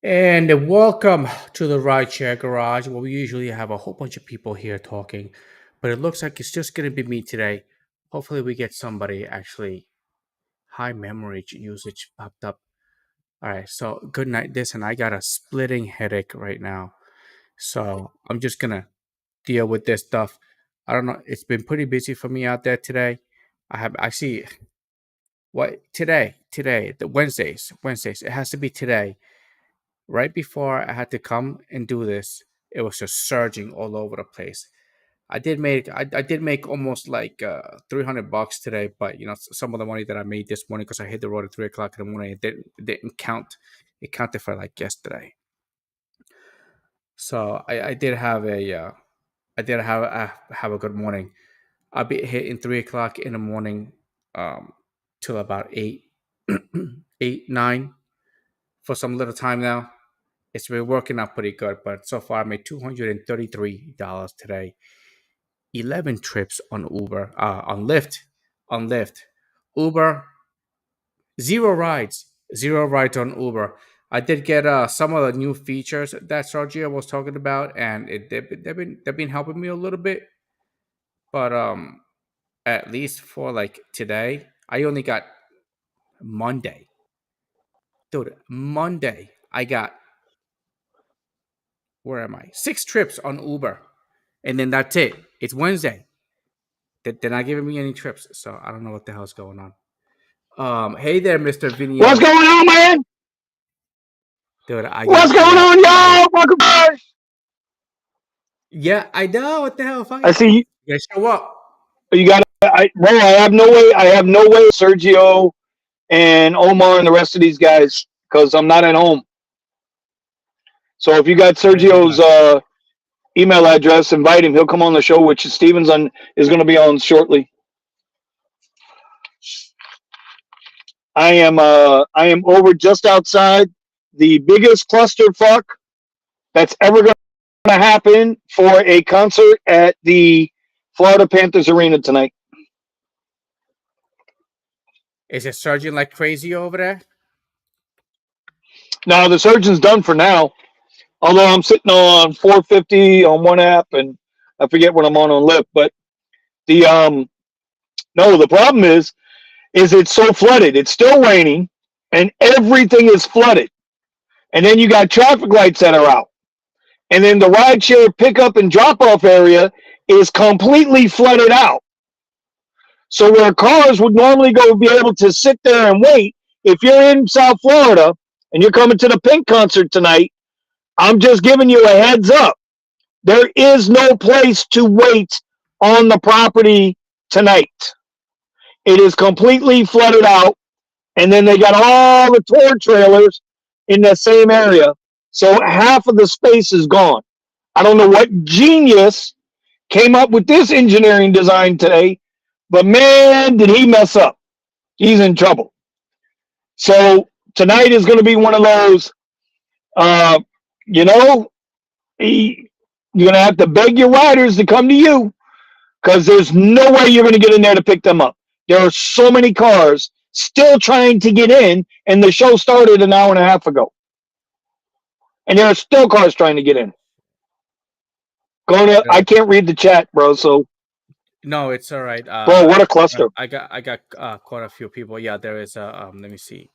And welcome to the Rideshare Garage, where we usually have a whole bunch of people here talking, but it looks like it's just going to be me today. Hopefully, we get somebody actually high memory usage popped up. All right, so good night. Listen, I got a splitting headache right now, so I'm just gonna deal with this stuff. I don't know. It's been pretty busy for me out there today. I see what today the Wednesdays. It has to be today. Right before I had to come and do this, it was just surging all over the place. I did make almost like $300 today, but some of the money that I made this morning because I hit the road at 3 o'clock in the morning, it didn't count. It counted for like yesterday. So I did have a good morning. I'll be hitting 3 o'clock in the morning, um, till about 8, 9 for some little time now. It's been working out pretty good, but so far I made $233 today. 11 trips on Uber, on Lyft, Uber, zero rides on Uber. I did get some of the new features that Sergio was talking about, and they've been helping me a little bit. But at least for like today, I only got Monday, dude. Monday, I got where am I? 6 trips on Uber, and then that's it. It's Wednesday. They're not giving me any trips, so I don't know what the hell's going on. Hey there, Mister What's Viniel. going on, man? Dude, What's going on, I y'all? Welcome back. yeah, I know what the hell. I Fine, see you, you guys show up. you got. Bro, I have no way. I have no way. Sergio and Omar and the rest of these guys, because I'm not at home. So if you got Sergio's Yeah. email address, invite him. He'll come on the show, which Stevens is going to be on shortly. I am over just outside the biggest clusterfuck that's ever going to happen for a concert at the Florida Panthers Arena tonight. Is it surging like crazy over there? Now the surgeon's done for now. Although I'm sitting on 450 on one app, and I forget what I'm on Lyft. But the no, the problem is it's so flooded. It's still raining, and everything is flooded. And then you got traffic lights that are out, and then the rideshare pickup and drop off area is completely flooded out. So where cars would normally go be able to sit there and wait, if you're in South Florida and you're coming to the Pink concert tonight, I'm just giving you a heads up. There is no place to wait on the property tonight. It is completely flooded out, and then they got all the tour trailers in the same area. So half of the space is gone. I don't know what genius came up with this engineering design today, but man, did he mess up. He's in trouble. So tonight is going to be one of those, uh, you know, you're going to have to beg your riders to come to you because there's no way you're going to get in there to pick them up. There are so many cars still trying to get in, and the show started an hour and a half ago. And there are still cars trying to get in. I can't read the chat, bro. So, No, it's all right. bro, what a cluster. I got quite a few people. Yeah, there is a. Let me see.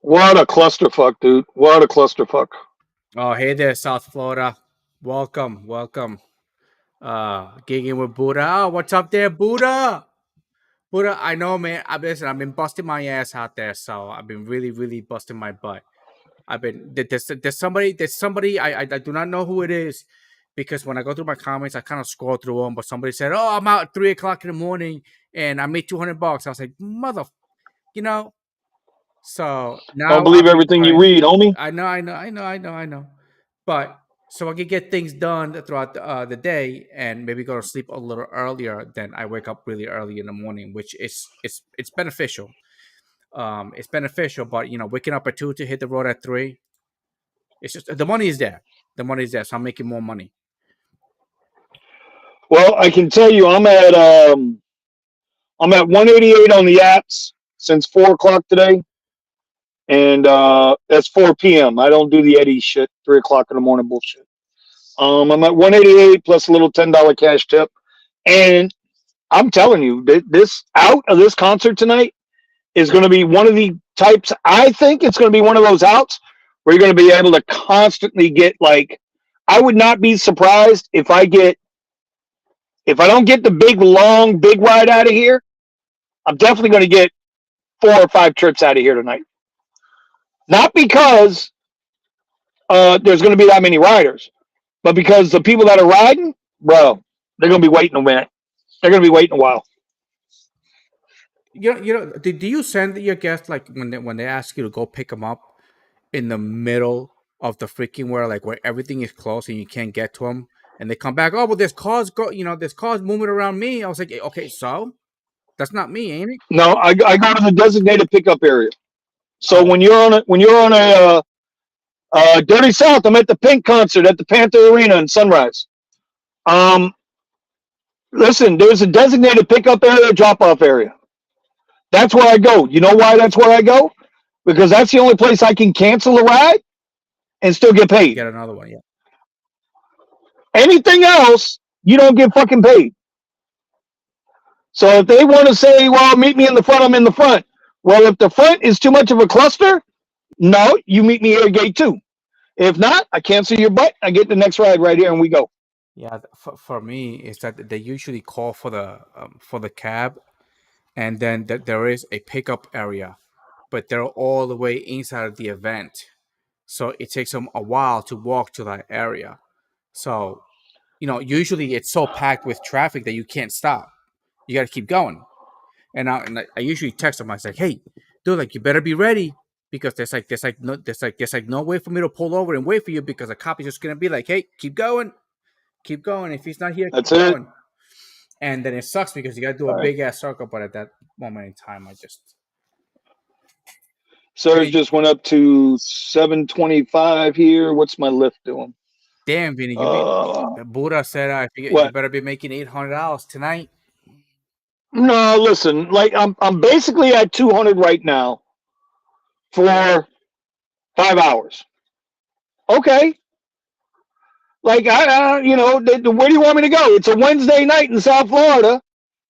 What a clusterfuck, dude. What a clusterfuck. Oh, hey there, South Florida. Welcome. Gigging with Buddha. Oh, what's up there, Buddha? Buddha, I know, man. I've been busting my ass out there, so I've been really busting my butt. There's somebody I do not know who it is because when I go through my comments, I kind of scroll through them. But somebody said, "Oh, I'm out at 3 o'clock in the morning and I made $200." I was like, "Mother," you know. So Don't now believe I've been everything you trying. read, homie. I know. But so I can get things done throughout the day and maybe go to sleep a little earlier than I wake up really early in the morning, which is it's beneficial. It's beneficial, but waking up at 2 to hit the road at 3, it's just the money is there. The money is there, so I'm making more money. Well, I can tell you I'm at 188 on the apps since 4 o'clock today. and that's 4 p.m. I don't do the Eddie shit, 3 o'clock in the morning bullshit. I'm at 188 plus a little $10 cash tip, and I'm telling you, this out of this concert tonight is going to be one of the types. I think it's going to be one of those outs where you're going to be able to constantly get like. I would not be surprised if I don't get the big long big ride out of here. I'm definitely going to get 4 or 5 trips out of here tonight. Not because there's going to be that many riders, but because the people that are riding, bro, they're going to be waiting a minute. They're going to be waiting a while. Do you send your guests like when they ask you to go pick them up in the middle of the freaking where everything is closed and you can't get to them, and they come back? Oh, well, there's cars moving around me. I was like, okay, so that's not me, ain't it? No, I go to the designated pickup area. So Oh, when you're on a Dirty South, I'm at the Pink concert at the Panther Arena in Sunrise. Um, Listen, there's a designated pickup area, drop off area. That's where I go. You know why that's where I go? Because that's the only place I can cancel a ride and still get and paid. get another one. Yeah, Anything else, you don't get fucking paid. So if they want to say, well, meet me in the front, I'm in the front. Well, if the front is too much of a cluster, no, you meet me here at gate 2. If not, I cancel your butt. I get the next ride right here and we go. yeah. For me, is that they usually call for the cab, and then there is a pickup area, but they're all the way inside of the event, so it takes them a while to walk to that area. So usually it's so packed with traffic that you can't stop. You got to keep going. And I usually text them. I say, "Hey, dude, like you better be ready because there's no way for me to pull over and wait for you because the cop is just gonna be like, hey, keep going, keep going. If he's not here, That's keep it. going." And then it sucks because you got to do a All right. big ass circle. But at that moment in time, I just Surge Vinny, just went up to 725 here. What's my lift doing? damn Vinny, Uh, Buddha said, you what? better be making $800 tonight. No, listen. Like I'm basically at 200 right now for 5 hours. Okay. Like where do you want me to go? It's a Wednesday night in South Florida,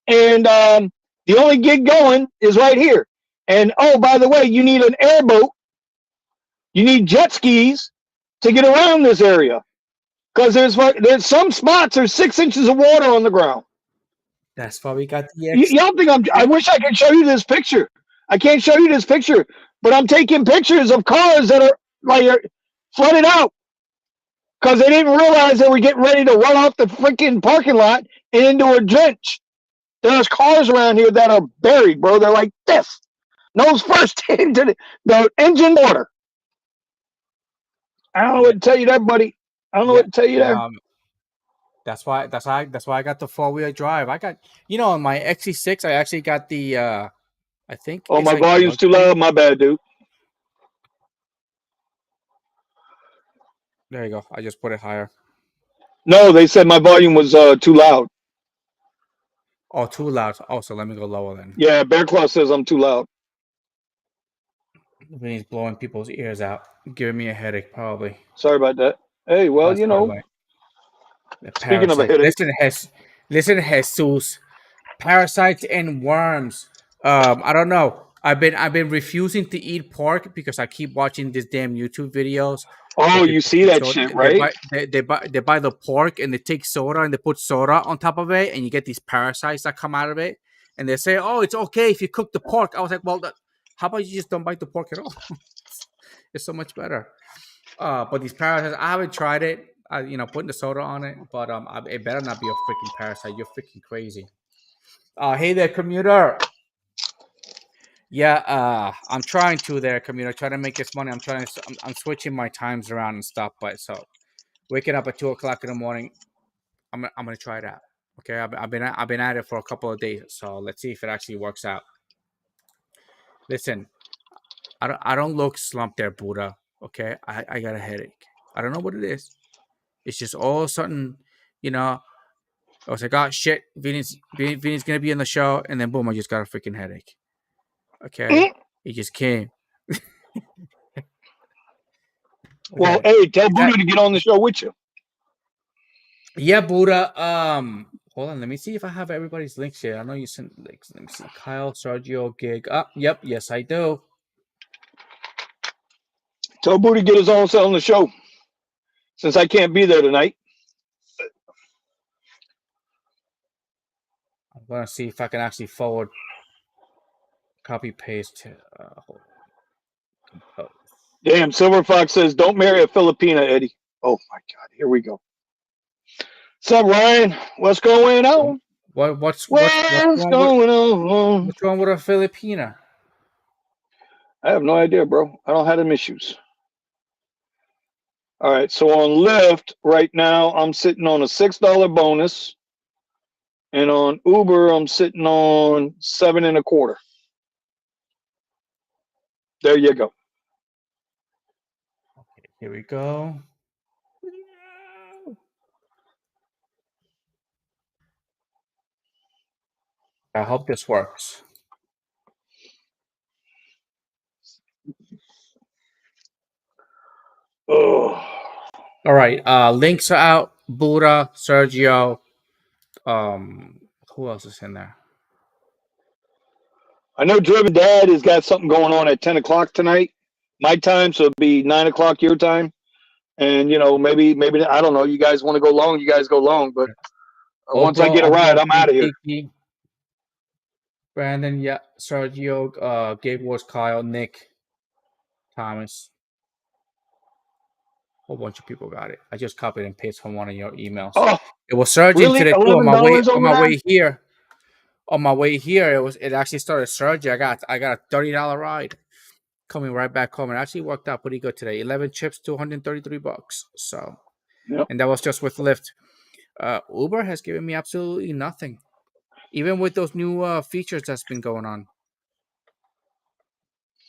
and the only gig going is right here. And oh, by the way, you need an airboat. You need jet skis to get around this area because there's some spots there's 6 inches of water on the ground. That's why we got the Y'all think I wish I could show you this picture. I can't show you this picture, but I'm taking pictures of cars that are like flooded out because they didn't realize they were getting ready to run off the freaking parking lot and into a drench. There's cars around here that are buried, bro. They're like this, nose first into the engine water. I don't know what yeah, to tell you there, buddy. I don't know yeah, what to tell you yeah. there. That's why I got the 4-wheel drive. I got on my XC6. I actually got the I think Oh, it's my like volume's too luxury. loud. My bad, dude. There you go. I just put it higher. No, they said my volume was too loud. Oh, too loud. Oh, so let me go lower then. Yeah, Bear Claw says I'm too loud. Vinny's blowing people's ears out, giving me a headache probably. Sorry about that. Hey, well, That's probably why. The speaking of a parasites. headache, Listen, Jesus. Parasites and worms. I don't know. I've been refusing to eat pork because I keep watching these damn YouTube videos where oh, you people see take that soda. shit, They right? buy they buy the pork and they take soda and they put soda on top of it and you get these parasites that come out of it and they say, oh, it's okay if you cook the pork. I was like, well, how about you just don't bite the pork at all? It's so much better. But these parasites, I haven't tried it. Putting the soda on it, but it better not be a freaking parasite. You're freaking crazy. Hey there, commuter. Yeah, I'm trying to there, commuter. Trying to make this money. I'm switching my times around and stuff. But so waking up at 2 o'clock in the morning, I'm gonna try it out. Okay, I've been at it for a couple of days, so let's see if it actually works out. Listen, I don't look slumped there, Buddha. Okay, I got a headache. I don't know what it is. It's just all of a sudden, you know. I was like, oh shit, Vinny's gonna be in the show, and then boom, I just got a freaking headache. Okay, Mm. it just came. Well, Okay. hey, tell Is that Buddha to get on the show with you. yeah, Buddha? Hold on. Let me see if I have everybody's links here. I know you sent links. Let me see. Kyle, Sergio, Gig. Yep. Yes, I do. Tell Buddha to get his own self on the show since I can't be there tonight. I'm gonna see if I can actually forward, copy, paste. Hold on. Compose. Damn, Silver Fox says, don't marry a Filipina, Eddie. Oh my God, here we go. What's up, Ryan? What's going on? What's What's wrong with going on? a Filipina? I have no idea, bro. I don't have them issues. All right, so on Lyft right now, I'm sitting on a $6 bonus, and on Uber, I'm sitting on 7.25. There you go. Okay, here we go. I hope this works. Oh, All right. Links are out. Buddha, Sergio. Um, who else is in there? I know Driven Dad has got something going on at 10 o'clock tonight, my time, so it'll be 9 o'clock your time. And maybe I don't know. You guys want to go long? You guys go long. But once I get a ride, I'm out of here. Kiki, Brandon, yeah, Sergio, Gabe Wars, Kyle, Nick, Thomas. Whole bunch of people got it. I just copied and pasted from one of your emails. Oh, It was surging really? today too. $11 On over my there? way here. On my way here, it actually started surging. I got a $30 ride coming right back home. It actually worked out pretty good today. 11 chips, $233. So, Yep. and that was just with Lyft. Uber has given me absolutely nothing, even with those new features that's been going on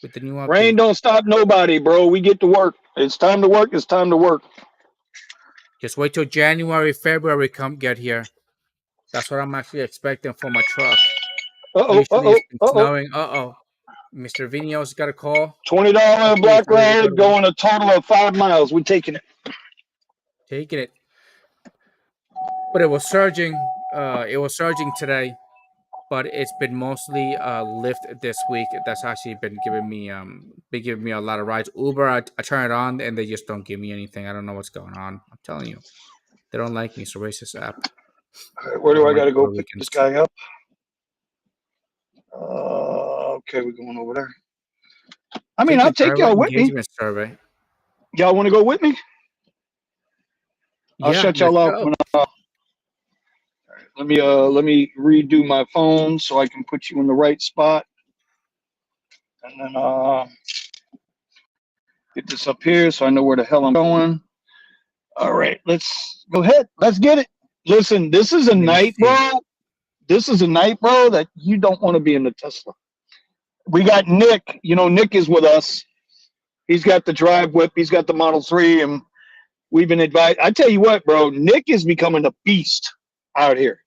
with the new Rain update. don't stop nobody, bro. We get to work. It's time to work. It's time to work. Just wait till January, February come get here. That's what I'm actually expecting for my truck. Uh oh. Uh Usually oh. it's been Uh oh. snowing. Mr. Vino's got a call. $20 Hopefully black it's ready to go ride to going a total of 5 miles. We taking it. taking it. But it was surging. It was surging today, but it's been mostly Lyft this week. That's actually been giving me a lot of rides. Uber, I turn it on and they just don't give me anything. I don't know what's going on. I'm telling you, they don't like me. It's a racist app. All right, where They do don't I like got to go Puerto pick this Ricans. guy up? Okay, we're going over there. I mean, Take a I'll take driver y'all with me. engagement survey. Y'all want to go with me? I'll Yeah, shut let's y'all out go. when. Let me redo my phone so I can put you in the right spot, and then get this up here so I know where the hell I'm going. All right, let's go ahead. Let's get it. Listen, this is a Let me night, see. bro. This is a night, bro, that you don't want to be in the Tesla. We got Nick. Nick is with us. He's got the drive whip. He's got the Model 3, and we've been advised. I tell you what, bro, Nick is becoming a beast out here.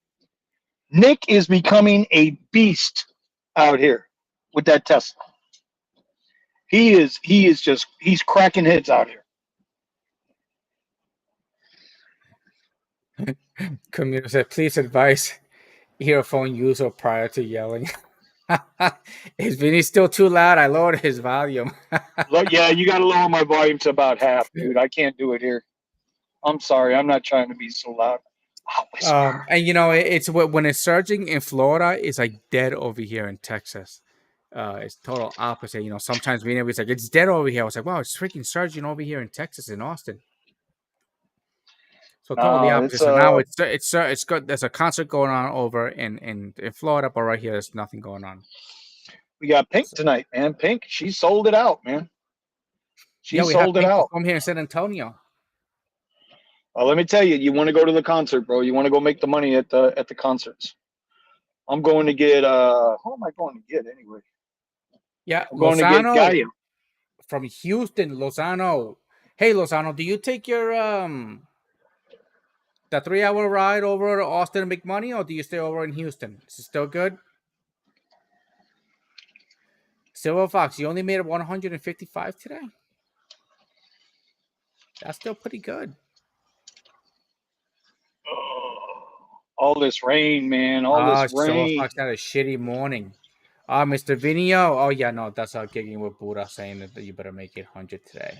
Nick is becoming a beast out here with that Tesla. He's cracking heads out here. Commuter said, please advise earphone user prior to yelling. Is Vinny still too loud? I lowered his volume. Look, yeah, you got to lower my volume to about half, dude. I can't do it here. I'm sorry. I'm not trying to be so loud. I'll whisper. And it's when it's surging in Florida, it's like dead over here in Texas. It's total opposite. Sometimes Vinny was like, it's dead over here. I was like, wow, it's freaking surging over here in Texas, in Austin. So totally No, opposite. So now it's good. There's a concert going on over in Florida, but right here there's nothing going on. we got Pink So, tonight, man. Pink, she sold it out, man. She yeah, we have sold it Pink out. perform here in San Antonio. Let me tell you, you want to go to the concert, bro. You want to go make the money at the concerts. I'm going to get who am I going to get anyway? Yeah, I'm going to get Lozano Gaia. from Houston. Lozano. Hey, Lozano, do you take your the 3 hour ride over to Austin and make money, or do you stay over in Houston? Is it still good? Silver Fox, you only made 155 today. That's still pretty good. Oh, all this rain, man. All this Silver rain. Fox had a shitty morning. Mr. Vinio. Oh yeah, no, that's gigging with Buddha saying that you better make it 100 today.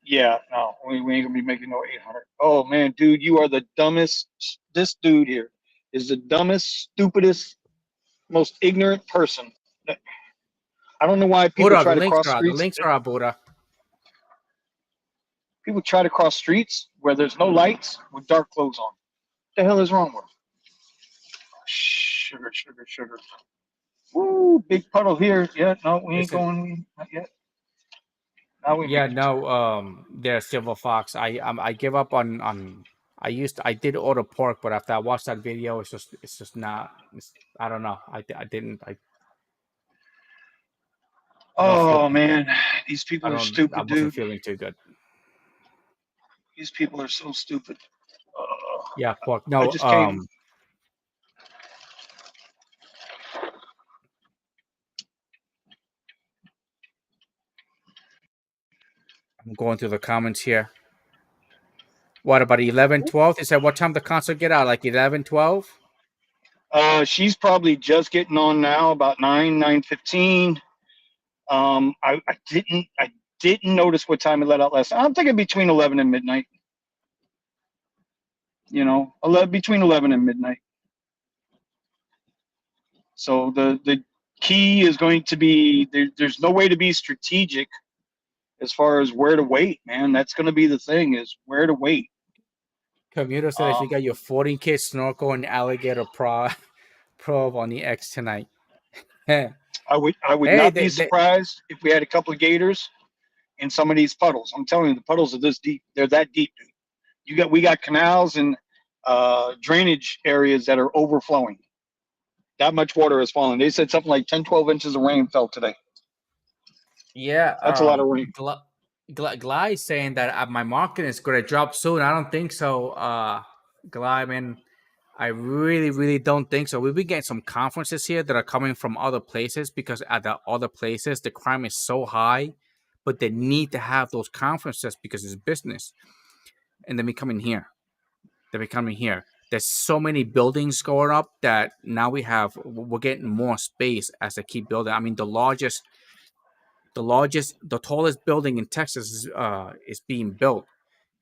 Yeah, no, we ain't gonna be making no 800. Oh man, dude, you are the dumbest. This dude here is the dumbest, stupidest, most ignorant person. I don't know why people Buddha, the try to links cross are out. The streets. links are out, Buddha. People try to cross streets where there's no lights with dark clothes on. What the hell is wrong with them? Sugar, sugar, sugar. Woo, big puddle here. Yeah, no, we ain't Listen, going. Not yet. Now we yeah, making two. no, there's Silver Fox. I give up on. I did order pork, but after I watched that video, it's just not. I don't know. I didn't. I don't feel Oh too good. man, these people are I stupid, wasn't dude. feeling too good. These people are so stupid. Uh, Yeah, pork. I No, just came. I'm going through the comments here. What about 11, 12? They said what time the concert get out? Like 11, 12? She's probably just getting on now, about 9:15. I didn't notice what time it let out last night. I'm thinking between 11 and midnight. You know, 11, between 11 and midnight. So the key is going to be there's no way to be strategic as far as where to wait, man. That's going to be the thing is where to wait. Commuter said if you Um, got your 14K snorkel and alligator probe on the X tonight. hey, I would not be surprised if we had a couple of gators in some of these puddles. I'm telling you, the puddles are this deep. They're that deep, dude. We got canals and drainage areas that are overflowing. That much water has fallen. They said something like 10, 12 inches of rain fell today. yeah, That's a lot of rain. Gly is saying that my market is going to drop soon. I don't think so. Gly, man, I really, really don't think so. We've been getting some conferences here that are coming from other places because at the other places the crime is so high, but they need to have those conferences because it's business, and they're coming here. They're coming here. There's so many buildings going up that now we're getting more space as they keep building. I mean, the tallest building in Texas is being built,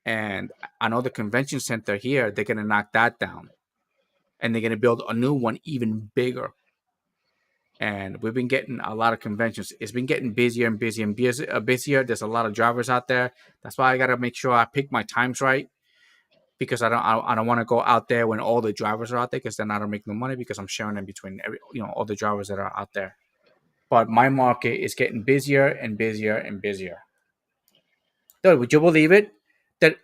and I know the convention center here. They're gonna knock that down, and they're gonna build a new one even bigger. And we've been getting a lot of conventions. It's been getting busier and busier and busier. There's a lot of drivers out there. That's why I gotta make sure I pick my times right because I don't want to go out there when all the drivers are out there because then I don't make no money because I'm sharing them between all the drivers that are out there. But my market is getting busier and busier and busier. Dude, would you believe it that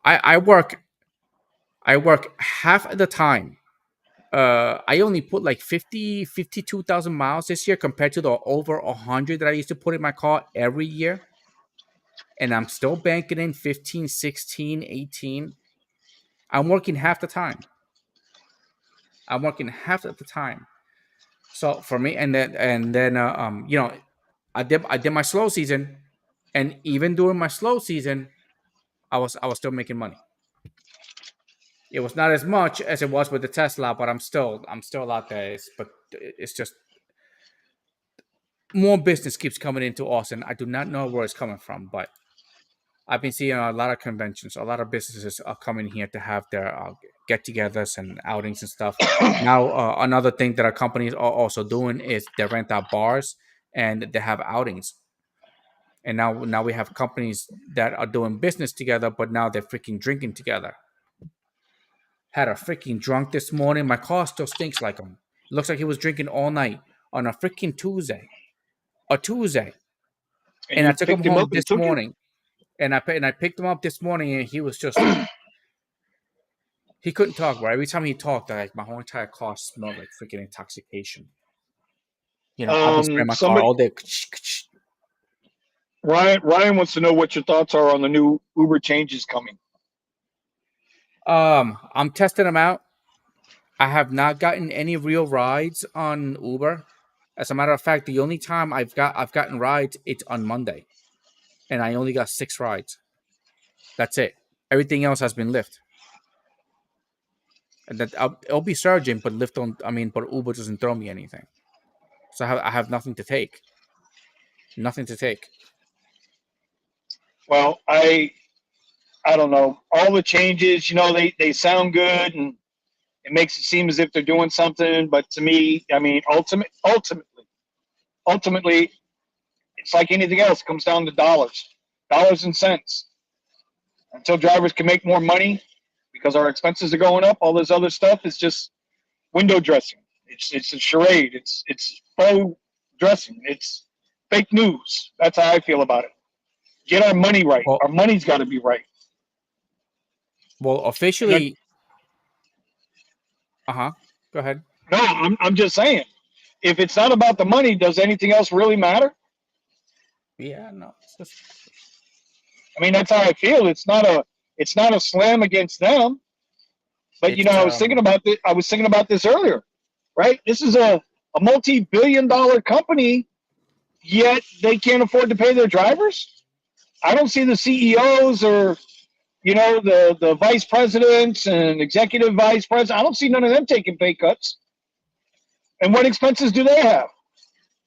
I work half of the time. I only put like 52,000 miles this year compared to the over 100 that I used to put in my car every year. And I'm still banking in 15, 16, 18. I'm working half the time. I'm working half of the time. So for me, and then I did my slow season, and even during my slow season, I was still making money. It was not as much as it was with the Tesla, but I'm still out there. But it's just more business keeps coming into Austin. I do not know where it's coming from, but I've been seeing a lot of conventions. A lot of businesses are coming here to have their get-togethers and outings and stuff. Now, another thing that our companies are also doing is they rent out bars and they have outings. And now we have companies that are doing business together, but now they're freaking drinking together. Had a freaking drunk this morning. My car still stinks like him. Looks like he was drinking all night on a freaking Tuesday. A Tuesday. And And I you took him picked him home up and this took him. morning. And I picked him up this morning, and he was just he couldn't talk. Right, every time he talked, like my whole entire car smelled like freaking intoxication. I've been spraying my car Somebody, all day. Ryan wants to know what your thoughts are on the new Uber changes coming. I'm testing them out. I have not gotten any real rides on Uber. As a matter of fact, the only time I've gotten rides, it's on Monday, and I only got 6 rides. That's it. Everything else has been Lyft. And that I'll be surging, but Lyft don't. I mean, but Uber doesn't throw me anything, so I have nothing to take. Nothing to take. Well, I don't know. All the changes, they sound good and it makes it seem as if they're doing something. But to me, I mean, ultimately, it's like anything else. It comes down to dollars and cents. Until drivers can make more money because our expenses are going up, all this other stuff is just window dressing. It's a charade. It's faux dressing. It's fake news. That's how I feel about it. Get our money right. Well, Our money's got to be right. well, And officially, go ahead. no, I'm just saying. If it's not about the money, does anything else really matter? Yeah, no, it's just I mean, that's how I feel. It's not a slam against them. But it's I was thinking about this. I was thinking about this earlier, right? This is a multi-billion-dollar company, yet they can't afford to pay their drivers. I don't see the CEOs or the vice presidents and executive vice presidents. I don't see none of them taking pay cuts. And what expenses do they have?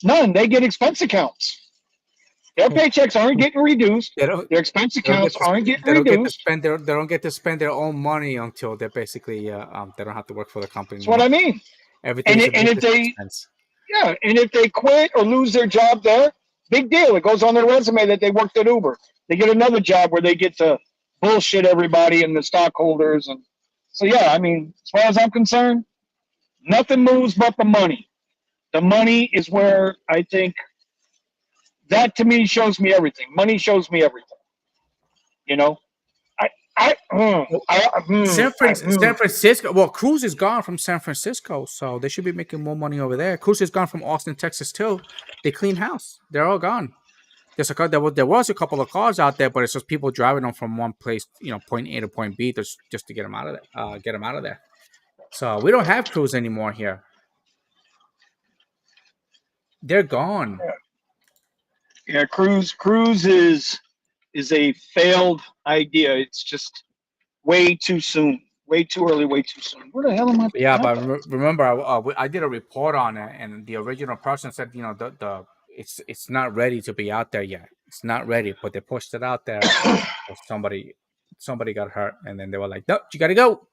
None. They get expense accounts. Their paychecks aren't getting reduced. they don't Their expense they don't get accounts to aren't getting they don't get to reduced. spend they don't get to spend their own money until they're basically they don't have to work for the company That's what anymore. I mean. Everything And is a and if business they expense. Yeah, and if they quit or lose their job there, big deal. It goes on their resume that they worked at Uber. They get another job where they get to bullshit everybody and the stockholders. And so, yeah, I mean, as far as I'm concerned, nothing moves but the money. The money is where I think that to me shows me everything. Money shows me everything. You know, I, I, mm, Well, I, San Francisco. Well, Cruz is gone from San Francisco, so they should be making more money over there. Cruz is gone from Austin, Texas, too. They clean house. They're all gone. There was a couple of cars out there, but it's just people driving them from one place, point A to point B, just to get them out of there. Get them out of there. So we don't have Cruz anymore here. They're gone. yeah, Cruise is a failed idea. It's just way too soon, way too early, way too soon. Where the hell am I Yeah, at but that? remember, I did a report on it, and the original person said, the it's not ready to be out there yet. It's not ready, but they pushed it out there, and somebody got hurt, and then they were like, "No, you got to go."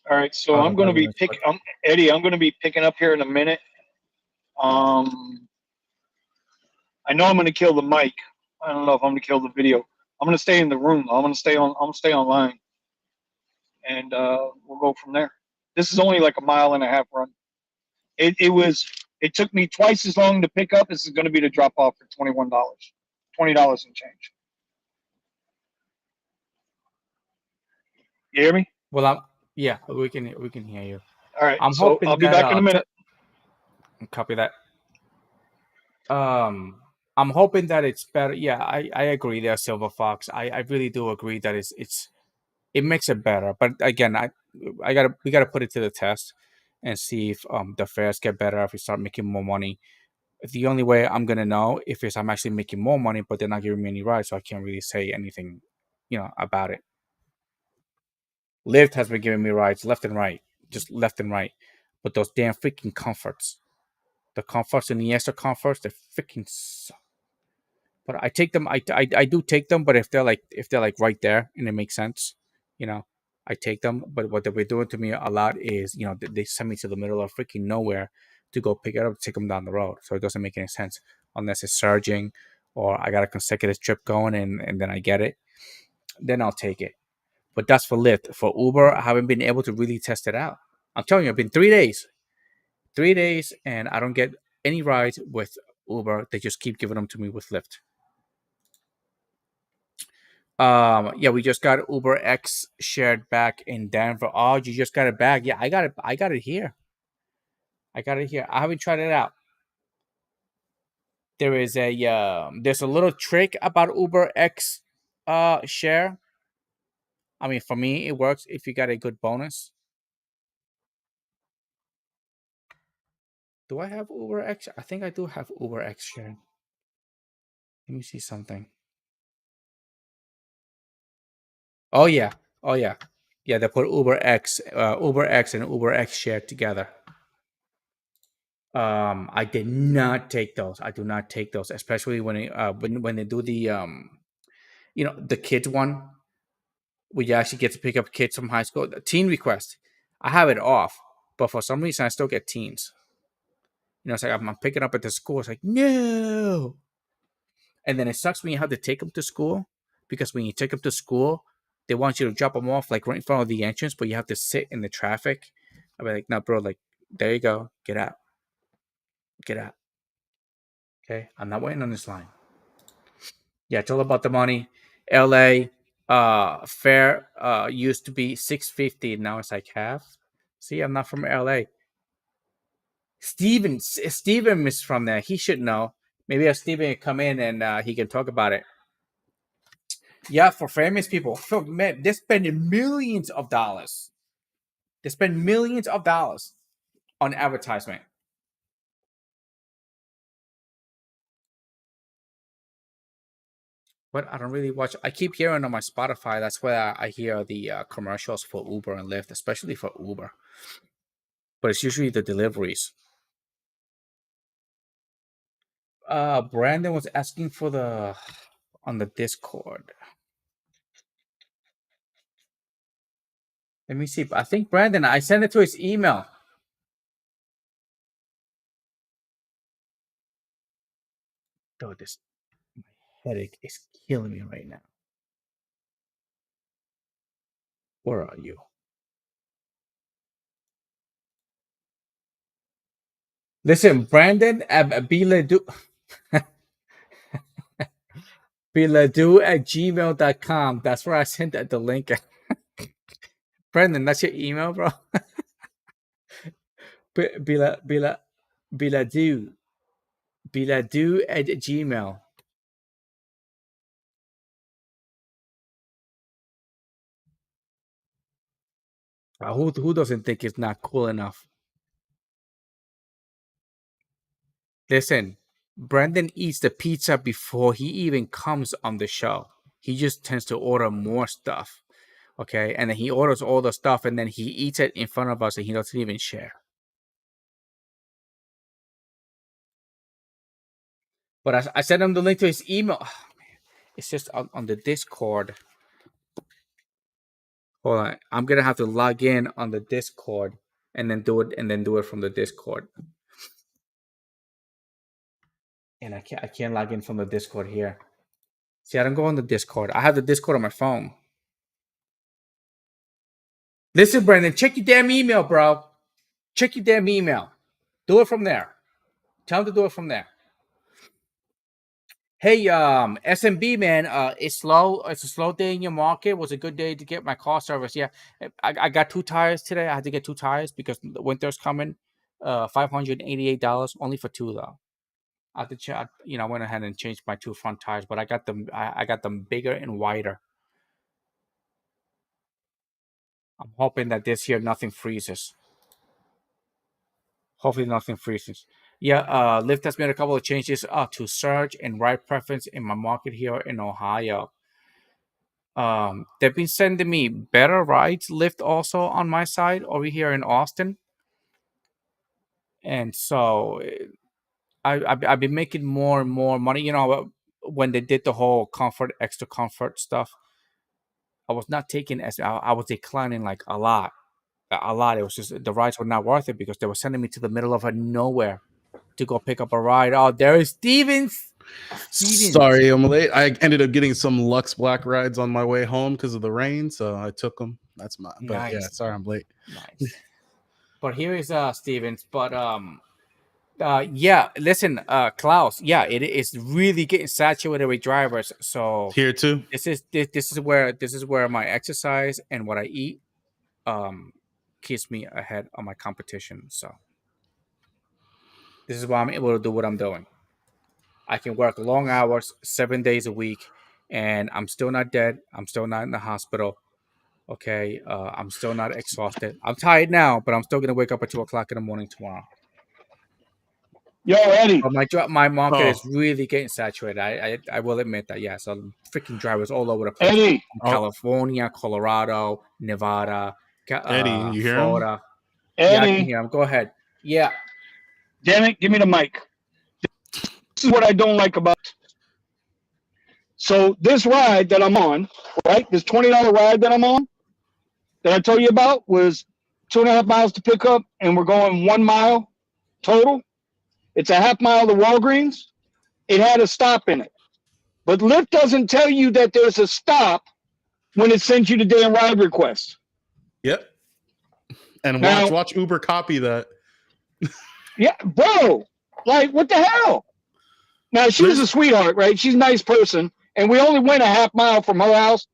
All right, so Oh, I'm going to be that's good. picking. Eddie, I'm going to be picking up here in a minute. Um, I know I'm going to kill the mic. I don't know if I'm going to kill the video. I'm going to stay in the room. I'm going to stay on. I'm going to stay online, and we'll go from there. This is only like a mile and a half run. It was. It took me twice as long to pick up. This is going to be to drop off for $21, $20 and change. You hear me? Well, yeah, we can hear you. All right, I'm so I'll hoping be that back in a minute. copy that. Um, I'm hoping that it's better. Yeah, I agree there, Silver Fox. I really do agree that it makes it better. But again, we gotta put it to the test and see if the fares get better, if we start making more money. The only way I'm gonna know if is I'm actually making more money, but they're not giving me any rides, so I can't really say anything, about it. Lyft has been giving me rides left and right, just left and right. But those damn freaking comforts, the comforts and the extra comforts, they're freaking suck. But I take them. I do take them. But if they're like right there and it makes sense, you know, I take them. But what they've been doing to me a lot is, they send me to the middle of freaking nowhere to go pick it up, take them down the road. So it doesn't make any sense unless it's surging or I got a consecutive trip going and then I get it. Then I'll take it. But that's for Lyft. For Uber, I haven't been able to really test it out. I'm telling you, it's been 3 days, 3 days, and I don't get any rides with Uber. They just keep giving them to me with Lyft. Yeah, we just got Uber X shared back in Denver. Oh, you just got it back. Yeah, I got it. I got it here. I got it here. I haven't tried it out. There's a little trick about Uber X share. I mean, for me, it works if you got a good bonus. Do I have Uber X? I think I do have Uber X share. Let me see something. Oh yeah. Oh yeah. Yeah, they put Uber X and Uber X share together. I did not take those. I do not take those, especially when they do the the kids one, where you actually get to pick up kids from high school. The teen request, I have it off, but for some reason I still get teens. It's like I'm picking up at the school. It's like no, and then it sucks when you have to take them to school because when you take them to school, they want you to drop them off like right in front of the entrance, but you have to sit in the traffic. I'll be like, no, bro, like there you go, get out, get out. Okay, I'm not waiting on this line. Yeah, it's all about the money. LA fare used to be 650, now it's like half. See, I'm not from LA. Steven is from there. He should know. Maybe if Steven can come in and he can talk about it. Yeah, for famous people. So man, they're spending millions of dollars. They spend millions of dollars on advertisement. But I don't really watch. I keep hearing on my Spotify. That's where I hear the commercials for Uber and Lyft, especially for Uber. But it's usually the deliveries. Brandon was asking for the on the Discord. Let me see. I think Brandon. I sent it to his email. Oh, this headache is killing me right now. Where are you? Listen, Brandon Biladu Biladu at gmail.com. That's where I sent the link. Brandon, that's your email, bro. Bila Biladu Biladu at Gmail. Who doesn't think it's not cool enough? Listen, Brandon eats the pizza before he even comes on the show. He just tends to order more stuff. Okay. And then he orders all the stuff and then he eats it in front of us and he doesn't even share. But I sent him the link to his email. Oh, man. It's just on the Discord. Hold on. I'm gonna have to log in on the Discord and then do it from the Discord. And I can't log in from the Discord here. See, I don't go on the Discord. I have the Discord on my phone. Listen, Brandon, check your damn email, bro. Check your damn email. Do it from there. Tell them to do it from there. Hey, SMB man, it's slow. It's a slow day in your market. It was a good day to get my car service. Yeah, I got two tires today. I had to get two tires because the winter's coming. $588 only for two though. I had to I went ahead and changed my two front tires, but I got them. I got them bigger and wider. I'm hoping that this year nothing freezes. Hopefully nothing freezes. Yeah, Lyft has made a couple of changes to search and ride preference in my market here in Ohio. They've been sending me better rides, Lyft also on my side over here in Austin, and so I've been making more and more money. When they did the whole extra comfort stuff, I was not taking I was declining like a lot, a lot. It was just the rides were not worth it because they were sending me to the middle of nowhere to go pick up a ride. Oh, there is Stevens. Stevens. Sorry, I'm late. I ended up getting some Lux Black rides on my way home because of the rain, so I took them. That's my. But yeah, Nice. sorry, I'm late. Nice. But here is Stevens. But yeah, listen, Klaus. Yeah, it is really getting saturated with drivers. So Here too. this is where my exercise and what I eat um keeps me ahead of my competition. So this is why I'm able to do what I'm doing. I can work long hours, 7 days a week, and I'm still not dead. I'm still not in the hospital. Okay, I'm still not exhausted. I'm tired now, but I'm still gonna wake up at 2 o'clock in the morning tomorrow. Yo, Eddie. But my market is Oh, really getting saturated. I will admit that. Yeah, so freaking drivers all over the place. Eddie. oh, California, Colorado, Nevada, Eddie, you hear him? Florida. Yeah, I can Eddie. hear him. Go ahead. Yeah. Damn it. Give me the mic. This is what I don't like about it. So this ride that I'm on, right? This $20 ride that I'm on, that I told you about, was 2.5 miles to pick up, and we're going 1 mile total. It's a half mile to Walgreens. It had a stop in it. But Lyft doesn't tell you that there's a stop when it sends you the damn ride request. Yep. And Now, watch Uber copy that. yeah, bro, like what the hell? Now she was a sweetheart, right? She's a nice person, and we only went a half mile from her house.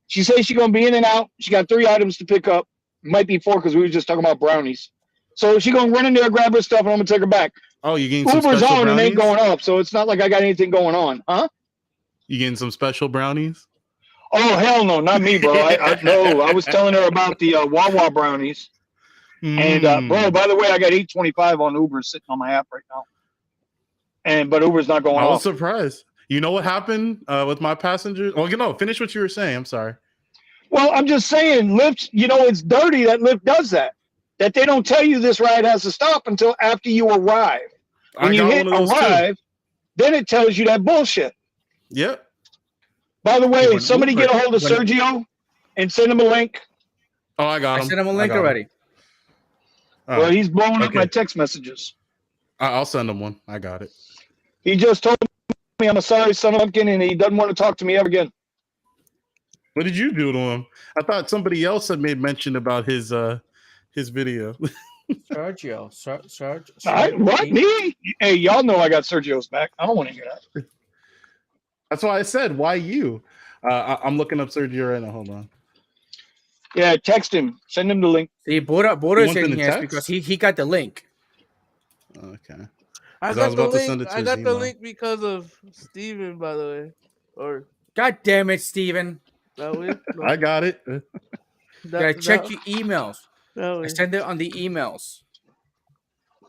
She says she's gonna be in and out. She got 3 items to pick up. Might be 4 because we were just talking about brownies. So she's gonna run in there, grab her stuff, and I'm gonna take her back. Oh, you getting some Uber's special on brownies? and ain't going up, so it's not like I got anything going on, huh? You getting some special brownies? Oh hell no, not me, bro. No, I was telling her about the Wawa brownies. And bro, by the way, I got 825 on Uber sitting on my app right now. But Uber's not going I was off. surprised. You know what happened with my passengers? Oh, finish what you were saying. I'm sorry. Well, I'm just saying, Lyft, it's dirty that Lyft does that. That they don't tell you this ride has to stop until after you arrive. When you hit arrive, then it tells you that bullshit. Yep. By the way, somebody get a hold of Sergio and send him a link. Oh, I got him. I sent him a link already. Well, he's blowing up my text messages. I'll send him one. I got it. He just told me I'm a sorry son of a pumpkin and he doesn't want to talk to me ever again. What did you do to him? I thought somebody else had made mention about his video. Sergio. What? Me? Hey, y'all know I got Sergio's back. I don't want to hear that. That's why I said, why you? I'm looking up Sergio right now. Hold on. Yeah, text him. Send him the link. See, Bora's in here because he got the link. Okay. I got the link because of Steven, by the way. Or God damn it, Steven. That way? No. I got it. You gotta check your emails. I send it on the emails.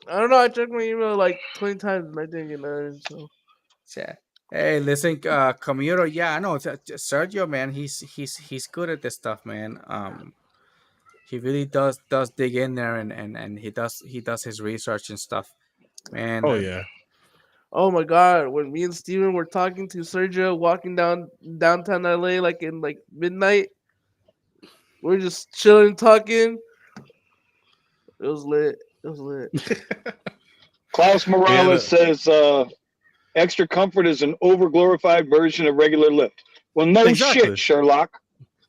I don't know. I checked my email like 20 times and I didn't get nothing. So. Yeah. Hey, listen, Camilo. Yeah, I know Sergio, man. He's good at this stuff, man. He really does dig in there and he does his research and stuff, man. Oh yeah. Oh my God! When me and Steven were talking to Sergio, walking downtown LA, like in midnight, we're just chilling, talking. It was lit. Klaus Morales says, "Extra Comfort is an overglorified version of regular Lyft." Well, no shit, Sherlock.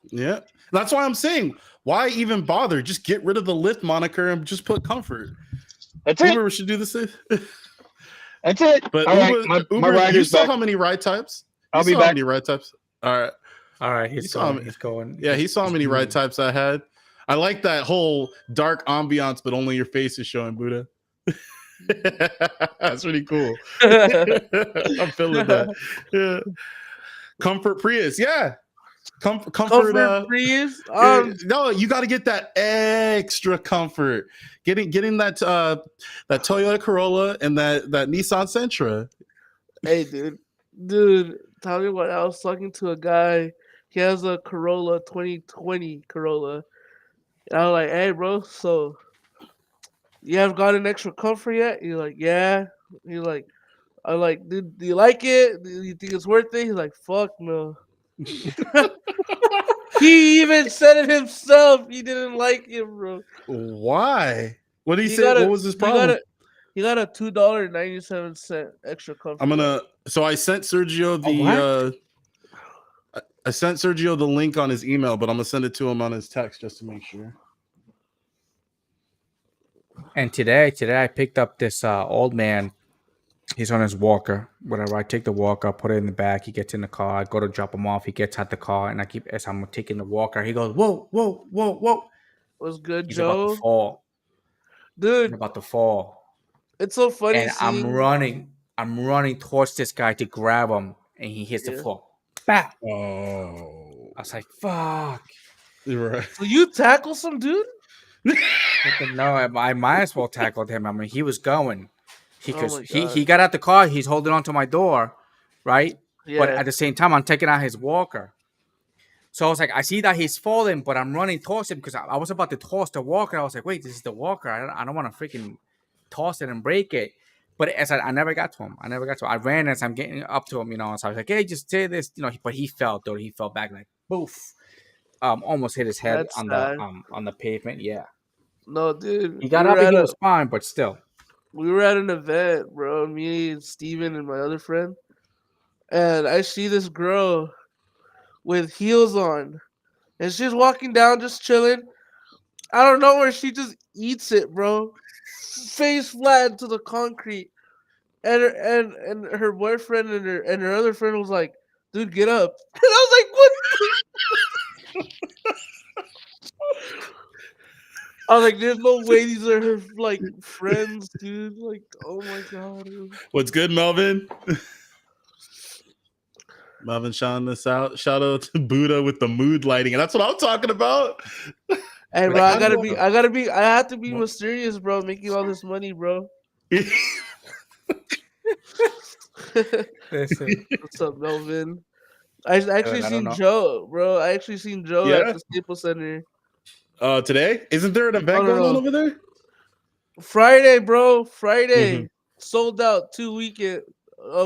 Yeah, that's why I'm saying, why even bother? Just get rid of the Lyft moniker and just put Comfort. That's Uber should do the same. That's it. But all Uber, right, my Uber you saw back. how many ride types? I'll be back. How many ride types? All right. He's going. Yeah, he saw how many ride types I had. I like that whole dark ambiance, but only your face is showing, Buddha. That's pretty cool. I'm feeling that. Yeah. Comfort Prius, yeah. Comfort Prius. No, you got to get that extra comfort. Getting that that Toyota Corolla and that Nissan Sentra. Hey, dude, tell me what. I was talking to a guy. He has a Corolla 2020 Corolla. And I was like, hey, bro, so you have got an extra comfort yet? He's like, yeah. He's like, I'm like, dude, do you like it? Do you think it's worth it? He's like, fuck no. He even said it himself. He didn't like it, bro. Why? What did he say? What was his problem? He got a $2.97 extra comfort. So I sent Sergio the I sent Sergio the link on his email, but I'm gonna send it to him on his text just to make sure. And today I picked up this old man. He's on his walker. Whatever. I take the walker, put it in the back. He gets in the car. I go to drop him off. He gets out the car, and as I'm taking the walker, he goes, "Whoa, whoa, whoa, whoa!" What's good, He's Joe? about to fall, dude. He's about to fall. It's so funny. And I'm running towards this guy to grab him, and he hits the floor. Bah! Oh! I was like, "Fuck!" You're right. So you tackle some dude? No, I might as well tackled him. I mean, he was going. Oh Because my he god. got out the car, he's holding onto my door, right? But Yeah. at the same time, I'm taking out his walker. So I was like, I see that he's falling, but I'm running towards him because I was about to toss the walker. I was like, wait, this is the walker. I don't want to freaking toss it and break it. But as I never got to him. I ran as I'm getting up to him, So I was like, hey, just say this, But he fell, though. He fell back like boof. Almost hit his head That's sad. on the pavement. Yeah, No, dude. he got up and he was fine, but still. We were at an event, bro. Me, Steven, and my other friend. And I see this girl with heels on. And she's walking down just chilling. I don't know where she just eats it, bro. Face flat into the concrete. And her boyfriend and her other friend was like, dude, get up. And I was like, what? I was like, there's no way these are her like friends, dude. Like, oh my god. What's good, Melvin? Melvin shouting this out. Shout out to Buddha with the mood lighting, and that's what I'm talking about. Hey, bro, Like, I have to be mysterious, bro. Making all this money, bro. Listen, What's up, Melvin? I actually I don't seen know. Joe, bro. I actually seen Joe Yeah? at the Staples Center. Today? Isn't there an event going on over there? Friday, bro. Friday. Mhm. Sold out 2 weekend.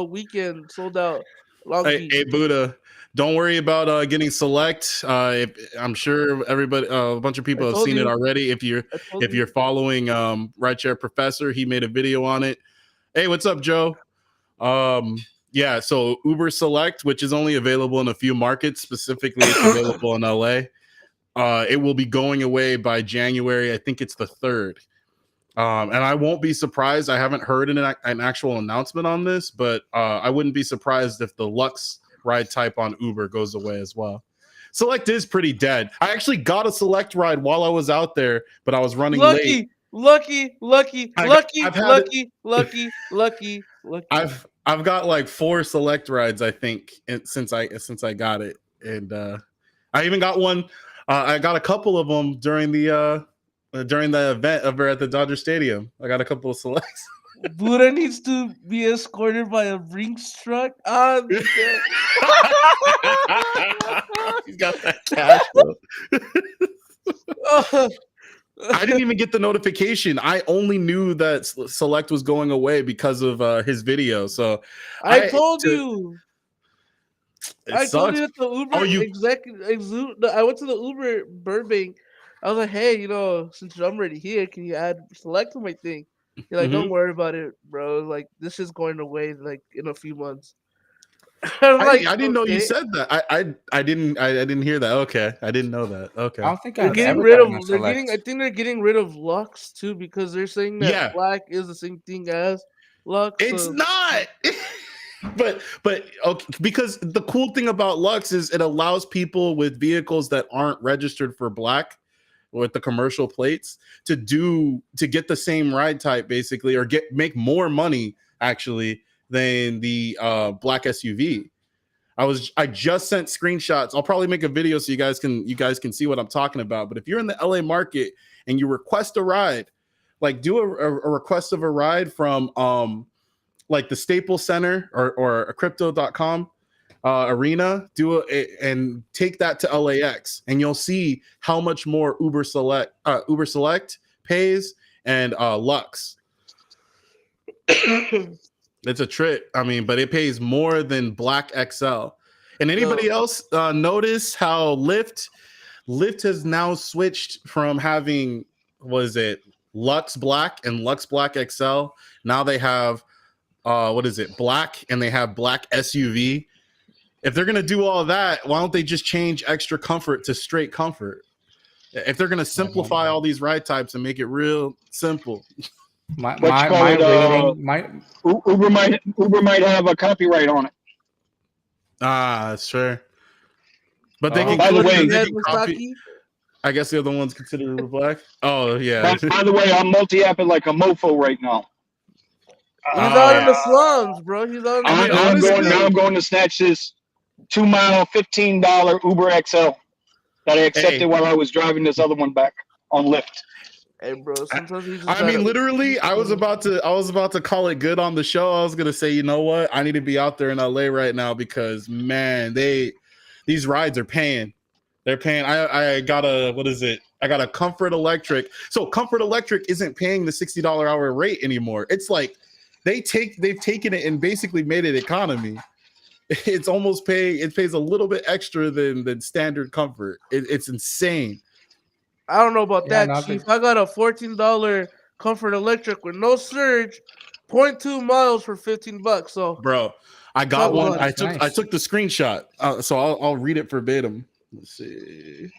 Weekend sold out. Long Beach. Hey, Buddha, don't worry about getting select. I'm sure everybody, a bunch of people I have told seen it you. already. If I told you. you're following Rideshare Professor, he made a video on it. Hey, what's up, Joe? Yeah, so Uber Select, which is only available in a few markets, specifically it's available in LA. It will be going away by January. I think it's the 3rd. And I won't be surprised. I haven't heard an actual announcement on this, but I wouldn't be surprised if the Lux ride type on Uber goes away as well. Select is pretty dead. I actually got a Select ride while I was out there, but I was running late. Lucky. I've got like 4 Select rides, I think, since I got it, and I even got one. I got a couple of them during the event over at the Dodger Stadium. I got a couple of Selects. Buddha needs to be escorted by a Brinks truck. He's got that cash. I didn't even get the notification. I only knew that Select was going away because of his video. So I told you at the Uber I went to the Uber Burbank. I was like, hey, since I'm already here, can you add Select to my thing? You're like, don't worry about it, bro. Like, this is going away like in a few months. I didn't know you said that. I didn't hear that. Okay, I didn't know that. Okay, I don't think they're I've getting ever rid of. gotten a They're Select. getting. I think they're getting rid of Lux too because they're saying that Black is the same thing as Lux. It's not. But okay, because the cool thing about Lux is it allows people with vehicles that aren't registered for Black with the commercial plates to get the same ride type basically, or make more money actually than the Black SUV. I just sent screenshots. I'll probably make a video so you guys can see what I'm talking about. But if you're in the LA market and you request a ride, like do a request of a ride from like the Staples Center or a crypto.com arena, and take that to LAX, and you'll see how much more Uber Select pays and Lux. It's a trip. I mean, but it pays more than Black XL. And anybody else notice how Lyft has now switched from having, Lux Black and Lux Black XL. Now they have Black, and they have Black SUV. If they're gonna do all that, why don't they just change extra comfort to straight comfort? If they're gonna simplify all these ride types and make it real simple. Uber might have a copyright on it. That's fair. But they can. By the way, I guess the other one's considered Uber Black. Oh yeah. By the way, I'm multi-apping like a mofo right now. He's out in the slums, bro. He's out. I'm going to snatch this 2 mile $15 Uber XL that I accepted while I was driving this other one back on Lyft. Hey, bro. Sometimes you just I mean, gotta. literally, I was about to call it good on the show. I was gonna say, you know what? I need to be out there in LA right now because man, these rides are paying. They're paying. I got a what is it? I got a Comfort Electric. So Comfort Electric isn't paying the $60 hour rate anymore. It's like they've taken it and basically made it economy. It's almost paying. It pays a little bit extra than standard Comfort. It's insane. I don't know about Yeah, that, no, Chief. I got a $14 Comfort Electric with no surge, 0.2 miles for $15. So Bro, I got talk one. about I it. that's took nice. the screenshot, so I'll read it verbatim. Let's see.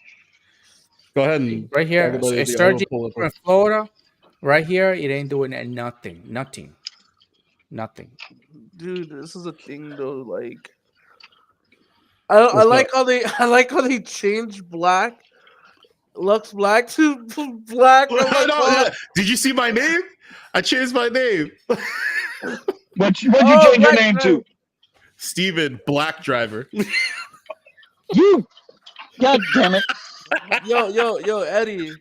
Go ahead and Right talk here, about it. it's I will surging pull it in up. Florida. Right here, it ain't doing nothing. Dude, this is a thing though. Like, I What's up? like how they I like how they changed Lux Black to black. I'm I like, know, fuck. yeah. Did you see my name? I changed my name. What'd you Oh, change your name right. to? Steven Black Driver. You. God damn it. Yo, Eddie.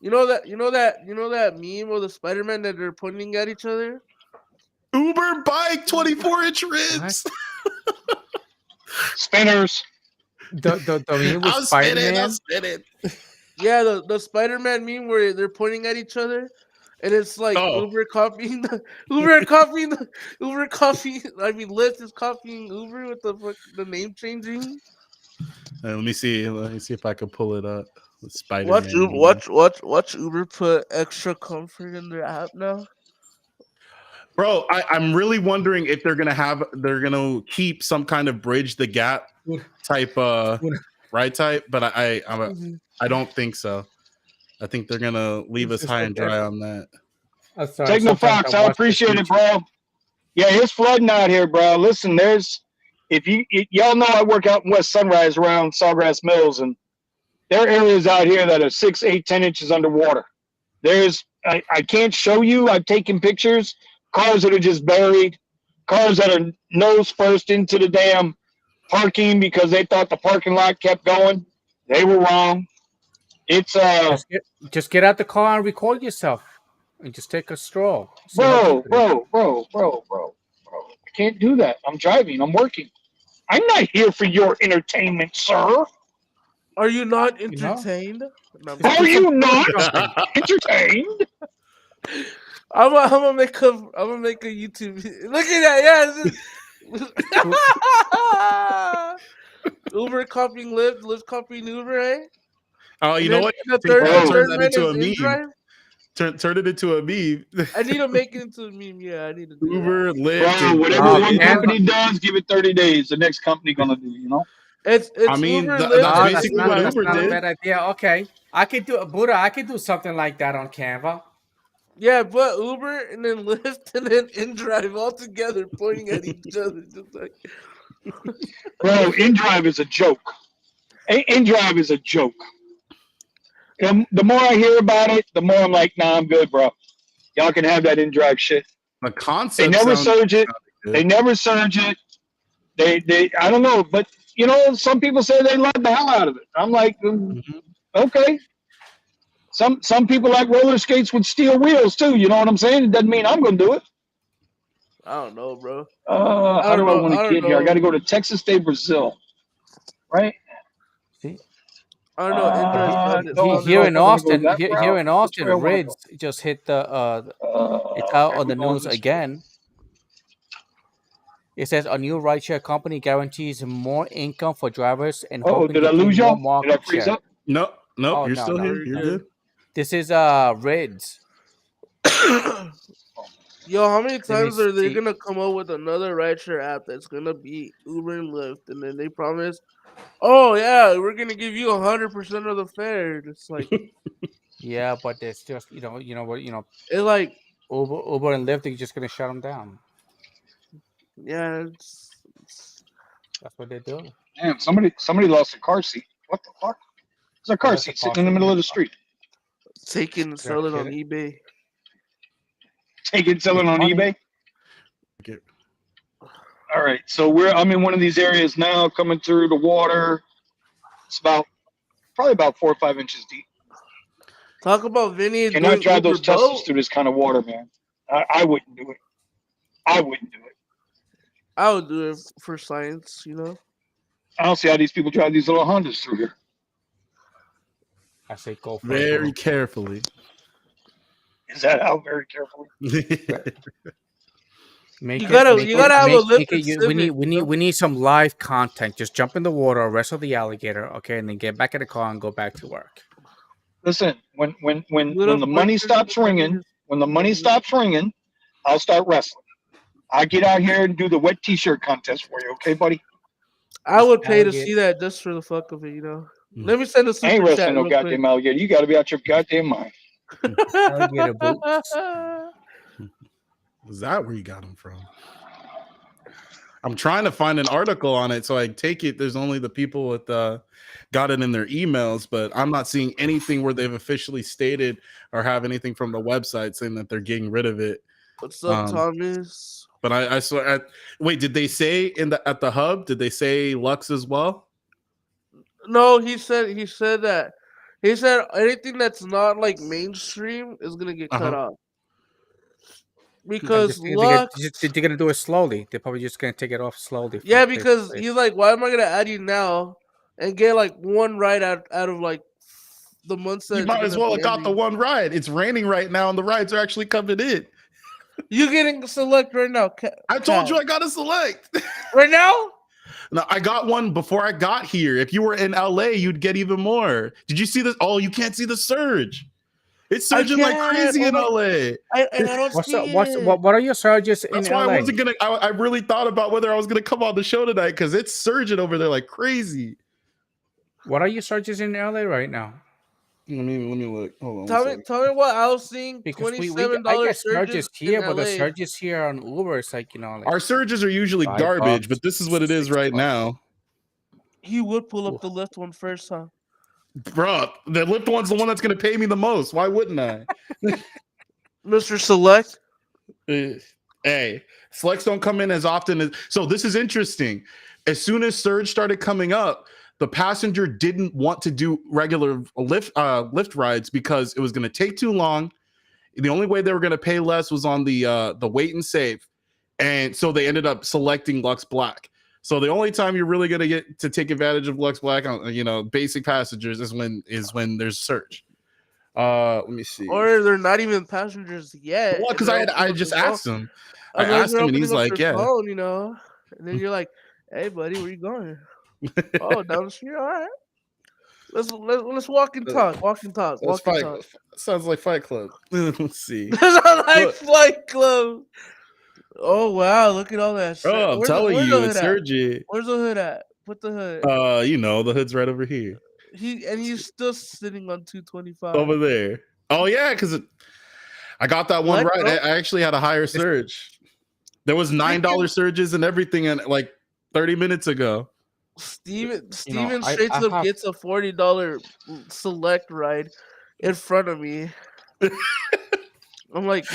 You know that meme of the Spider-Man that they're pointing at each other? Uber bike 24-inch What? rims. Spinners. The meme with I'm Spider spinning. I'm Man. spinning. Yeah, the Spider-Man meme where they're pointing at each other, and it's like Oh, Uber copying the Uber copying the Uber copying. I mean, Lyft is copying Uber with the name changing. let me see. Let me see if I can pull it up. The Watch Spider-Man Uber, meme. watch Uber put extra comfort in their app now. Bro, I'm really wondering if they're gonna keep some kind of bridge the gap type ride type, but I don't think so. I think they're gonna leave It's us just high like and dry on that. I'm sorry. Techno Sometimes I Fox, I watch this appreciate it, YouTube. bro. Yeah, it's flooding out here, bro. Listen, y'all know I work out in West Sunrise around Sawgrass Mills, and there are areas out here that are 6, 8, 10 inches underwater. I can't show you. I've taken pictures. Cars that are just buried, cars that are nose first into the damn parking because they thought the parking lot kept going. They were wrong. It's Just get out the car and record yourself, and just take a stroll. See how deep bro, it is. bro, bro, bro, bro, bro. I can't do that. I'm driving. I'm working. I'm not here for your entertainment, sir. Are you not You know, entertained? No, I'm just Are do kidding. some you not jumping. entertained? I'm gonna make a YouTube. Look at that, yeah. Uber copying Lyft, Lyft copying Uber, eh? Oh, you And know then what? the Take third that and the Bro, turn third that man into is a meme. InDrive. Turn it into a meme. I need to make it into a meme. Yeah, I need to do that. Uber, Lyft, bro, and whatever one Canva. company does, give it 30 days. The next company gonna do, you know? I It's mean, Uber, Lyft, that's No, and that's basically not. what That's InDrive, Uber not a bro. did. bad idea. Okay, I could do Buddha. I could do something like that on Canva. Yeah, but Uber and then Lyft and then InDrive all together pointing at each other, just like Bro, InDrive is a joke. InDrive is a joke. And the more I hear about it, the more I'm like, nah, I'm good, bro. Y'all can have that InDrive shit. The They concept never sounded surge it. They good. never surge it. They I don't know, but some people say they love the hell out of it. I'm like, Mhm. okay. Some people like roller skates with steel wheels too. You know what I'm saying? It doesn't mean I'm gonna do it. I don't know, bro. How do I want to I don't get here? I got know. to go to Texas State, Brazil, right? See, I don't know. InDrive I don't sounded know here if in I want to go Austin, that here route. in Which Austin, way I want to Rids go? just hit it's out Okay, on we're the going news this way. again. It says a new rideshare company guarantees more income for drivers and Oh, hoping did to I gain lose more y'all? Did I market freeze share. up? No, nope, Oh you're no, still no. here. very You're good. good. This is Rids. Yo, how many Let me times are they see. gonna come up with another rideshare app that's gonna be Uber and Lyft, and then they promise, oh yeah, we're gonna give you 100% of the fare. It's like Yeah, but it's just it like Uber and Lyft. They're just gonna shut them down. yeah, That's what they do. Damn, somebody lost a car seat. What the fuck? There's a Well, car that's a seat sitting in the middle possibility. of the street. taken and They're sell it on kidding. eBay. Take it, sell it It's on funny. eBay. Okay. All right, so I'm in one of these areas now, coming through the water. It's probably about 4 or 5 inches deep. Talk about Vinny Cannot doing drive Uber those Teslas boat. through this kind of water, man. I wouldn't do it. I wouldn't do it. I would do it for science, you know. I don't see how these people drive these little Hondas through here. I say go for it, Very bro. carefully. Is that how? Very carefully. Make You it, gotta make you it, gotta have a make Lyft it. or We need, Civic. we need, we need some live content. Just jump in the water, wrestle the alligator, okay, and then get back in the car and go back to work. Listen, when Little the money Flickers stops look like ringing, his- when the money stops ringing, I'll start wrestling. I get out here and do the wet T-shirt contest for you, okay, buddy? I would pay to Alligator. see that just for the fuck of it, you know. Let me send a I super ain't chat wrestling no real quick. goddamn alligator. You got to be out your goddamn mind. Alligator boots. Is that where you got them from? I'm trying to find an article on it, so I take it there's only the people with got it in their emails, but I'm not seeing anything where they've officially stated or have anything from the website saying that they're getting rid of it. What's up, Thomas? But I saw. Wait, did they say at the hub? Did they say Lux as well? No, he said that. He said anything that's not like mainstream is gonna get cut off. Because Lux, They're gonna do it slowly. They're probably just gonna take it off slowly. from yeah, place to because place. he's like, why am I gonna add you now and get like one ride out of like the months that You it's might as gonna well be have got the ending? one ride. It's raining right now, and the rides are actually coming in. You getting select right now? I told you I got to select. Right now? No, I got one before I got here. If you were in LA, you'd get even more. Did you see this? Oh, you can't see the surge. It's surging like crazy in LA. I don't see it. What are your surges in That's why LA? I wasn't gonna. I really thought about whether I was gonna come on the show tonight because it's surging over there like crazy. What are your surges in LA right now? Let me look. Hold on. Tell me what I was seeing. Because $27 I get surges surges here, in but the LA. surges here on Uber, it's like, you know, like Our surges are usually $5, garbage, but this is what it is right $6. now. He would pull up the Lyft one first, huh? Bro, the Lyft one's the one that's gonna pay me the most. Why wouldn't I? Mr. Select. Hey, Flex don't come in as often as. So this is interesting. As soon as surge started coming up, the passenger didn't want to do regular Lyft rides because it was going to take too long. The only way they were going to pay less was on the wait and save, and so they ended up selecting Lux Black. So the only time you're really going to get to take advantage of Lux Black on basic passengers is when there's surge. Let me see. Or they're not even passengers yet. Well, because I just asked him. I Unless asked you're him, and opening he's up like, your "Yeah." phone, and then you're like, "Hey, buddy, where you going?" Oh, down the street. All right. Let's walk and talk. Walk and talk. That's Walk and Fight. talk. Sounds like Fight Club. Let's see. Sounds like Look. Flight Club. Oh wow! Look at all that. Oh, I'm telling you, it's surgery. Where's the hood at? Put the hood. The hood's right over here. He's still sitting on 225 Over there. Oh yeah, because I got that one right. I actually had a higher surge. There was $9 surges and everything, and like 30 minutes ago. Steven straight up gets a $40 select ride in front of me. I'm like,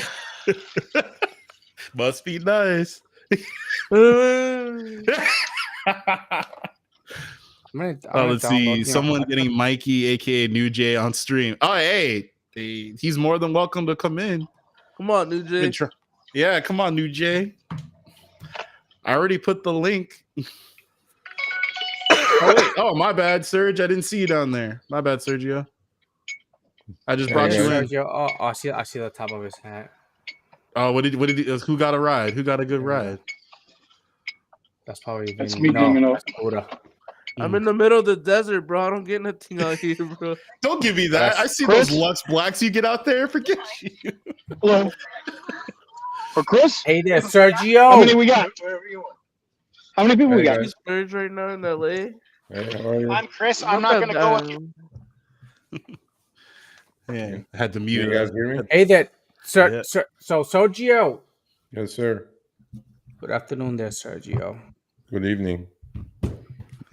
must be nice. Let's see. Someone getting Mikey, aka New Jay, on stream. Oh, hey, he's more than welcome to come in. Come on, New Jay. Yeah, come on, New Jay. I already put the link. Oh, my bad, Serge. I didn't see you down there. My bad, Sergio. I just brought you in. Sergio. Oh, I see the top of his hat. Oh, what did he? Who got a ride? Who got a good ride? That's probably that's me dreaming of. I'm in the middle of the desert, bro. I don't get nothing out here, bro. Don't give me that. I see those Lux Blacks you get out there. Forget you. Hello. For Chris? Hey there, Sergio. How many we got? How many people we got? He's Serge right now in LA. I'm Chris. I'm not gonna go with you. Yeah, I had to mute. You guys hear me? Hey there, sir. So Sergio. Yes, sir. Good afternoon, there, Sergio. Good evening.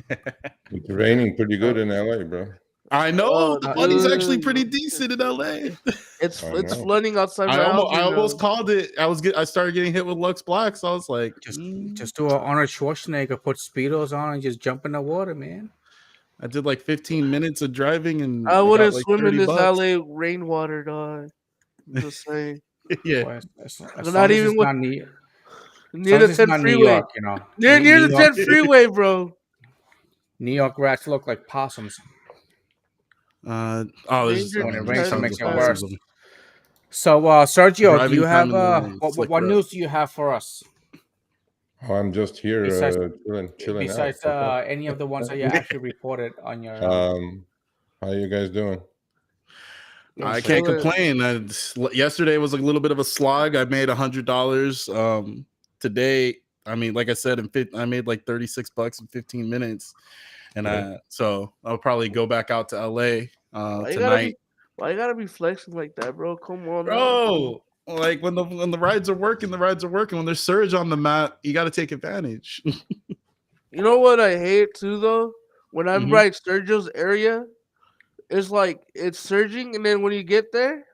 It's raining pretty good in LA, bro. I know the money's actually pretty decent in LA. It's flooding outside. I almost called it. I started getting hit with Lux Black, so I was like, just do an Arnold Schwarzenegger, put speedos on, and just jump in the water, man. I did like 15 minutes of driving and I I got wouldn't like swim in this $30. LA rainwater, dog. I'm just saying. Yeah. Well, as Not long as it's even with not New, as near long the as it's 10 not New freeway. York, you know, Near New the York, 10 freeway, bro. New York rats look like possums. There's Danger When it there's rains, it tons 10 of makes it times. worse. possums. So, Sergio, do you Driving time have in the what slick what rut. news do you have for us Oh, I'm just besides here chilling out. What's up? any of the ones that you actually reported on your How you guys doing? I Instagram? can't Chilling. complain. Yesterday was a little bit of a slog. I made $100. Today, I mean, like I said, I made like $36 in 15 minutes, and Yeah. so I'll probably go back out to LA Why you gotta be tonight, why you gotta be flexing like that, bro? Come on now. bro. Like when the rides are working, the rides are working. When there's surge on the map, you got to take advantage. You know what I hate too though? When I'm Mhm. right Sergio's area, it's like it's surging and then when you get there,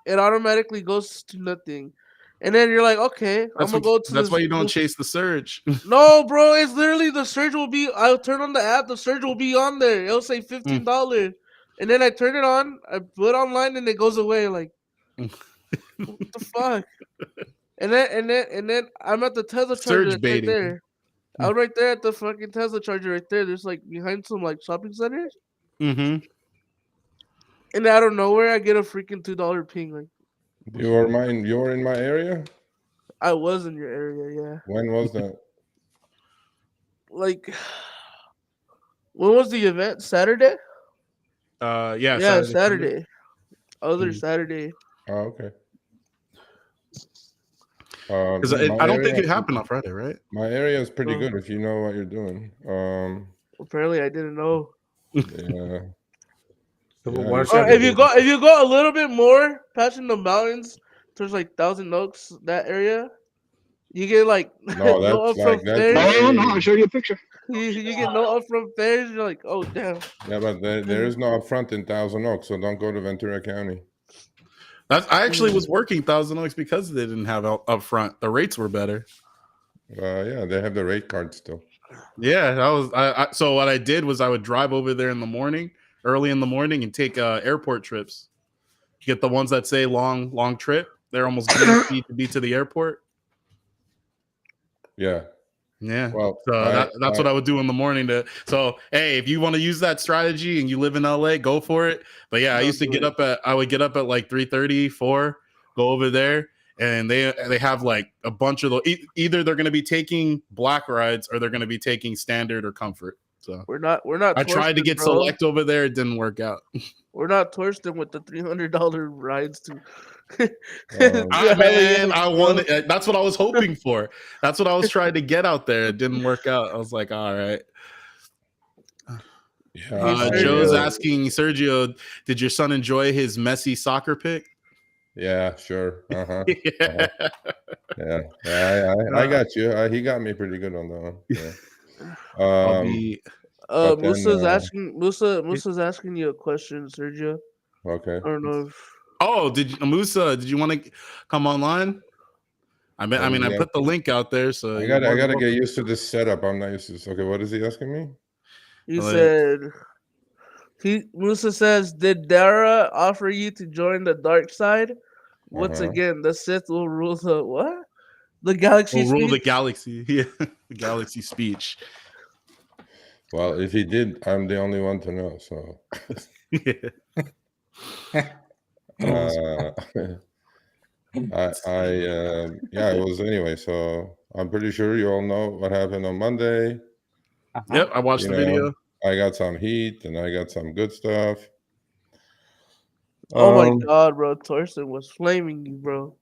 it automatically goes to nothing. And then you're like, okay, I'm gonna go to That's this. why you don't chase the surge. No, bro, it's literally the surge will be. I'll turn on the app. The surge will be on there. It'll say Mm. $15, and then I turn it on. I put it online, and it goes away. Like what the fuck? And then I'm at the Tesla charger Surge that's right baiting. there. I'm right there at the fucking Tesla charger right there. There's like behind some like shopping centers, Mm-hmm. and out of nowhere I get a freaking $2 ping. Like You're in my area? I was in your area, yeah. When was that? Like when was the event? Saturday? Yeah, Yeah, Saturday, Sunday. Saturday. Other Mhm. Saturday. Oh, okay. Because Yeah, I don't think it happened on Friday, right? my area is pretty Oh. good if you know what you're doing. Apparently, I didn't know. Yeah. So Yeah, what you is Or your should be good. if you go a little bit more past in the mountains, there's like Thousand Oaks that area. You get like No, no upfront that's fares. No, no, way. I'll show you a picture. You get no upfront fares. You're like, oh damn. Yeah, but there is no upfront in Thousand Oaks, so don't go to Ventura County. I actually was working Thousand Oaks because they didn't have up front. The rates were better. Yeah, they have the rate card still. Yeah, that was. So what I did was I would drive over there in the morning, early in the morning, and take airport trips. Get the ones that say long trip. They're almost guaranteed to be to the airport. Yeah. Yeah. Well, So that's what I would do in the morning. So hey, if you want to use that strategy and you live in LA, go for it. But yeah, I used to I would get up at like 3:30, 4, go over there, and they have like a bunch of the either they're gonna be taking black rides or they're gonna be taking standard or comfort. So We're not. I tried to Torsten, get bro. select over there, it didn't work out. We're not Torsten with the $300 rides to. Man, I wanted. That's what I was hoping for. That's what I was trying to get out there. It didn't work out. I was like, all right. Yeah, Joe's asking Sergio, did your son enjoy his Messi soccer pick? Yeah, sure. Yeah. Yeah. I got you. He got me pretty good on that one. Yeah. I'll be. Musa's asking you a question, Sergio. Okay. I don't know if. Oh, Musa? Did you want to come online? I put the link out there, so I gotta get used to this setup. I'm not used to this. Okay, what is he asking me? He said. Musa says, "Did Dara offer you to join the dark side? Once again, the Sith will rule the what? The galaxy. Will rule the galaxy. Yeah, the galaxy speech. Well, if he did, I'm the only one to know. So. It was anyway. So I'm pretty sure you all know what happened on Monday. Yep, I watched the video. I got some heat and I got some good stuff. Oh my god, bro! Torsten was flaming you, bro.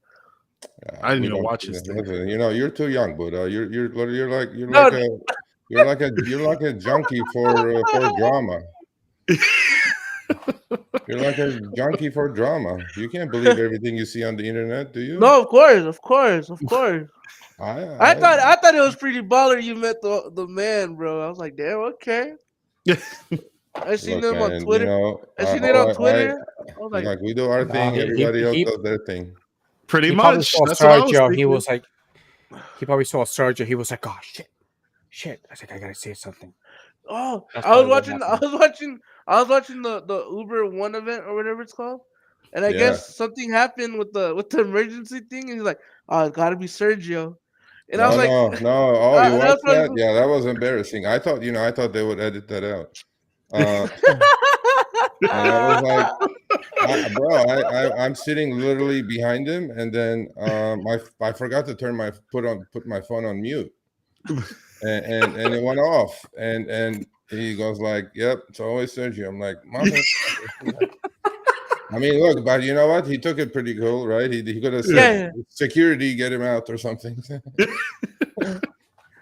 I didn't even watch this thing. Listen, you're too young, Buddha. You're like a junkie for drama. You're like a junkie for drama. You can't believe everything you see on the internet, do you? No, of course. I thought it was pretty baller. You met the man, bro. I was like, damn, okay. I seen them on Twitter. I seen it on Twitter. I was like we do our thing. Everybody else does their thing. Pretty much. That's what I was thinking. He was like, he probably saw Sergio. He was like, oh shit. I was like, I gotta say something. Oh, That's I was probably what watching. I happened. was watching. I was watching the Uber One event or whatever it's called, and I Yeah. guess something happened with the emergency thing, and he's like, "Oh, it's got to be Sergio," and I was No, like, no, no. Oh, you that's watched what I that? Yeah, that was embarrassing. I thought, I thought they would edit that out. And I was like, bro, I'm sitting literally behind him, and then I forgot to put my phone on mute, and it went off, and he goes like, "Yep, it's always Sergio." I'm like, "Mother." I mean, look, but you know what? He took it pretty cool, right? He could have said, yeah. "Security, get him out" or something. No,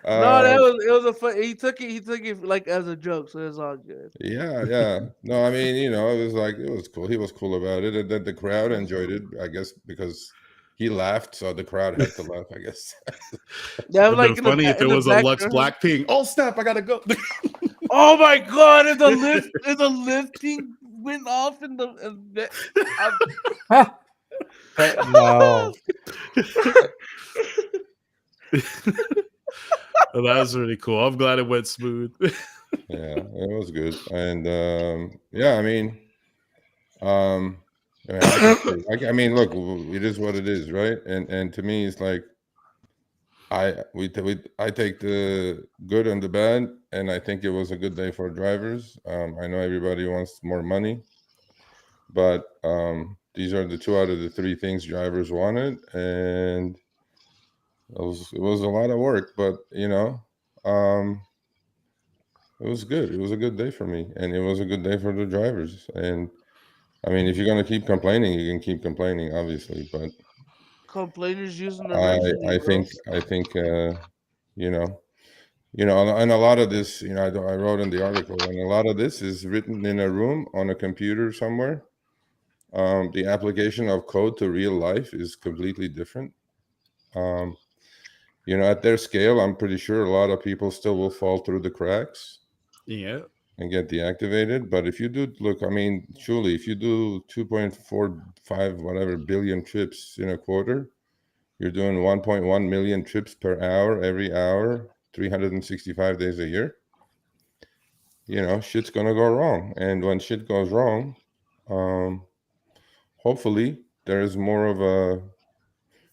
Um, it was a fun. He took it like as a joke, so it's all good. yeah, yeah. No, I mean, it was cool. He was cool about it, and then the crowd enjoyed it, I guess, because he laughed, so the crowd had to laugh, I guess. Yeah, It'd been funny if it in the was a back. Lux Blackpink. Oh snap! I gotta go. Oh my god! If the lifting went off in the. No. Well, that was really cool. I'm glad it went smooth. Yeah, it was good, and yeah, I mean, I mean, look, it is what it is, right? And to me, it's like I take the good and the bad, and I think it was a good day for drivers. I know everybody wants more money, but these are the 2 out of the 3 things drivers wanted, and it was a lot of work, but it was good. It was a good day for me, and it was a good day for the drivers. And I mean, if you're gonna keep complaining, you can keep complaining, obviously, but Complainers using the I registry, I bro. think I think you know and a lot of this, I wrote in the article, and a lot of this is written in a room on a computer somewhere. The application of code to real life is completely different. Um, at their scale, I'm pretty sure a lot of people still will fall through the cracks Yeah. and get deactivated. But if you do look, I mean, truly, if you do 2.45 whatever billion trips in a quarter, you're doing 1.1 million trips per hour every hour, 365 days a year. Shit's gonna go wrong. And when shit goes wrong, hopefully there is more of a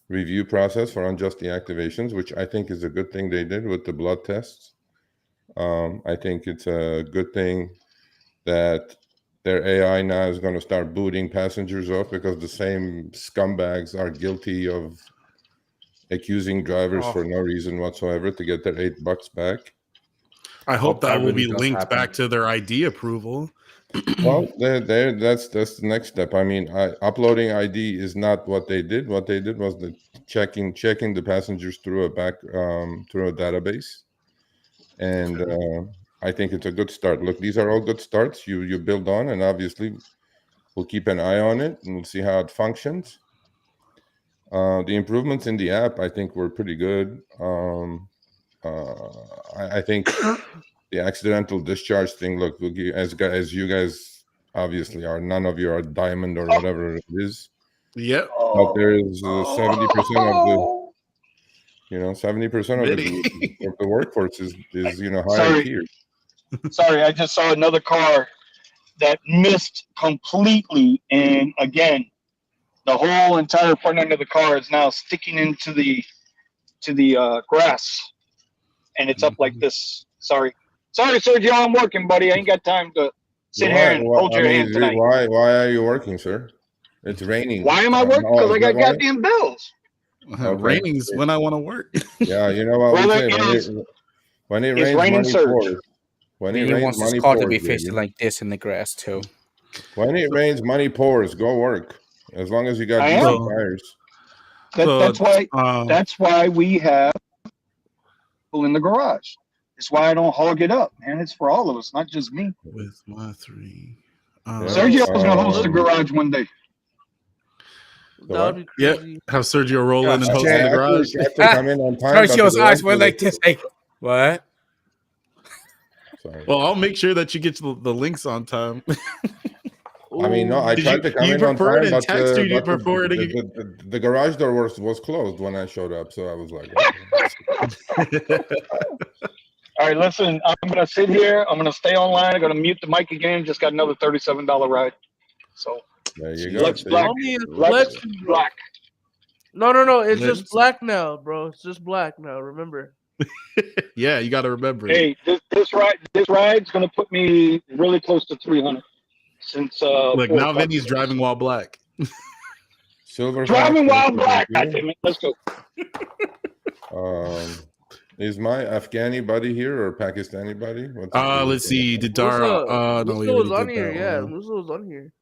review process for unjust deactivations, which I think is a good thing they did with the blood tests. I think it's a good thing that their AI now is going to start booting passengers off because the same scumbags are guilty of accusing drivers for no reason whatsoever to get their $8 back. I hope that will really be does linked happen. back to their ID approval. Well, that's the next step. I mean, uploading ID is not what they did. What they did was checking the passengers through through a database, and I think it's a good start. Look, these are all good starts. You build on, and obviously we'll keep an eye on it and we'll see how it functions. The improvements in the app, I think, were pretty good. I think the accidental discharge thing. Look, as you guys obviously are, none of you are diamond or whatever it is. Yep. But there is 70% of the 70% of the workforce is higher Sorry, tier. sorry, I just saw another car that missed completely, and again, the whole entire front end of the car is now sticking into the grass, and it's up like this. Sorry, Sergio, I'm working, buddy. I ain't got time to sit here and hold your hand tonight. Why are you working, sir? It's raining. Why am I working? Because I got goddamn bills. Okay. Raining's when I want to work. Yeah, you know what we say when it rains, raining money surge. pours. When it He rains, wants his money car pours. to be baby. facing like this in the grass too. When it rains, money pours. Go work. As long as you got decent tires. That's why we have people in the garage. It's why I don't hog it up, man. It's for all of us, not just me. With my 3. Sergio's gonna host the garage one day. That would be crazy. Have Sergio roll in and host I in the garage. have to come in on time. Sergio's eyes went like this. Like, what? Sorry. Well, I'll make sure that you get the links on time. I mean, no, I tried to come in on time, but the garage door was closed when I showed up, so I was like, All right, listen, I'm gonna sit here. I'm gonna stay online. I'm gonna mute the mic again. Just got another $37 ride. So There you go. Lux Jesus. Black, Homie is Lux flexing, bro. Black. No. It's Lit. just black now, bro. It's just black now. Remember. Yeah, you got to remember it. Hey, this ride's gonna put me really close to 300 since Look, 4 now o'clock Vinny's today. driving while black. Silver Driving Fox, while black. God damn it. Let's go. Is my Afghani buddy here or Pakistani buddy? What's Let's see. Didara. No, we Musa was already on did here. that Yeah, one. Musa was on here.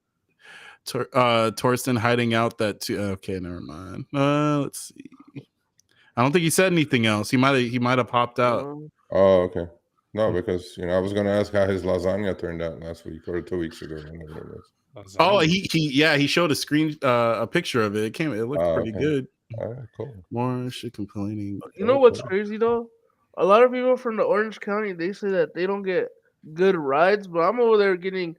Torsten hiding out that too. Okay, never mind. Let's see. I don't think he said anything else. He might have popped out. Oh, okay. No, because I was going to ask how his lasagna turned out last week or 2 weeks ago, whenever it was. Oh, he showed a picture of it. It looked pretty good. All right, cool. More shit complaining. You know what's crazy though? A lot of people from the Orange County, they say that they don't get good rides, but I'm over there getting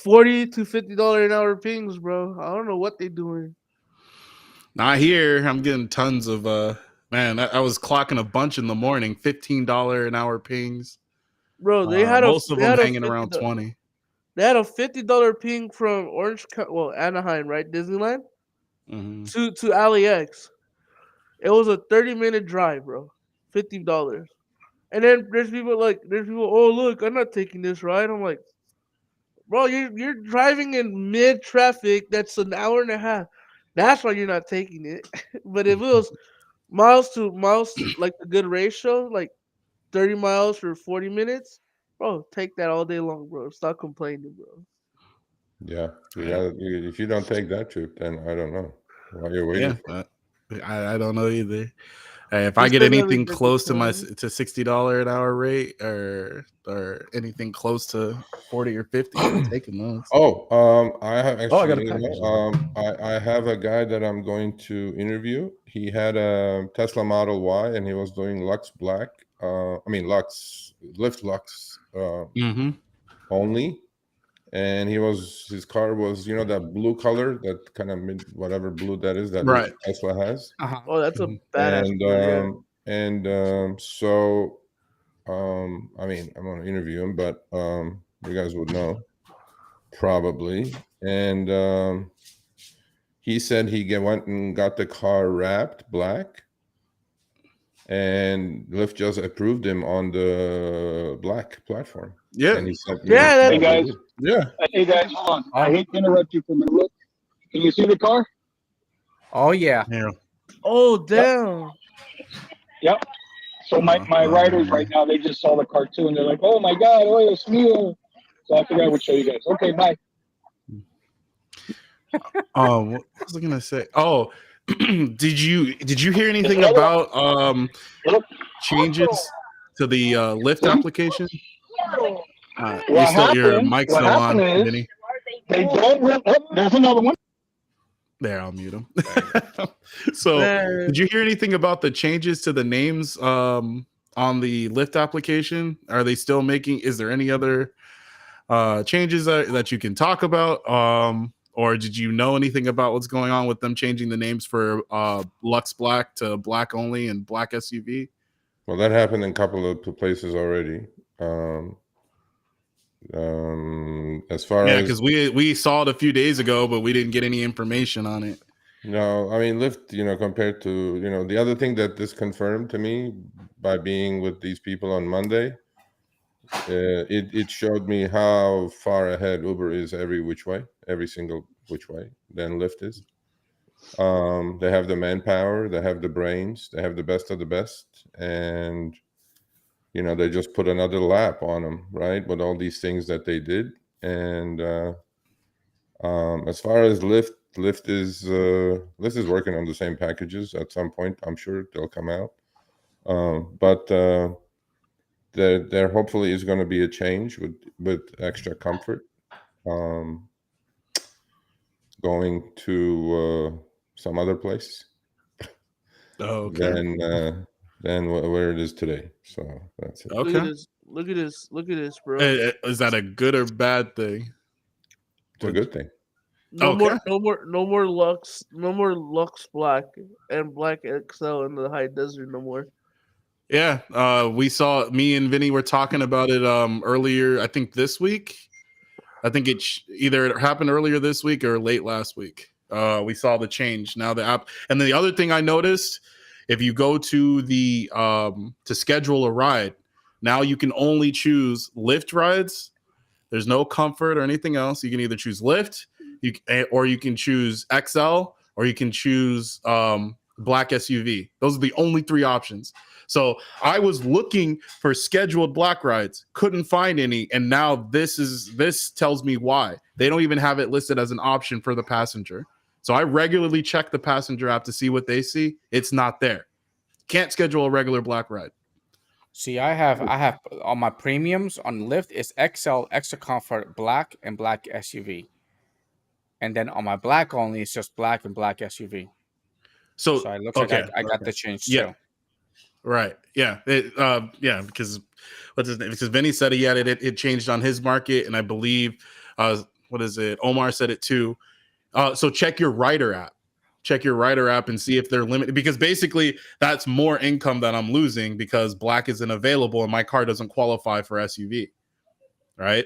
$40 to $50 an hour pings, bro. I don't know what they doing. Not here. I'm getting tons of man. I was clocking a bunch in the morning. $15 an hour pings. Bro, they had most of them hanging around 20. They had a $50 ping from Anaheim, right? Disneyland to LAX. It was a 30-minute drive, bro. $50. And then there's people. Oh look, I'm not taking this ride. I'm like, bro, you're driving in mid traffic. That's an hour and a half. That's why you're not taking it. But if it was miles to miles, like a good ratio, like 30 miles for 40 minutes, bro, take that all day long, bro. Stop complaining, bro. Yeah, if you don't take that trip, then I don't know why you're waiting for it. I don't know either. If I get anything close to my $60 an hour rate or anything close to 40 or 50, I'm taking those. I have actually. I have a guy that I'm going to interview. He had a Tesla Model Y and he was doing Lux Black. Lyft Lux only. And his car was, that blue color, that kind of whatever blue that is that Tesla has. Oh, that's a badass. So, I'm going to interview him, but you guys would know probably. And he said he went and got the car wrapped black, and Lyft just approved him on the black platform. Yeah. And he said, hey guys, hold on. I hate to interrupt you for a minute. Look, can you see the car? Oh yeah. Oh damn. Yep. So my riders right now, they just saw the car too, and they're like, "Oh my god, oh it's me!" So I figured I would show you guys. Okay, bye. What was I gonna say? Oh, did you hear anything about changes to the Lyft application? Your mic's still on, Vinny. They don't. There's another one. There, I'll mute him. So, did you hear anything about the changes to the names on the Lyft application? Are they still making? Is there any other changes that you can talk about? Or did you know anything about what's going on with them changing the names for Lux Black to Black Only and Black SUV? Well, that happened in a couple of places already. As far as because we saw it a few days ago, but we didn't get any information on it. No, I mean Lyft, compared to the other thing that this confirmed to me by being with these people on Monday, it showed me how far ahead Uber is every single which way than Lyft is. They have the manpower, they have the brains, they have the best of the best, and they just put another lap on them, right? With all these things that they did. And as far as Lyft is working on the same packages. At some point, I'm sure they'll come out. But there hopefully is going to be a change with extra comfort. Going to some other place. Okay. Than where it is today. So that's it. Okay. Look at this, bro. Is that a good or bad thing? It's a good thing. No more Lux Black and Black XL in the high desert no more. Yeah, we saw. Me and Vinny were talking about it earlier. I think this week. I think either it happened earlier this week or late last week. We saw the change. Now the app, and then the other thing I noticed, if you go to the to schedule a ride, now you can only choose Lyft rides. There's no comfort or anything else. You can either choose Lyft, or you can choose XL, or you can choose black SUV. Those are the only three options. So I was looking for scheduled black rides, couldn't find any, and now this tells me why. They don't even have it listed as an option for the passenger. So I regularly check the passenger app to see what they see. It's not there. Can't schedule a regular black ride. See, I have on my premiums on Lyft, it's XL, extra comfort, black, and black SUV. And then on my black only, it's just black and black SUV. So So it looks okay, like I got the change yeah. too. Right. Yeah. Yeah. Because what's his name? Because Vinny said he had it. It changed on his market, and I believe, what is it? Omar said it too. So check your Rider app. Check your Rider app and see if they're limited. Because basically, that's more income that I'm losing because black isn't available and my car doesn't qualify for SUV. Right.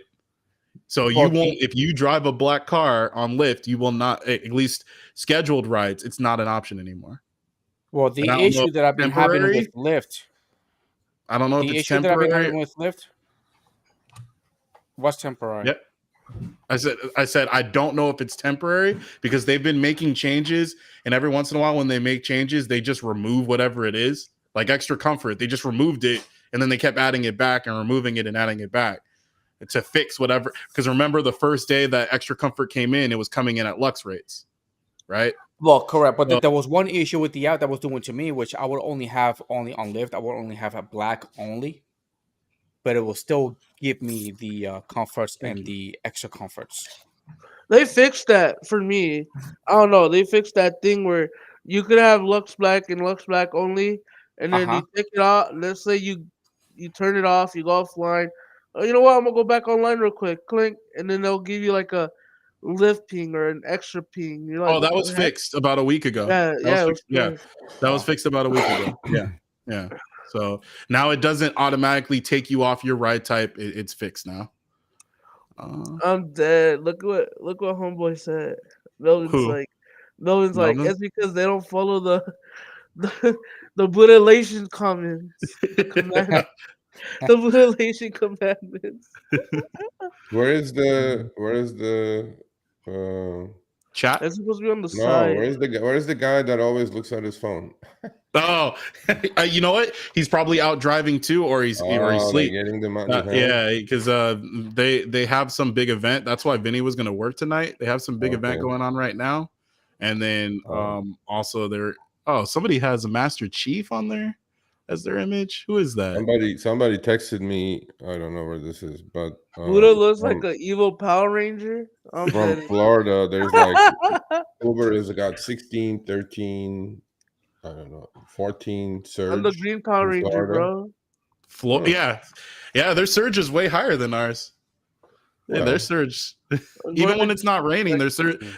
So you won't. If you drive a black car on Lyft, you will not. At least scheduled rides, it's not an option anymore. Well, the issue that I've been having with Lyft. I don't know if it's temporary. The issue that I've been having with Lyft. What's temporary? Yep. I said I don't know if it's temporary because they've been making changes, and every once in a while when they make changes, they just remove whatever it is. Like extra comfort, they just removed it, and then they kept adding it back and removing it and adding it back to fix whatever. Because remember, the first day that extra comfort came in, it was coming in at Lux rates, right? Well, correct. But there was one issue with the app that was doing to me, which I would only have on Lyft. I would only have a black only, but it will still give me the comforts and the extra comforts. They fixed that for me. I don't know. They fixed that thing where you could have Lux Black and Lux Black only, and then you take it out. Let's say you turn it off, you go offline. Oh, you know what? I'm gonna go back online real quick. Clink, and then they'll give you like a Lyft ping or an extra ping. You're like, oh, that was fixed about a week ago. That was fixed about a week ago. Yeah. So now it doesn't automatically take you off your ride type. It's fixed now. I'm dead. Look what homeboy said. Melvin's like, it's because they don't follow the mutilation comments. The mutilation commandments. Where is the chat? It's supposed to be on the side. Where's the guy that always looks at his phone? Oh, you know what? He's probably out driving too, or he's asleep. Getting them out. Yeah, because they have some big event. That's why Vinny was going to work tonight. They have some big event going on right now, and then also somebody has a Master Chief on there as their image. Who is that? Somebody texted me. I don't know where this is, but Buddha looks like an evil Power Ranger. From Florida, there's like Uber has got 16, 13. I don't know, 14 surge. I'm the green Power Ranger, bro. Yeah, their surge is way higher than ours. Yeah, their surge, even when it's not raining,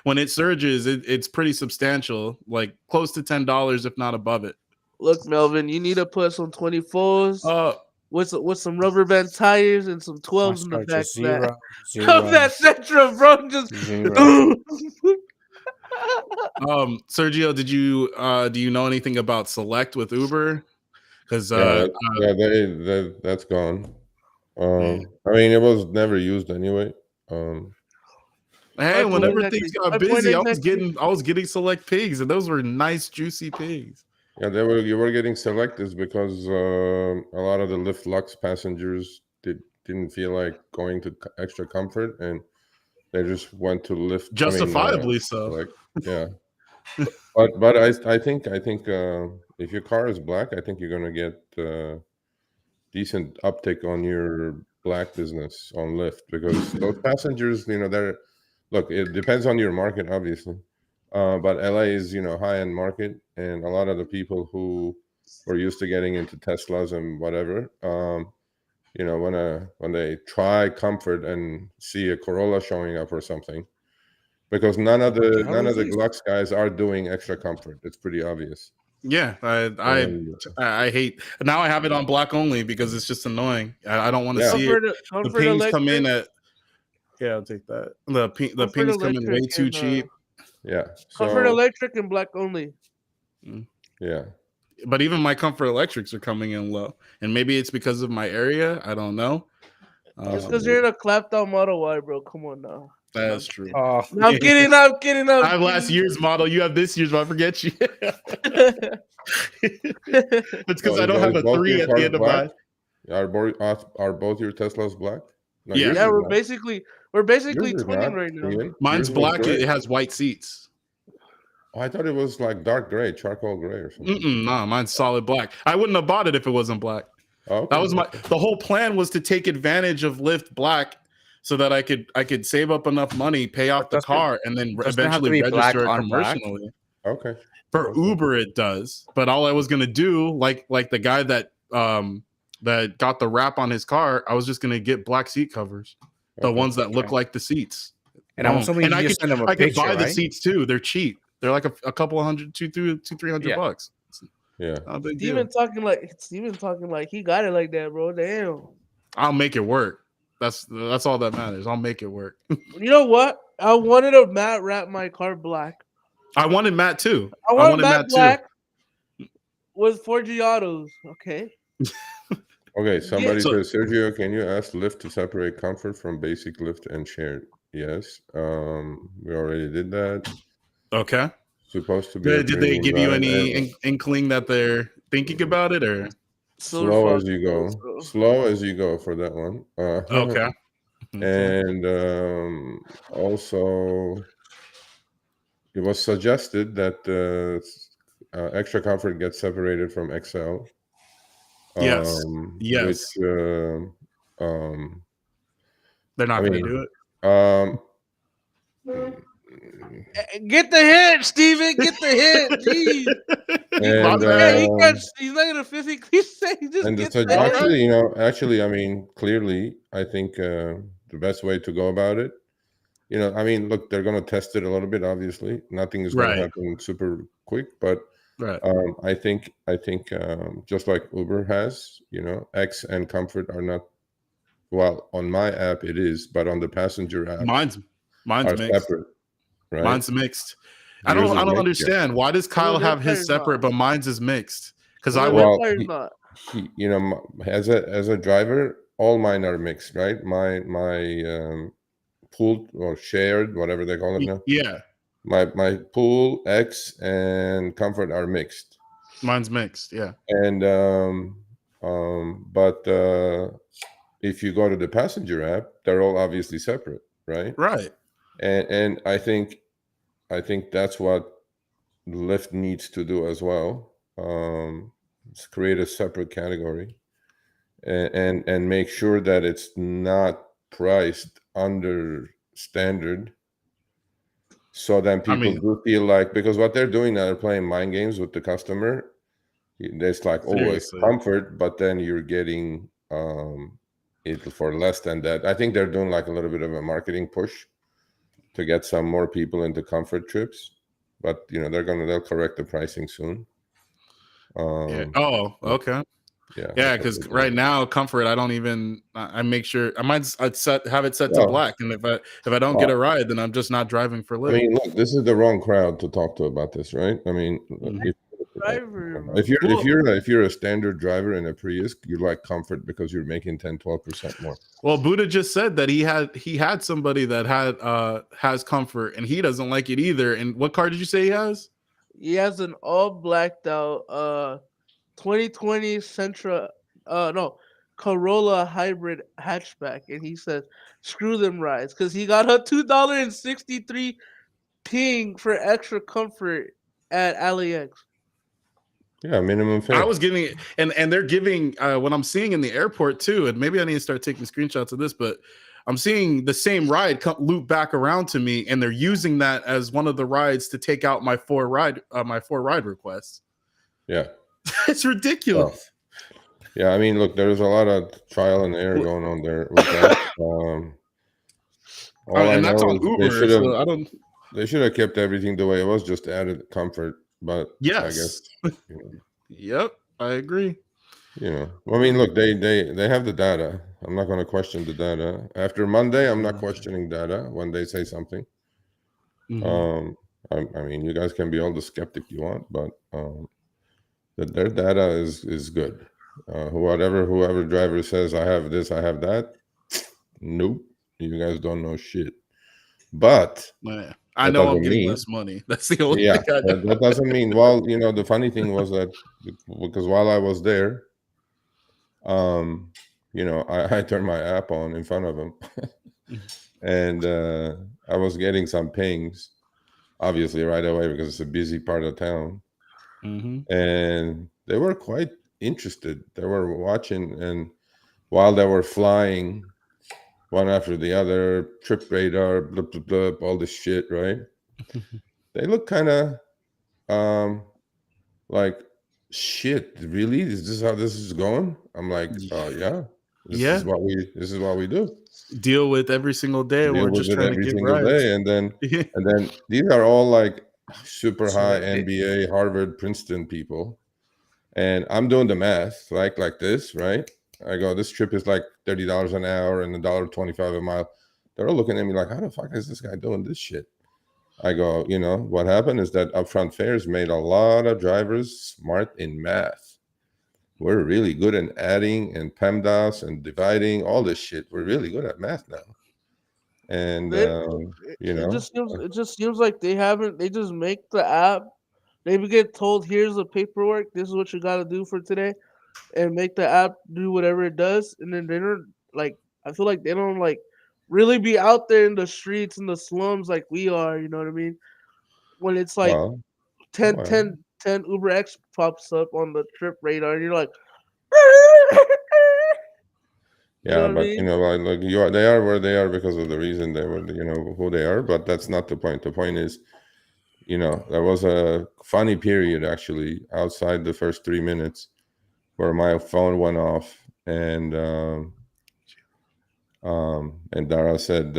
when it surges, it's pretty substantial, like close to $10, if not above it. Look, Melvin, you need to put some 24s with some rubber band tires and some 12s in the back. Zero. Of that Sentra, bro, just Sergio, do you know anything about Select with Uber? Because that's gone. I mean, it was never used anyway. Hey, whenever things got busy, I was getting Select pigs, and those were nice, juicy pigs. Yeah, you were getting Selectors because a lot of the Lyft Lux passengers didn't feel like going to extra comfort, and they just went to Lyft. Justifiably so. Like, yeah. but I think if your car is black, I think you're gonna get decent uptick on your black business on Lyft because those passengers, it depends on your market, obviously. But LA is, high-end market, and a lot of the people who were used to getting into Teslas and whatever, when they try comfort and see a Corolla showing up or something, because none of the Lux guys are doing extra comfort. It's pretty obvious. Yeah, I hate now. I have it on black only because it's just annoying. I don't want to Yeah. see it. The Comfort pings come in Electric, at I'll take that. The Comfort pings come in way Electric, too and cheap. Yeah. Comfort So Electric and black only. yeah. But even my Comfort Electrics are coming in low, and maybe it's because of my area. I don't know. It's because you're in a clapped out Model Y, bro. Come on now. That's true. Oh, No, I'm kidding. I'm kidding. I I'm have last year's model. You have this year's. I forget you. kidding. It's because So I don't have a both 3 your at the cars end of black? my. Are both your Teslas black? No, Yeah. yours Yeah, is we're not. basically Yours is twinning not. right now. Steven. Mine's Yours was black. gray. It has white seats. Oh, I thought it was like dark gray, charcoal gray or something. Nah, mine's solid black. I wouldn't have bought it if it wasn't black. Oh, okay. That was the whole plan was to take advantage of Lyft Black so that I could save up enough money, pay off the doesn't- car, and then doesn't it have to eventually be black register it on black? commercially. Okay. For Okay. Uber, it does. But all I was gonna do, like the guy that got the wrap on his car, I was just gonna get black seat covers, the Okay. ones that look like the seats. And I'm assuming and you I just could send them a I could picture, buy the right? seats too. They're cheap. They're like a couple $100, $300 Yeah. bucks. Yeah. Not a big deal. Steven talking like he got it like that, bro. Damn. I'll make it work. That's all that matters. I'll make it work. You know what? I wanted a matte wrap my car black. I wanted Matt too. I wanted matte black with 4G autos. Okay. Okay. Somebody So- says, Sergio, can you ask Lyft to separate comfort from basic Lyft and shared? Yes. We already did that. Okay. Supposed to be. a Did they premium give you ride, any and inkling that they're thinking about it, or slow as you go? Slow as you go for that one. okay? And also, it was suggested that extra comfort gets separated from XL. Yes. Yes. Which, They're not I going to mean, do it. Get the hint, Steven. Get the hint. Jeez. And, He's not gonna physically say. Just and get so the hint. actually, I mean, clearly, I think the best way to go about it, I mean, look, they're going to test it a little bit. Obviously, nothing is going to happen super quick, but I think just like Uber has, X and Comfort are not. Well, on my app it is, but on the passenger app, mine's are mixed. separate. Right? Mine's mixed. Yours I don't mixed, understand. Why does Kyle have his separate, but mine's is mixed? Because as a driver, all mine are mixed, right? My pooled or shared, whatever they call it now. Yeah. My pool, X, and Comfort are mixed. Mine's mixed, yeah. And but if you go to the passenger app, they're all obviously separate, right? Right. And I think that's what Lyft needs to do as well. Create a separate category and make sure that it's not priced under standard. So then people do feel like, because what they're doing now, they're playing mind games with the customer. It's like, it's comfort, but then you're getting it for less than that. I think they're doing like a little bit of a marketing push to get some more people into comfort trips, but they'll correct the pricing soon. Okay. Yeah, because right now Comfort, I make sure have it set to black, and if I don't get a ride, then I'm just not driving for Lyft. I mean, look, this is the wrong crowd to talk to about this, right? I mean, if you're a standard driver in a Prius, you like Comfort because you're making 10-12% more. Well, Buddha just said that he had somebody that has Comfort, and he doesn't like it either. And what car did you say he has? He has an all blacked out 2020 Corolla hybrid hatchback, and he says screw them rides because he got a $2.63 ping for extra comfort at LAX. Yeah, minimum fare. I was giving it, and they're giving what I'm seeing in the airport too, and maybe I need to start taking screenshots of this, but I'm seeing the same ride loop back around to me, and they're using that as one of the rides to take out my 4 ride requests. Yeah. It's ridiculous. Yeah, I mean, look, there's a lot of trial and error going on there with that. All I know that's on Uber. they should have kept everything the way it was, just added comfort but I guess Yes. you know, Yep, I agree. I mean, look, they have the data. I'm not going to question the data. After Monday, I'm not questioning data when they say something. Mhm. I mean, you guys can be all the skeptic you want, but their data is good. Whoever driver says I have this, I have that, nope, you guys don't know shit. But Man, I that know I'm doesn't getting mean, less money. That's the only yeah, thing I know. that doesn't mean. Well, the funny thing was that because while I was there, um, I turned my app on in front of him, and I was getting some pings, obviously right away because it's a busy part of town, Mhm. and they were quite interested. They were watching, and while they were flying one after the other, trip radar, blip, blip, blip, all this shit, right? They look kind of um, like, shit, really? Is this how this is going? I'm like, yeah, this is Yeah, what we do. deal with every single day. Deal We're with just it trying to every give single rides. day, and then Yeah. these are all like super So high MBA, Harvard, Princeton people, and I'm doing the math like this, right? I go, this trip is like $30 an hour and $1.25 a mile. They're all looking at me like, how the fuck is this guy doing this shit? I go, what happened is that upfront fares made a lot of drivers smart in math. We're really good in adding and PEMDAS and dividing all this shit. We're really good at math now. And They, you it know, just seems like they haven't. They just make the app. They get told, "Here's the paperwork. This is what you got to do for today," and make the app do whatever it does. And then they don't like. I feel like they don't like really be out there in the streets in the slums like we are. You know what I mean? When it's like well, 10, well, 10, 10 Uber X pops up on the trip radar, and you're like, you know yeah, what I but mean? like they are where they are because of the reason they were, who they are. But that's not the point. The point is, there was a funny period actually outside the first 3 minutes where my phone went off, and Dara said,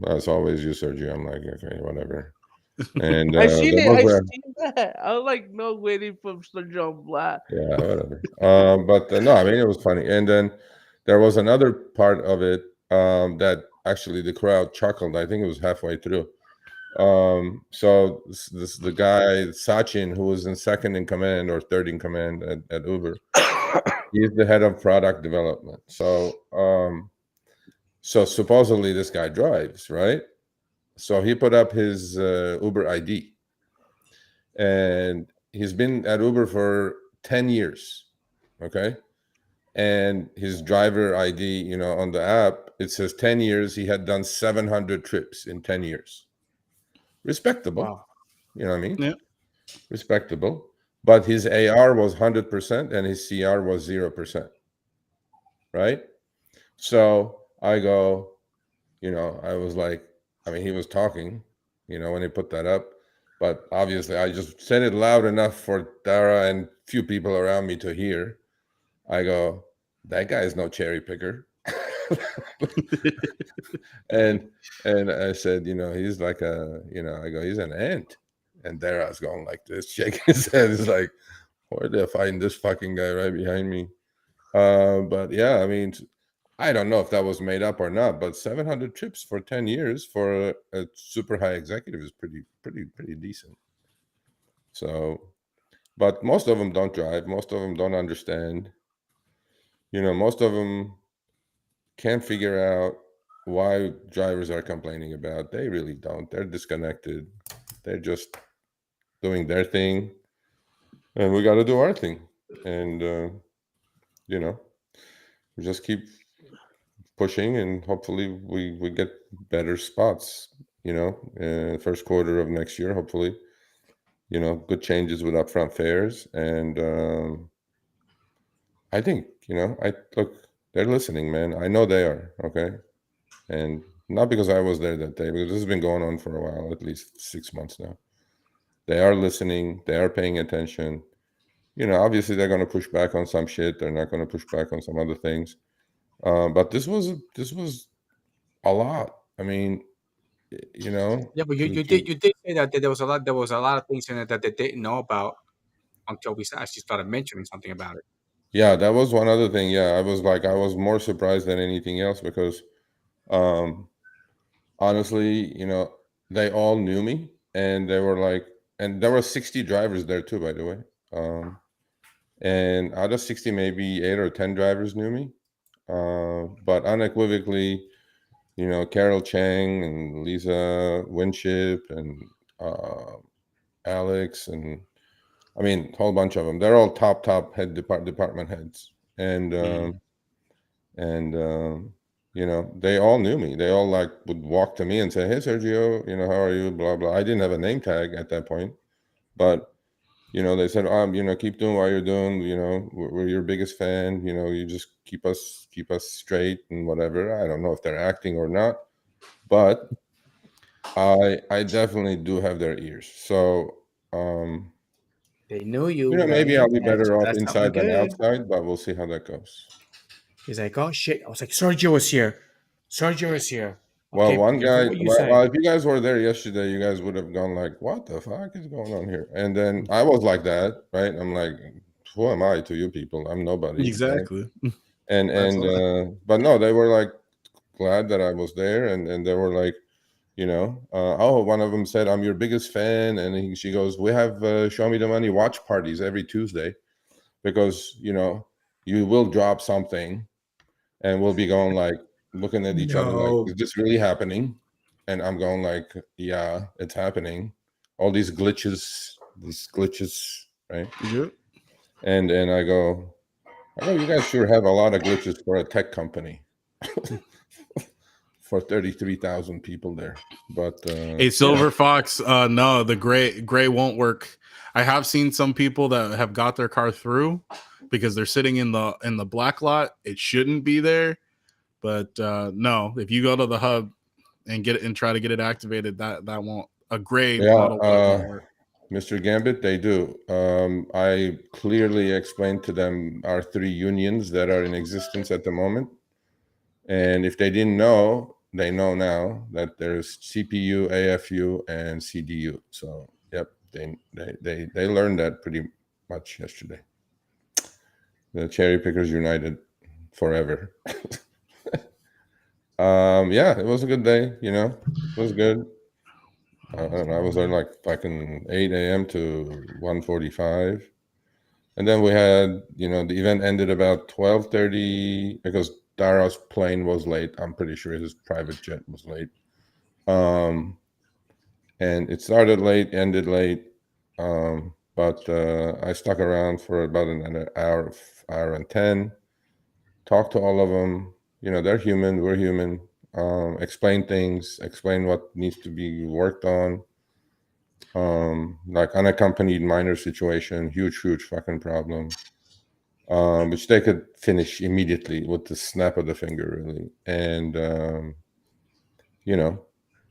as always, you, Sergio. I'm like, okay, whatever. And I seen there it. was I a, seen that. I was like, no waiting for Mr. John Black. yeah, whatever. But no, I mean, it was funny. And then there was another part of it that actually the crowd chuckled. I think it was halfway through. So this the guy Sachin, who was in second in command or third in command at Uber. He's the head of product development. So supposedly this guy drives, right? So he put up his Uber ID, and he's been at Uber for 10 years. Okay. And his driver ID, on the app, it says 10 years. He had done 700 trips in 10 years. Respectable. Wow. You know what I mean? yeah. Respectable. But his AR was 100% and his CR was 0%. Right. So I go, I was like, I mean, he was talking, when he put that up. But obviously, I just said it loud enough for Dara and few people around me to hear. I go, that guy is no cherry picker. and and I said, he's like I go, he's an ant. And Dara's going like this, shaking his head. He's like, where did I find this fucking guy right behind me? But yeah, I mean, I don't know if that was made up or not, but 700 trips for 10 years for a super high executive is pretty decent. So, but most of them don't drive. Most of them don't understand. Most of them can't figure out why drivers are complaining about. They really don't. They're disconnected. They're just doing their thing, and we got to do our thing. And we just keep pushing, and hopefully we get better spots. First quarter of next year, hopefully. Good changes with upfront fares, and I think I look. They're listening, man. I know they are. Okay, and not because I was there that day, because this has been going on for a while, at least 6 months now. They are listening. They are paying attention. Obviously they're going to push back on some shit. They're not going to push back on some other things. But this was a lot. I mean, you know. Yeah, but you did say that there was a lot of things in it that they didn't know about until we actually started mentioning something about it. Yeah, that was one other thing. Yeah, I was more surprised than anything else because, um, honestly, they all knew me, and they were like, and there were 60 drivers there too, by the way. And out of 60, maybe 8 or 10 drivers knew me. But unequivocally, Carol Chang and Lisa Winship and uh, Alex, and I mean, a whole bunch of them. They're all top department heads, and Mm. they all knew me. They all like would walk to me and say, "Hey, Sergio, how are you?" Blah blah. I didn't have a name tag at that point, but they said, keep doing what you're doing. We're your biggest fan. You just keep us straight and whatever. I don't know if they're acting or not, but I definitely do have their ears. So, They knew you, maybe right? I'll be better off That's something inside than good. outside, but we'll see how that goes. He's like, "Oh shit!" I was like, "Sergio is here. Sergio is here." Well, Okay, be one careful guy, what you well, say. if you guys were there yesterday, you guys would have gone like, "What the fuck is going on here?" And then I was like that, right? I'm like, "Who am I to you people? I'm nobody," right? Exactly. That's And all. but no, they were like glad that I was there, and they were like, one of them said, "I'm your biggest fan," and she goes, "We have Show Me the Money watch parties every Tuesday because you will drop something." And we'll be going like looking at each other like, No. is this really happening? And I'm going like, yeah, it's happening. All these glitches, right? Yep. And I go, you guys sure have a lot of glitches for a tech company for 33,000 people there. But A silver fox, no, the gray won't work. I have seen some people that have got their car through because they're sitting in the black lot. It shouldn't be there, but no, if you go to the hub and get it and try to get it activated, that won't. A gray model white won't work. Mr. Gambit, they do. I clearly explained to them our 3 unions that are in existence at the moment. And if they didn't know, they know now that there's CPU, AFU, and CDU. So, yep, they learned that pretty much yesterday. The Cherry Pickers United forever. Yeah, it was a good day. It was good. I don't know, I was there like fucking 8 a.m. to 1:45. And then we had, the event ended about 12:30 because Dara's plane was late. I'm pretty sure his private jet was late. And it started late, ended late. But I stuck around for about an hour and 10. Talked to all of them. They're human. We're human. Explain things. Explain what needs to be worked on. Like unaccompanied minor situation, huge fucking problem. Which they could finish immediately with the snap of the finger, really. And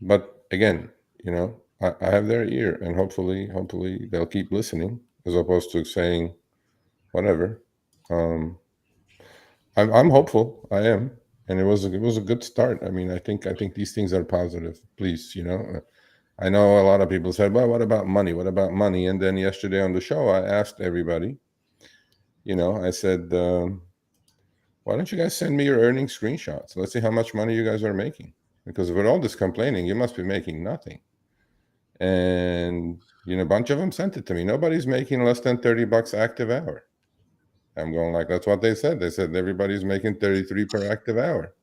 but again, I have their ear, and hopefully they'll keep listening as opposed to saying whatever. I'm hopeful. I am, and it was a good start. I mean, I think these things are positive. Please, I know a lot of people said, "Well, what about money? What about money?" And then yesterday on the show, I asked everybody. I said, "Why don't you guys send me your earnings screenshots? Let's see how much money you guys are making. Because with all this complaining, you must be making nothing." And a bunch of them sent it to me. Nobody's making less than $30 active hour. I'm going like, that's what they said. They said everybody's making 33 per active hour.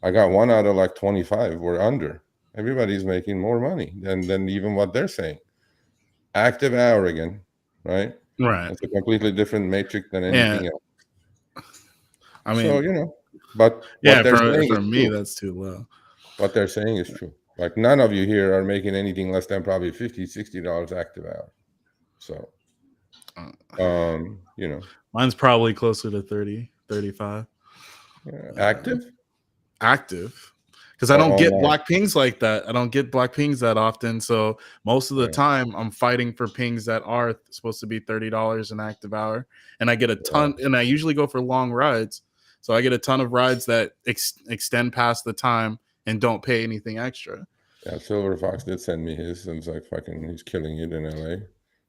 I got one out of like 25. We're under. Everybody's making more money than even what they're saying. Active hour again, right? Right. It's a completely different matrix than anything Yeah. else. I So, mean, but yeah, what they're saying for is me, true. that's too low. What they're saying is true. Like none of you here are making anything less than probably $50, $60 active hour. So, Mine's probably closer to 30, 35. active Active. Because I or don't get online. black pings like that. I don't get black pings that often. So most of the Yeah. time I'm fighting for pings that are supposed to be $30 an active hour. And I get a ton, and I usually go for long rides. So I get a ton of rides that extend past the time and don't pay anything extra. Yeah, Silver Fox did send me his, and it's like fucking, he's killing it in LA.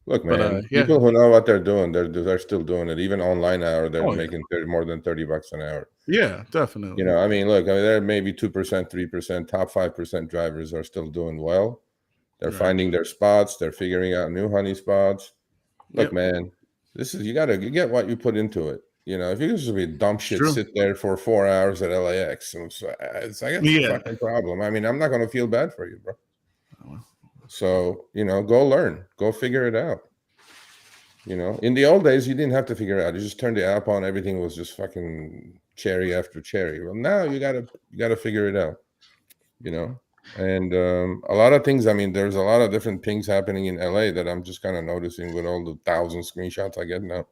Look, But, man, yeah. people who know what they're doing, they're still doing it. Even online hour, they're Oh, yeah. making more than $30 an hour. Yeah, definitely. You know, I mean, look, I mean, there may be 2%, 3%, top 5% drivers are still doing well. They're Right. finding their spots. They're figuring out new honey spots. Look, Yep. man, this is, you get what you put into it. You know, if you just be dumb shit, True. sit there for 4 hours at LAX, it's I guess a fucking problem. I mean, I'm not going to feel bad for you, bro. So, you know, go learn, go figure it out. You know, in the old days, you didn't have to figure it out. You just turned the app on. Everything was just fucking cherry after cherry. Well, now you gotta figure it out. You know, and a lot of things. I mean, there's a lot of different things happening in LA that I'm just kind of noticing with all the 1,000 screenshots I get now.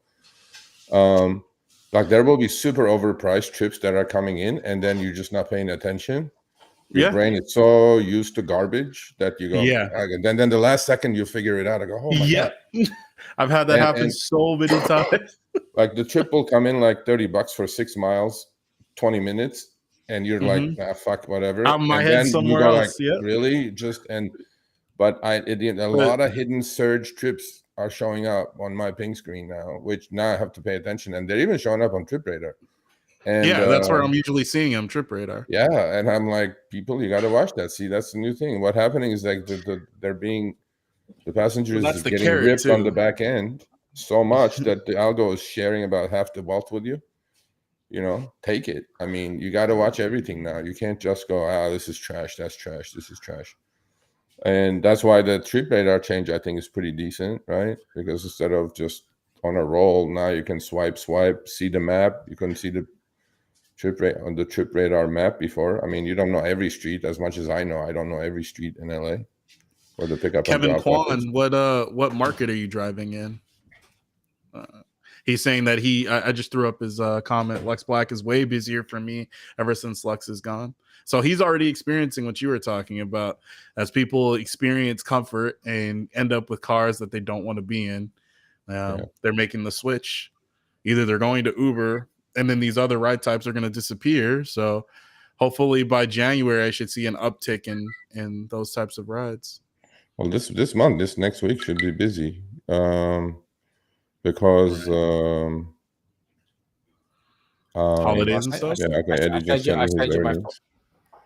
Like there will be super overpriced trips that are coming in, and then you're just not paying attention. Your brain is so used to garbage that you go, and then the last second you figure it out. I go, oh my god. I've had that happen so many times. Like the trip will come in like $30 for 6 miles, 20 minutes, and you're like, nah, fuck, whatever. Out of my and head then somewhere you go else. like, really? But a lot of hidden surge trips are showing up on my ping screen now, which now I have to pay attention, and they're even showing up on Trip Radar. And yeah, that's where I'm usually seeing them, Trip Radar. Yeah, and I'm like, people, you got to watch that. See, that's the new thing. What happening is like the passengers are getting ripped on the back end so much that the algo is sharing about half the wealth with you. You know, take it. I mean, you got to watch everything now. You can't just go, this is trash, that's trash, this is trash. And that's why the Trip Radar change, I think, is pretty decent, right? Because instead of just on a roll, now you can swipe, see the map. You can see the on the Trip Radar map before. I mean, you don't know every street as much as I know. I don't know every street in LA or the pickup Kevin and drop. Kwan, what market are you driving in? He's saying that I just threw up his comment. Lux Black is way busier for me ever since Lux is gone. So he's already experiencing what you were talking about. As people experience comfort and end up with cars that they don't want to be in, they're making the switch. Either they're going to Uber, and then these other ride types are going to disappear. So hopefully by January, I should see an uptick in those types of rides. Well, this next week should be busy. Because holidays and stuff. Yeah, okay. Eddie just sent me his earnings.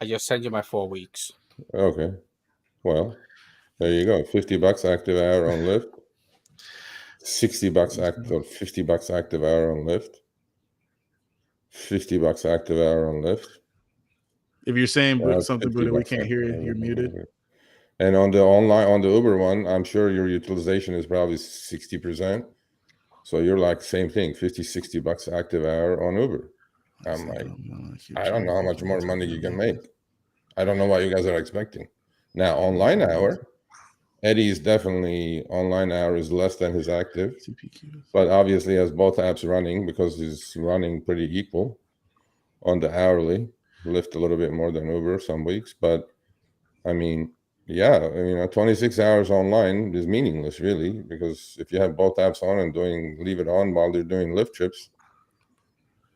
I just sent you my 4 weeks. Okay. Well, there you go. $50 active hour on Lyft. $60 active or $50 active hour on Lyft. $50 active hour on Lyft. If you're saying something, Buddha, we can't hear you. You're muted. And on the Uber one, I'm sure your utilization is probably 60%. So you're like same thing, $50-$60 active hour on Uber. I'm like, I don't know how much more money you can make. I don't know what you guys are expecting. Now, online hour, Eddie is definitely online hour is less than his active, but obviously has both apps running because he's running pretty equal on the hourly. Lyft a little bit more than Uber some weeks, but I mean, yeah, I mean, 26 hours online is meaningless, really, because if you have both apps on and leave it on while they're doing Lyft trips.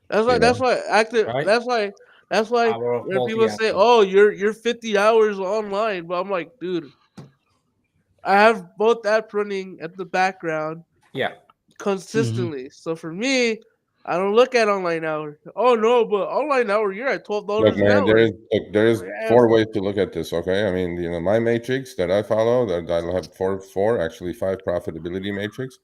That's why active. Right? That's why when people say, "Oh, you're 50 hours online," but I'm like, dude, I have both apps running at the background. Yeah. Consistently. Mm-hmm. So for me, I don't look at online hour. Oh no, but online hour, you're at $12 an hour. There is 4 ways to look at this. Okay, I mean, my matrix that I follow, that I'll have 5 profitability matrix.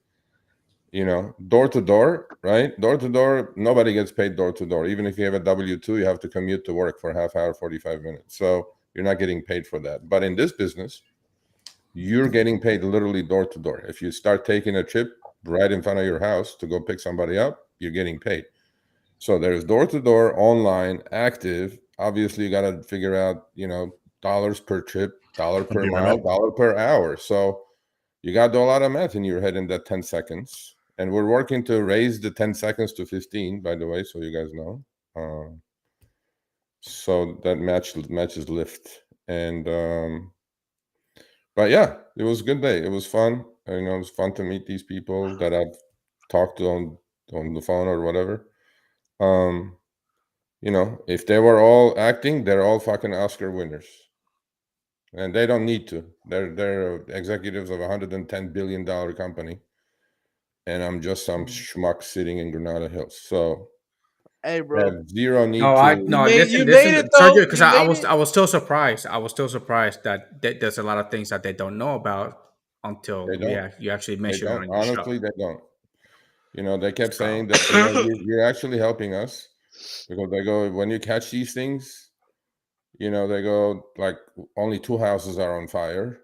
Door to door, right? Door to door, nobody gets paid door to door. Even if you have a W-2, you have to commute to work for half hour, 45 minutes. So you're not getting paid for that. But in this business, you're getting paid literally door to door. If you start taking a trip right in front of your house to go pick somebody up, you're getting paid. So there's door to door, online, active. Obviously, you got to figure out, dollars per trip, dollar per mile, dollar per hour. So you got to do a lot of math in your head in that 10 seconds. And we're working to raise the 10 seconds to 15, by the way, so you guys know. So that matches Lyft. And but yeah, it was a good day. It was fun. It was fun to meet these people that I've talked to on the phone or whatever. If they were all acting, they're all fucking Oscar winners. and they don't need to. They're executives of $110 billion company, and I'm just some schmuck sitting in Granada Hills. So Hey, they bro. have zero need No, I to. no. You Listen, made listen, it Sergio, though. because You made it. I was still surprised. I was still surprised that there's a lot of things that they don't know about until They don't. you actually They mention it don't. on your show. Honestly, they don't. They kept So saying that you're actually helping us, because they go, when you catch these things, they go like only 2 houses are on fire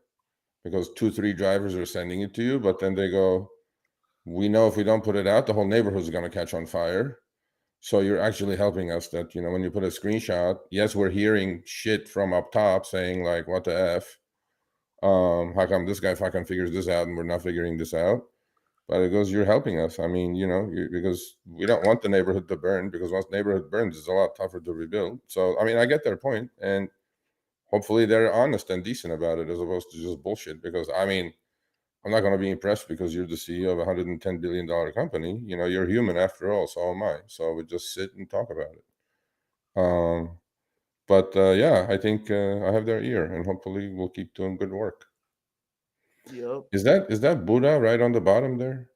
because 2, 3 drivers are sending it to you. But then they go, we know if we don't put it out, the whole neighborhood is going to catch on fire. So you're actually helping us. That when you put a screenshot, yes, we're hearing shit from up top saying like, what the f, how come this guy fucking figures this out and we're not figuring this out? But it goes, you're helping us. I mean, because we don't want the neighborhood to burn, because once neighborhood burns, it's a lot tougher to rebuild. So, I mean, I get their point, and hopefully they're honest and decent about it as opposed to just bullshit. Because, I mean, I'm not going to be impressed because you're the CEO of a $110 billion company. You're human after all, so am I. So we just sit and talk about it. But yeah, I think I have their ear, and hopefully we'll keep doing good work. Yep. Is that Buddha right on the bottom there?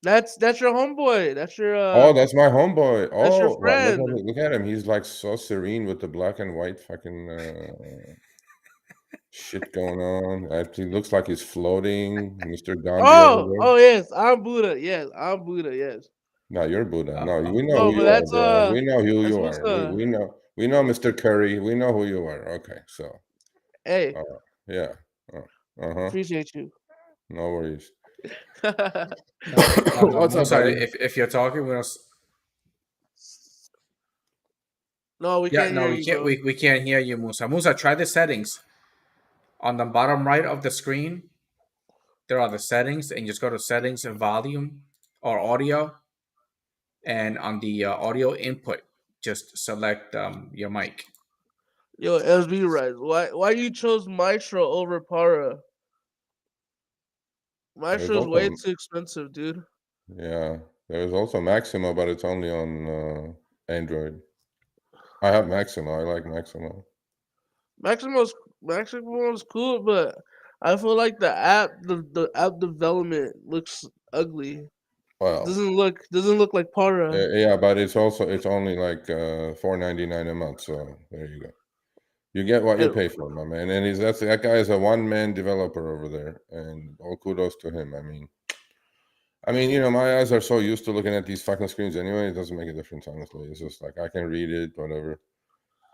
That's your homeboy. That's your Oh, that's my homeboy. that's your Oh, well, friend. look at him. He's like so serene with the black and white fucking shit going on. He looks like he's floating, Mr. Gandhi over there. Oh yes, I'm Buddha. Yes, I'm Buddha. Yes. No, you're Buddha. uh, No, we know No, who but you are, bro. We know who that's you are. Musa. We know Mr. Curry. We know who you are. Okay, so Hey, uh, yeah. Uh-huh. appreciate you. No worries. no, What's up, Musa, buddy? if you're talking, we don't. No, we Yeah, can't no, hear we you, can't. bro. We can't hear you, Musa. Musa, try the settings on the bottom right of the screen. There are the settings, and just go to settings and volume or audio, and on the audio input, just select your mic. Yo, SB Rise. Why you chose Maestro over Para? There's Maestro's way also too expensive, dude. Yeah, there's also Maximo, but it's only on Android. I have Maximo. I like Maximo. Maximo's Maximo's cool, but I feel like the app development looks ugly. Well, Doesn't look like Para. yeah, but it's only like $4.99 a month. So there you go. You get what you And pay for, my man. And that guy is a one-man developer over there, and all kudos to him. My eyes are so used to looking at these fucking screens anyway. It doesn't make a difference, honestly. It's just like I can read it, whatever.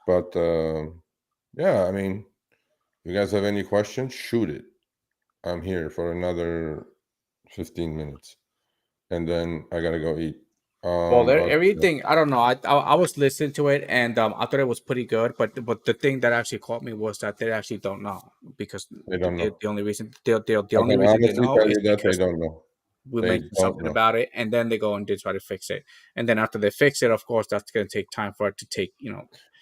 But yeah, you guys have any questions? Shoot it. I'm here for another 15 minutes, and then I gotta go eat. Well, But everything I don't know. I was listening to it, and I thought it was pretty good. But the thing that actually caught me was that they actually don't know, because they don't know. the only reason the I only can reason they honestly know tell is you that they because don't know. we They mentioned don't something know. about it, and then they go and they try to fix it, and then after they fix it, of course, that's going to take time for it to take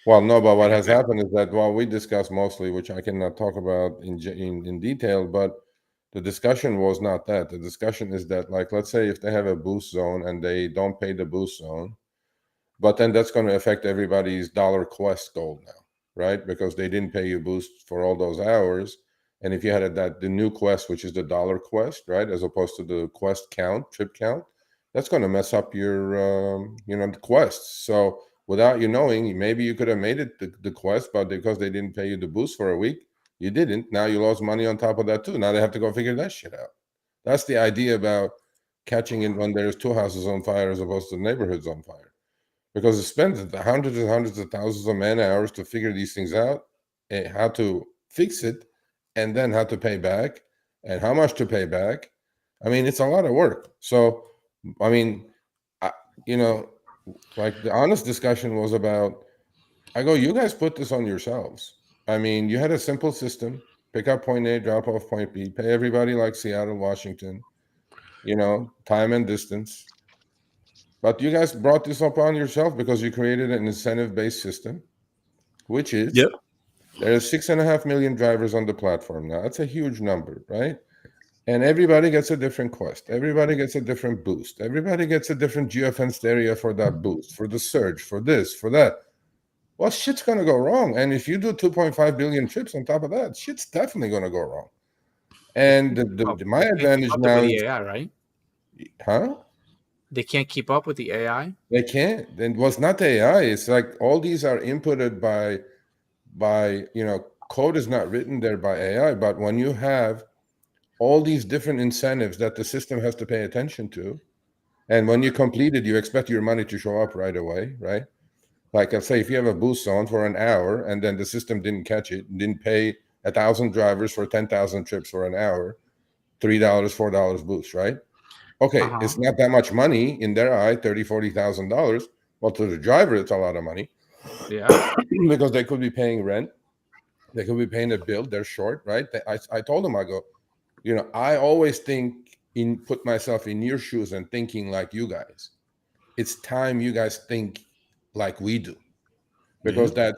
Well, no, but what take has effect. happened is that while we discussed mostly, which I cannot talk about in detail, but the discussion was not that. The discussion is that, like, let's say if they have a boost zone and they don't pay the boost zone, but then that's going to affect everybody's dollar quest goal now, right? Because they didn't pay you boost for all those hours. And if you had the new quest, which is the dollar quest, right, as opposed to the quest count, trip count, that's going to mess up your the quests. So without you knowing, maybe you could have made it the quest, but because they didn't pay you the boost for a week, you didn't. Now you lost money on top of that too. Now they have to go figure that shit out. That's the idea about catching it when there's 2 houses on fire as opposed to neighborhoods on fire, because it spends hundreds and hundreds of thousands of man hours to figure these things out, and how to fix it, and then how to pay back, and how much to pay back. It's a lot of work. So, I mean, I, you know, like the honest discussion was about, I go, you guys put this on yourselves. You had a simple system: pick up point A, drop off point B, pay everybody like Seattle, Washington, time and distance. But you guys brought this upon yourself because you created an incentive-based system, which is Yep. there are 6.5 million drivers on the platform now. That's a huge number, right? And everybody gets a different quest. Everybody gets a different boost. Everybody gets a different geofenced area for that boost, for the surge, for this, for that. well, shit's gonna go wrong. And if you do 2.5 billion trips on top of that, shit's definitely gonna go wrong. And my They can't keep advantage up now with the is, AI, right? huh? They can't keep up with the AI. They can't. And it was not AI. It's like all these are inputted by code is not written there by AI, but when you have all these different incentives that the system has to pay attention to, and when you complete it, you expect your money to show up right away, right? Like I'll say, if you have a boost zone for an hour and then the system didn't catch it, didn't pay 1,000 drivers for 10,000 trips for an hour, $3, $4 boost, right? Okay, it's not that much money in their eye, $30,000, $40,000. Well, to the driver, it's a lot of money. Yeah. Because they could be paying rent, they could be paying a bill, they're short, right? I told them, I go, I always put myself in your shoes and thinking like you guys. It's time you guys think like we do. Because that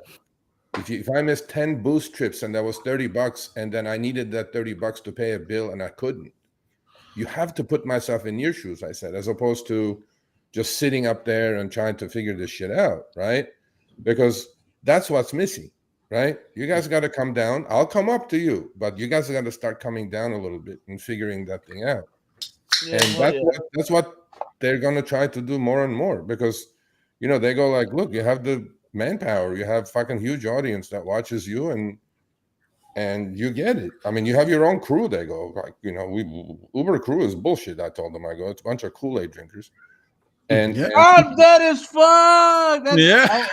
if I missed 10 boost trips and that was $30 and then I needed that $30 to pay a bill and I couldn't, you have to put myself in your shoes, I said, as opposed to just sitting up there and trying to figure this shit out, right? Because that's what's missing, right? You guys got to come down. I'll come up to you, but you guys got to start coming down a little bit and figuring that thing out. Yeah, And that's what they're going to try to do more and more, because they go like, look, you have the manpower, you have fucking huge audience that watches you, and you get it. I mean, you have your own crew. They go like, Uber crew is bullshit. I told them, I go, it's a bunch of Kool-Aid drinkers. And Oh, that is fun. Yeah.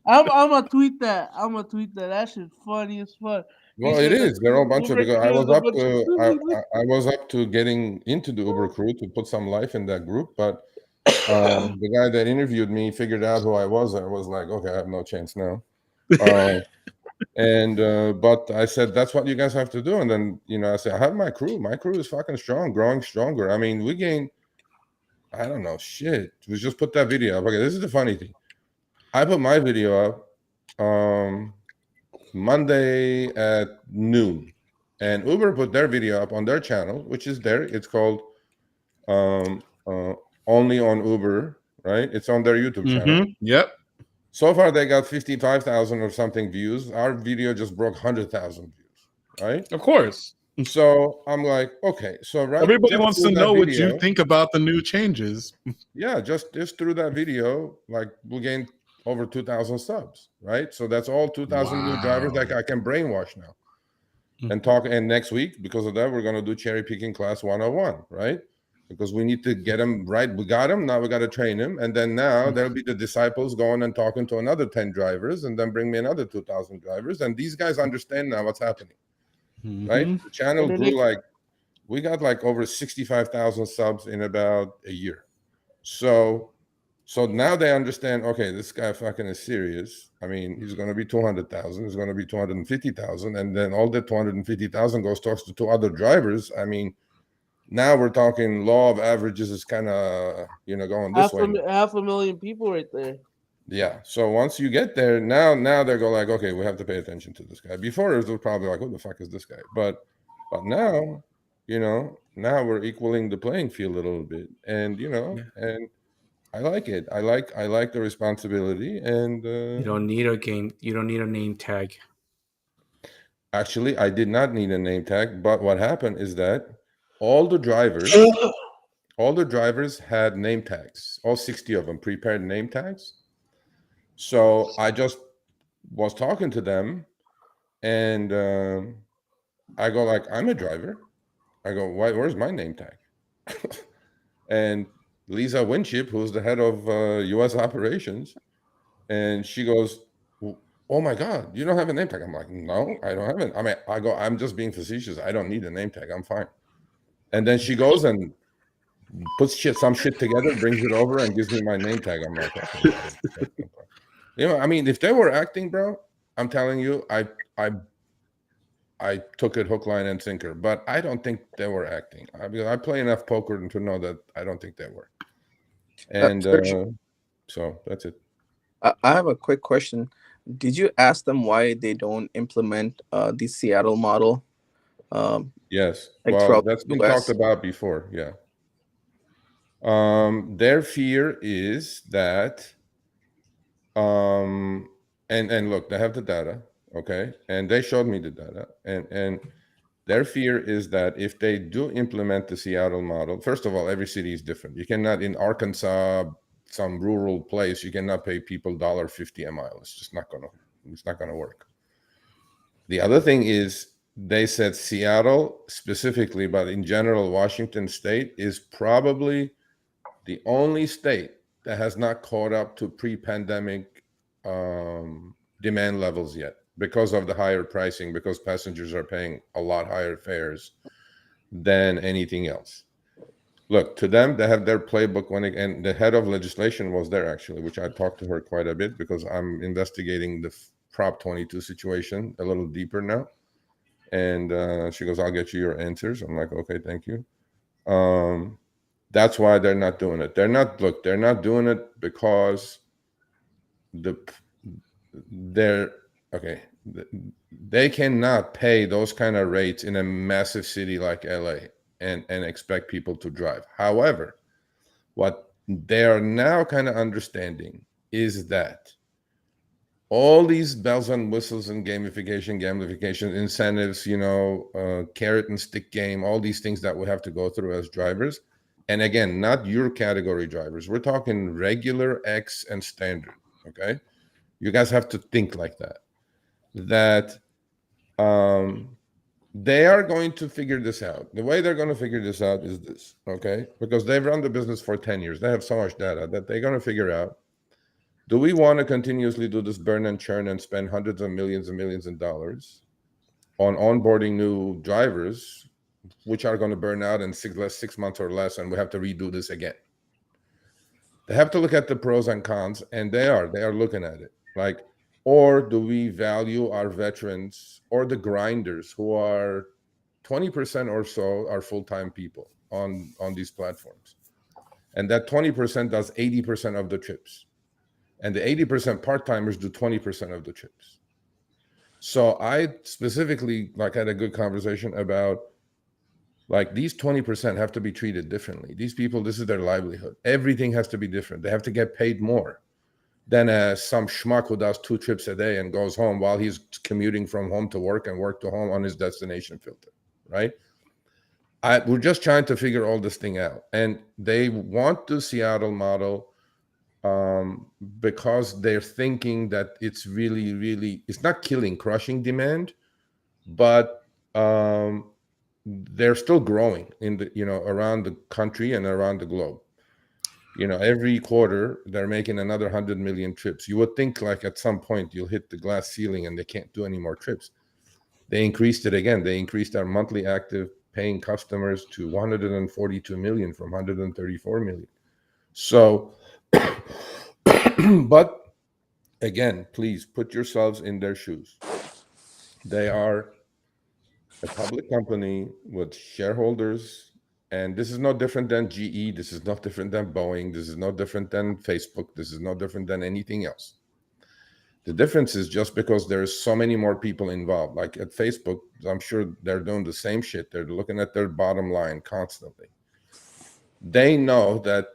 I'm gonna tweet that. I'm gonna tweet that. That shit's funny as fuck. well, it is. They're all a bunch of, because I was up to to. I was up to getting into the Uber crew to put some life in that group, but the guy that interviewed me figured out who I was. I was like, okay, I have no chance now. But I said, that's what you guys have to do. And then, I said, I have my crew. My crew is fucking strong, growing stronger. I mean, we gained, I don't know, shit. We just put that video up. Okay, this is the funny thing. I put my video up Monday at noon. And Uber put their video up on their channel, which is there. It's called Only on Uber, right? It's on their YouTube channel. Yep. So far, they got 55,000 or something views. Our video just broke 100,000 views, right? Of course. So I'm like, okay. So Everybody wants to know what you think about the new changes. Yeah, just through that video, like we gained over 2,000 subs, right? So that's all 2,000 new drivers that I can brainwash now and talk. And next week, because of that, we're going to do cherry picking class 101, right? Because we need to get them right. We got them. Now we got to train them. And then now there'll be the disciples going and talking to another 10 drivers and then bring me another 2,000 drivers. And these guys understand now what's happening, right? The channel grew we got like over 65,000 subs in about a year. So now they understand, okay, this guy fucking is serious. I mean, he's going to be 200,000. He's going to be 250,000. And then all that 250,000 goes talks to two other drivers. I mean, now we're talking law of averages is kind of, going this way. 500,000 people right there. Yeah. So once you get there, now they go like, okay, we have to pay attention to this guy. Before it was probably like, who the fuck is this guy? But now, now we're equaling the playing field a little bit. And, and I like it. I like the responsibility. And you don't need a name tag. Actually, I did not need a name tag, but what happened is that all the drivers had name tags, all 60 of them prepared name tags. So I just was talking to them, and I go like, I'm a driver. I go, where's my name tag? And Lisa Winship, who's the head of U.S. operations, and she goes, oh my God, you don't have a name tag. I'm like, no, I don't have it. I mean, I'm just being facetious. I don't need a name tag. I'm fine. And then she goes and puts some shit together, brings it over, and gives me my name tag. I'm like, okay. I mean, if they were acting, bro, I'm telling you, I took it hook, line, and sinker. But I don't think they were acting. I play enough poker to know that I don't think they were. And so that's it. I have a quick question. Did you ask them why they don't implement the Seattle model? Yes. Like well, that's been talked about before. Yeah. Their fear is that and look, they have the data, okay, and they showed me the data, and their fear is that if they do implement the Seattle model, first of all, every city is different. You cannot, in Arkansas, some rural place, you cannot pay people $1.50 a mile. It's just not gonna work. The other thing is they said Seattle specifically, but in general, Washington State is probably the only state that has not caught up to pre-pandemic demand levels yet because of the higher pricing, because passengers are paying a lot higher fares than anything else. Look, to them, they have their playbook and the head of legislation was there actually, which I talked to her quite a bit because I'm investigating the Prop 22 situation a little deeper now. And she goes, I'll get you your answers. I'm like, okay, thank you. That's why they're not doing it. They're not doing it because they're okay. They cannot pay those kind of rates in a massive city like LA and expect people to drive. However, what they are now kind of understanding is that all these bells and whistles and gamification, incentives, carrot and stick game, all these things that we have to go through as drivers. And again, not your category drivers. We're talking regular, X, and standard. Okay. You guys have to think like that. They are going to figure this out. The way they're going to figure this out is this. Okay. Because they've run the business for 10 years. They have so much data that they're going to figure out. Do we want to continuously do this burn and churn and spend hundreds of millions and millions of dollars on onboarding new drivers, which are going to burn out in 6 months or less, and we have to redo this again? They have to look at the pros and cons, and they are looking at it. Like, or do we value our veterans or the grinders who are 20% or so are full-time people on these platforms, and that 20% does 80% of the trips. And the 80% part-timers do 20% of the trips. So I specifically had a good conversation about these 20% have to be treated differently. These people, this is their livelihood. Everything has to be different. They have to get paid more than some schmuck who does 2 trips a day and goes home while he's commuting from home to work and work to home on his destination filter, right? We're just trying to figure all this thing out. And they want the Seattle model because they're thinking that it's really, really, it's not crushing demand, but they're still growing in the, around the country and around the globe. Every quarter they're making another 100 million trips. You would think at some point you'll hit the glass ceiling and they can't do any more trips. They increased it again. They increased our monthly active paying customers to 142 million from 134 million. So but again, please put yourselves in their shoes. They are a public company with shareholders, and this is no different than GE. This is no different than Boeing. This is no different than Facebook. This is no different than anything else. The difference is just because there's so many more people involved. Like at Facebook, I'm sure they're doing the same shit. They're looking at their bottom line constantly. They know that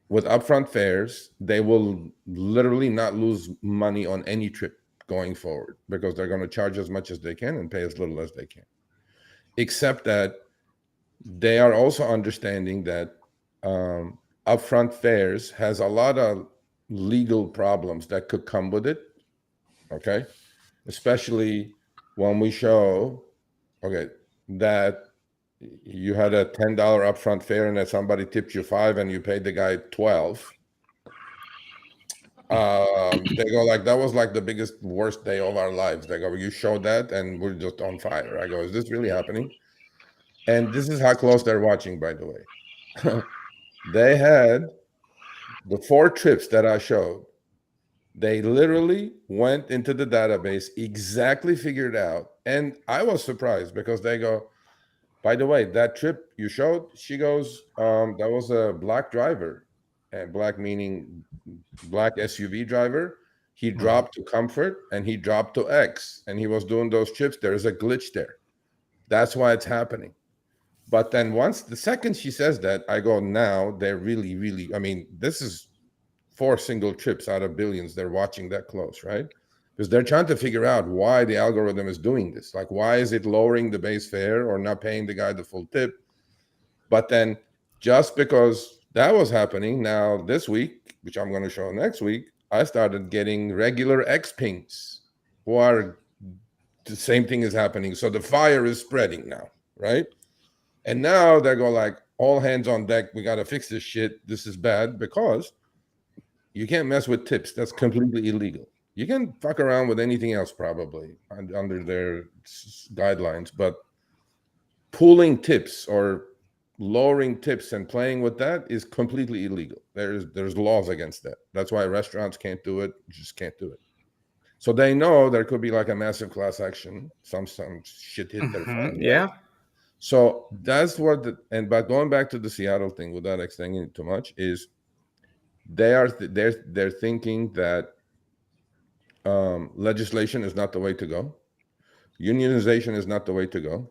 with upfront fares, they will literally not lose money on any trip going forward because they're going to charge as much as they can and pay as little as they can. Except that they are also understanding that upfront fares has a lot of legal problems that could come with it. Okay. Especially when we show, that you had a $10 upfront fare and that somebody tipped you $5 and you paid the guy $12. They go that was the biggest, worst day of our lives. They go, you showed that and we're just on fire. I go, is this really happening? And this is how close they're watching, by the way. They had the 4 trips that I showed. They literally went into the database, exactly figured out. And I was surprised because they go, by the way, that trip you showed, she goes, that was a black driver, and black meaning black SUV driver. He dropped to comfort and he dropped to X, and he was doing those trips. There is a glitch there. That's why it's happening. But then once the second she says that, I go, now they're really, really, this is 4 single trips out of billions. They're watching that close, right? because they're trying to figure out why the algorithm is doing this. Like, why is it lowering the base fare or not paying the guy the full tip? But then just because that was happening, now this week, which I'm going to show next week, I started getting regular X pings who are the same thing is happening. So the fire is spreading now, right? And now they go like, all hands on deck. We got to fix this shit. This is bad because you can't mess with tips. That's completely illegal. You can fuck around with anything else probably under their guidelines, but pooling tips or lowering tips and playing with that is completely illegal. There's laws against that. That's why restaurants can't do it. You just can't do it. So they know there could be like a massive class action. Some shit hit their fan. Yeah. Right? So that's what but going back to the Seattle thing without extending it too much is they're thinking that legislation is not the way to go. Unionization is not the way to go.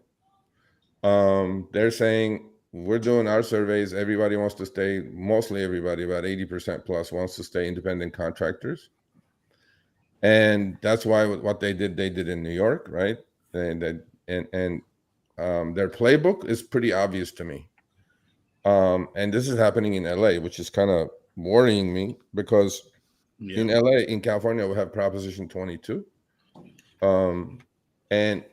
They're saying we're doing our surveys. Everybody wants to stay, mostly everybody, about 80% plus wants to stay independent contractors. And that's why what they did in New York, right? And their playbook is pretty obvious to me. And this is happening in LA, which is kind of worrying me because in LA, in California, we have Proposition 22. And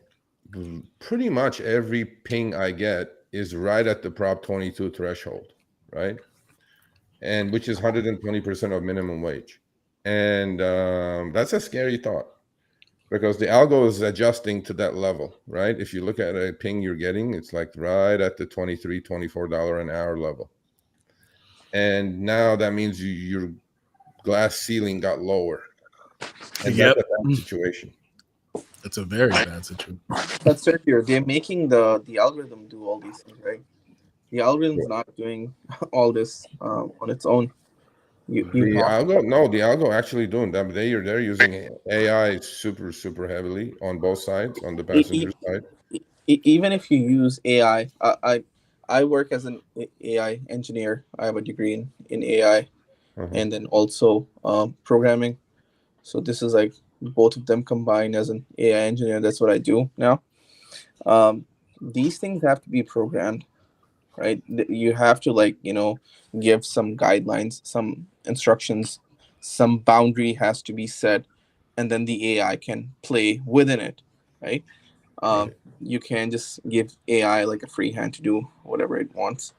pretty much every ping I get is right at the Prop 22 threshold, right? And which is 120% of minimum wage. And that's a scary thought because the algo is adjusting to that level, right? If you look at a ping you're getting, it's like right at the $23, $24 an hour level. And now that means your glass ceiling got lower. And that's a bad situation. It's a very bad situation. That's right here. They're making the algorithm do all these things, right? The algorithm's not doing all this on its own. The algo actually doing that. They're using AI super heavily on both sides, on the passenger side. Even if you use AI, I work as an AI engineer. I have a degree in AI, and then also programming. So this is like both of them combined as an AI engineer. That's what I do now. These things have to be programmed, right? You have to give some guidelines, some instructions, some boundary has to be set, and then the AI can play within it, right? You can just give AI like a free hand to do whatever it wants.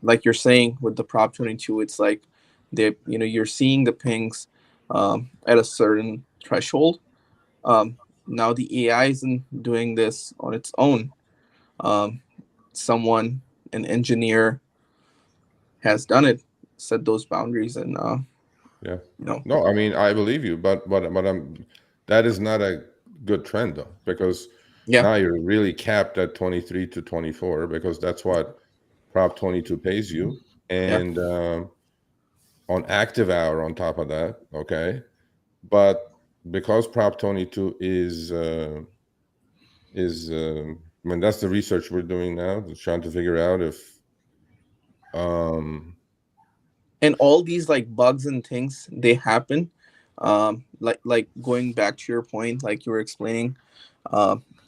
Like you're saying with the Prop 22, it's like you're seeing the pings at a certain threshold. Now the AI isn't doing this on its own. Someone, an engineer, has done it, set those boundaries, and No, I mean I believe you, but that is not a good trend though, because now you're really capped at 23 to 24 because that's what Prop 22 pays you, and on active hour on top of that, okay. But because Prop 22 is I mean that's the research we're doing now, trying to figure out if and all these like bugs and things, they happen. Like going back to your point, like you were explaining,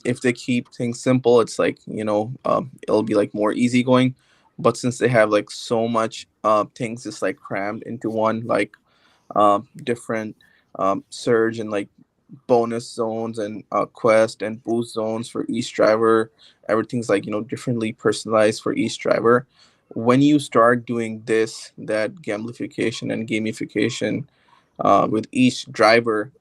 if they keep things simple, it's like it'll be like more easygoing. But since they have like so much things just like crammed into one, like different surge and like bonus zones and quest and boost zones for each driver, everything's like differently personalized for each driver. When you start doing that gamification and gamification with each driver,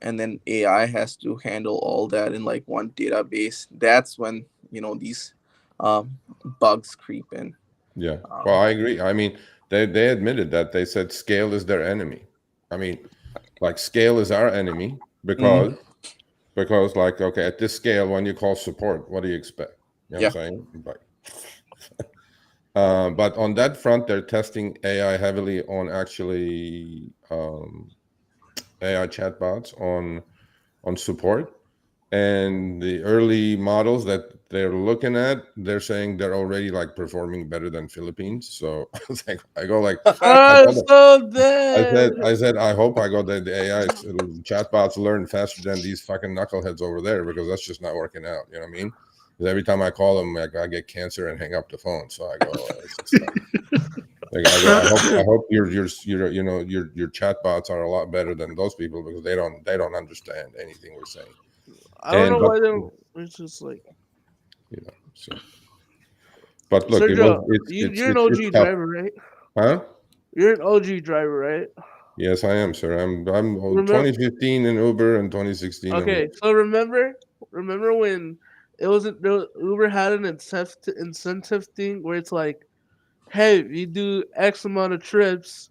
and then AI has to handle all that in like one database, that's when these bugs creep in. Yeah, well, I agree. I mean, they admitted that. They said scale is their enemy. I mean, like scale is our enemy because like, okay, at this scale, when you call support, what do you expect? You know what I'm saying? But on that front, they're testing AI heavily on actually AI chatbots on support. And the early models that they're looking at, they're saying they're already like performing better than Philippines. So I was like, I go like, I I'm told them, so dead. I said, I hope I go that the AI chatbots learn faster than these fucking knuckleheads over there, because that's just not working out. You know what I mean? Because every time I call them, like, I get cancer and hang up the phone. So I go, it's just like I go, I hope your chatbots are a lot better than those people, because they don't understand anything we're saying. I don't know But why they're. It's just like so. But look, Sergio. You're an it's OG tough, driver, right? huh? You're an OG driver, right? Yes, I am, sir. I'm Remember? 2015 in Uber and 2016 in Okay, Lyft. so remember when it wasn't Uber had an incentive thing where it's like, hey, you do X amount of trips.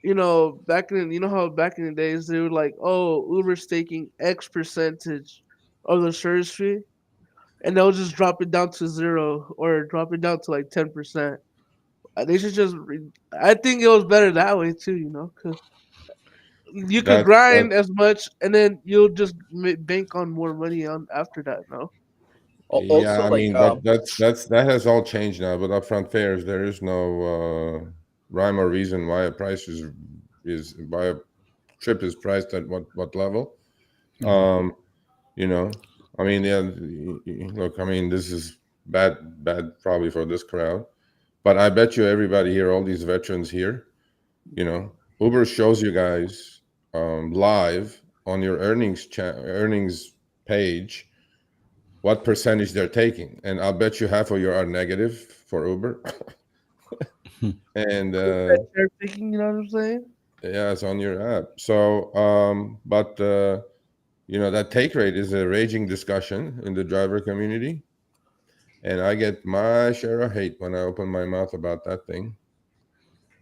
How back in the days they were like, oh, Uber's taking X percentage of the service fee, and they'll just drop it down to zero or drop it down to like 10%. They should just. I think it was better that way too. Because you could That grind as much, and then you'll just bank on more money on after that. No. Yeah, Also, I like mean, but that has all changed now. But upfront fares, there is no rhyme or reason why a price is why a trip is priced at what level. Um, you know, I mean, yeah. Look, I mean, this is bad probably for this crowd, but I bet you everybody here, all these veterans here, Uber shows you guys live on your earnings page what percentage they're taking, and I'll bet you half of you are negative for Uber, and They're thinking, you know what I'm saying? yeah, it's on your app. So, but that take rate is a raging discussion in the driver community, and I get my share of hate when I open my mouth about that thing.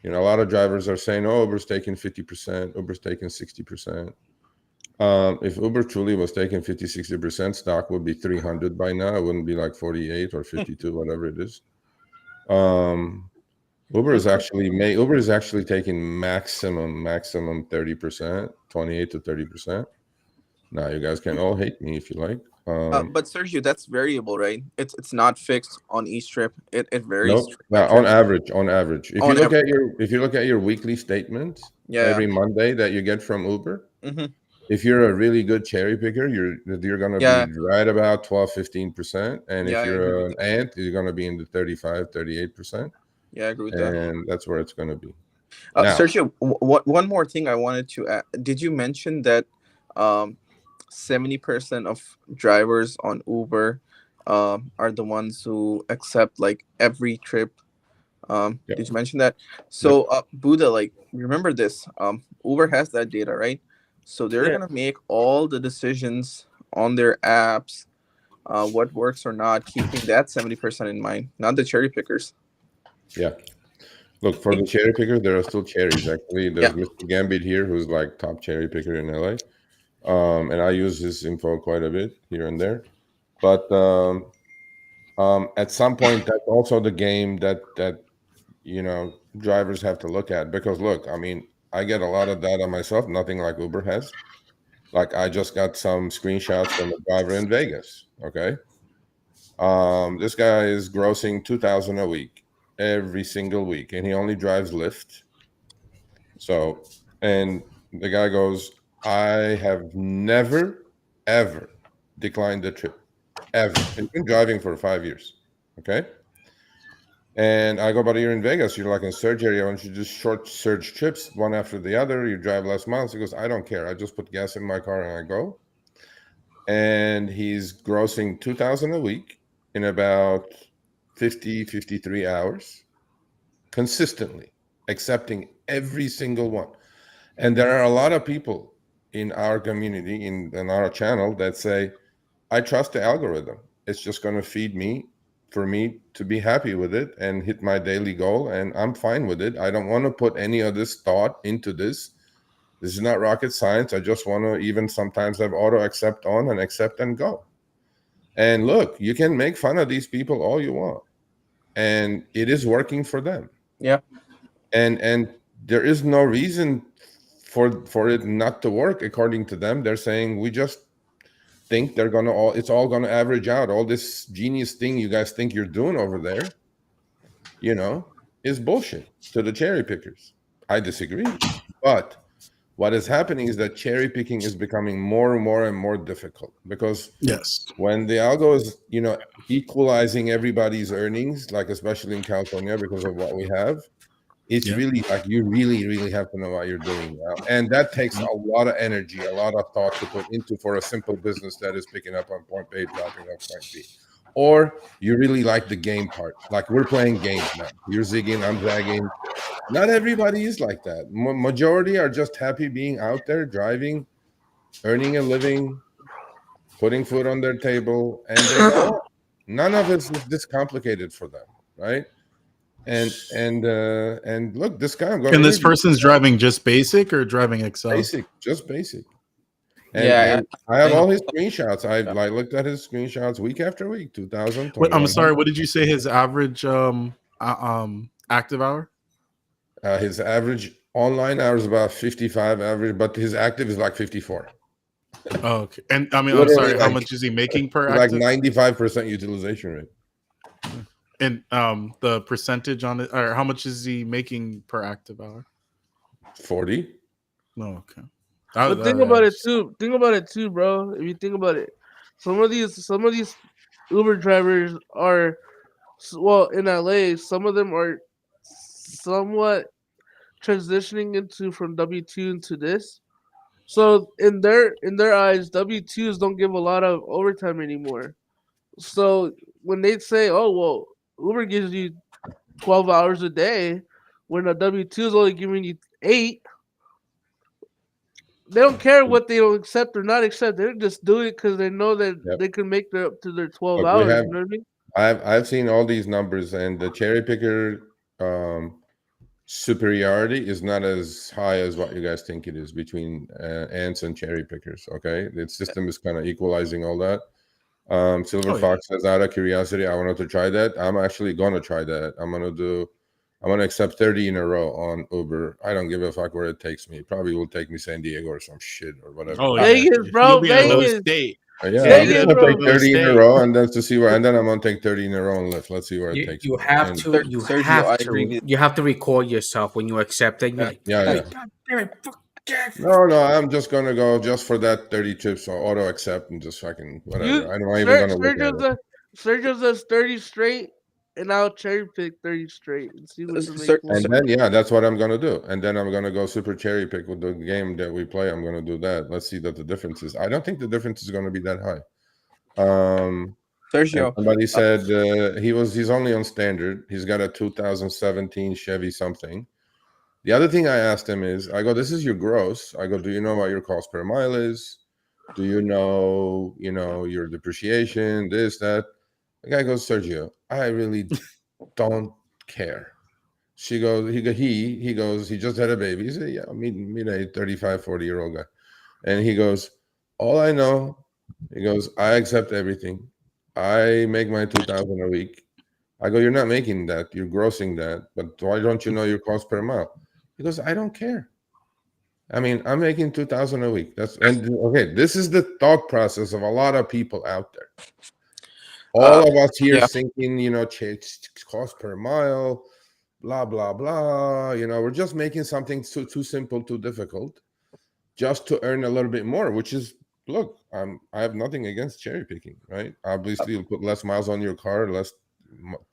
A lot of drivers are saying, "Oh, Uber's taking 50%, Uber's taking 60%." If Uber truly was taking 50, 60%, stock would be 300 by now. It wouldn't be like 48 or 52, whatever it is. Um, Uber is actually taking maximum 30%, 28 to 30%. Now you guys can all hate me if you like. but Sergio, that's variable, right? It's not fixed on each trip. It varies No, trip by yeah, trip. on average. If you On look average, at your weekly statement yeah, every Monday that you get from Uber, mm-hmm. if you're a really good cherry picker, you're gonna Yeah, be right about 12-15%. And yeah, if I agree you're with an that. ant, you're gonna be in the 35-38%. Yeah, I agree with that. And that's where it's gonna be. Now, Sergio, one more thing I wanted to add. Did you mention that 70% of drivers on Uber are the ones who accept like every trip? yep, Did you mention that? yep. So, Buddha, like, remember this. Uber has that data, right? So they're Yeah. gonna make all the decisions on their apps, what works or not, keeping that 70% in mind, not the cherry pickers. Yeah. Look, for the cherry pickers, there are still cherries. Actually, Yeah. there's Mr. Gambit here, who's like top cherry picker in LA. And I use his info quite a bit here and there. But at some point, that's also the game that drivers have to look at, because look, I mean, I get a lot of data myself, nothing like Uber has. Like, I just got some screenshots from a driver in Vegas. Okay. This guy is grossing 2,000 a week every single week, and he only drives Lyft. So, and the guy goes, I have never, ever declined a trip, ever. He's been driving for 5 years. Okay. And I go, but you're in Vegas. You're like in surge area. Why don't you just short surge trips one after the other? You drive less miles. He goes, I don't care. I just put gas in my car and I go. And he's grossing 2,000 a week in about 53 hours consistently, accepting every single one. And there are a lot of people in our community, in our channel, that say, I trust the algorithm. It's just going to feed me for me to be happy with it and hit my daily goal. And I'm fine with it. I don't want to put any of this thought into this. This is not rocket science. I just want to even sometimes have auto accept on and accept and go. And look, you can make fun of these people all you want, and it is working for them. Yeah. And there is no reason for it not to work. According to them, they're saying think they're gonna all it's all gonna average out. All this genius thing you guys think you're doing over there, is bullshit to the cherry pickers. I disagree. But what is happening is that cherry picking is becoming more and more and more difficult, because Yes. when the algo is, equalizing everybody's earnings, like especially in California because of what we have, it's really like you really, really have to know what you're doing now. And that takes a lot of energy, a lot of thought to put into for a simple business that is picking up on point A, dropping off point B. Or you really like the game part. Like we're playing games now. You're zigging, I'm zagging. Not everybody is like that. Majority are just happy being out there, driving, earning a living, putting food on their table, and they go on. None of it is this complicated for them, right? And look, this guy I'm going. And this person's driving just basic or driving Excel? Basic, just basic. And I have all his screenshots. I looked at his screenshots week after week. 2000. I'm sorry. What did you say his average active hour? His average online hour is about 55 average, but his active is like 54. Oh, okay. And I mean, I'm sorry. How much is he making per active? Like 95% utilization rate. And the percentage on it, or how much is he making per active hour? 40. Oh, okay. But think about it too. Think about it too, bro. If you think about it, some of these Uber drivers are, well, in LA, some of them are somewhat transitioning into from W2 into this. So in their eyes, W2s don't give a lot of overtime anymore. So when they say, "Oh well, Uber gives you 12 hours a day," when a W2 is only giving you 8, they don't care what they don't accept or not accept. They're just doing it because they know that they can make their up to their 12 hours. You know what I mean? I've seen all these numbers, and the cherry picker superiority is not as high as what you guys think it is between ants and cherry pickers. Okay, the system is kind of equalizing all that. Silver Fox says, out of curiosity, I wanted to try that. I'm actually gonna try that. I'm gonna accept 30 in a row on Uber. I don't give a fuck where it takes me. It probably will take me San Diego or some shit or whatever. Oh, Vegas, bro, Vegas. State. Yeah, I'm gonna take 30 in a row, and then to see where, and then I'm gonna take 30 in a row and Lyft. Let's see where it takes. You have to. You have to record yourself when you accept it. Like, yeah. God damn it, No, I'm just gonna go just for that 30 trips or auto accept and just fucking whatever. I'm not even gonna look at it. Sergio says 30 straight, and I'll cherry pick 30 straight and see what And then that's what I'm gonna do. And then I'm gonna go super cherry pick with the game that we play. I'm gonna do that. Let's see that the difference is. I don't think the difference is gonna be that high. Sergio, somebody said he's only on standard. He's got a 2017 Chevy something. The other thing I asked him is, I go, this is your gross. I go, do you know what your cost per mile is? Do you know, your depreciation, this, that? The guy goes, Sergio, I really don't care. She goes, he goes, he just had a baby. He said, yeah, meet a 35, 40-year-old guy. And he goes, all I know, he goes, I accept everything. I make my 2,000 a week. I go, you're not making that. You're grossing that. But why don't you know your cost per mile? He goes, I don't care. I mean, I'm making 2,000 a week. Okay. This is the thought process of a lot of people out there. All of us here thinking, cost per mile, blah, blah, blah. We're just making something too simple, too difficult, just to earn a little bit more, which is, look, I have nothing against cherry picking, right? Obviously, you'll put less miles on your car, less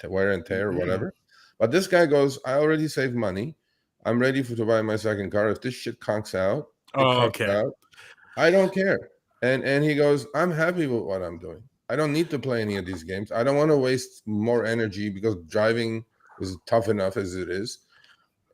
wear and tear, whatever. But this guy goes, I already saved money. I'm ready to buy my second car. If this shit conks out, out, I don't care. And he goes, I'm happy with what I'm doing. I don't need to play any of these games. I don't want to waste more energy because driving is tough enough as it is.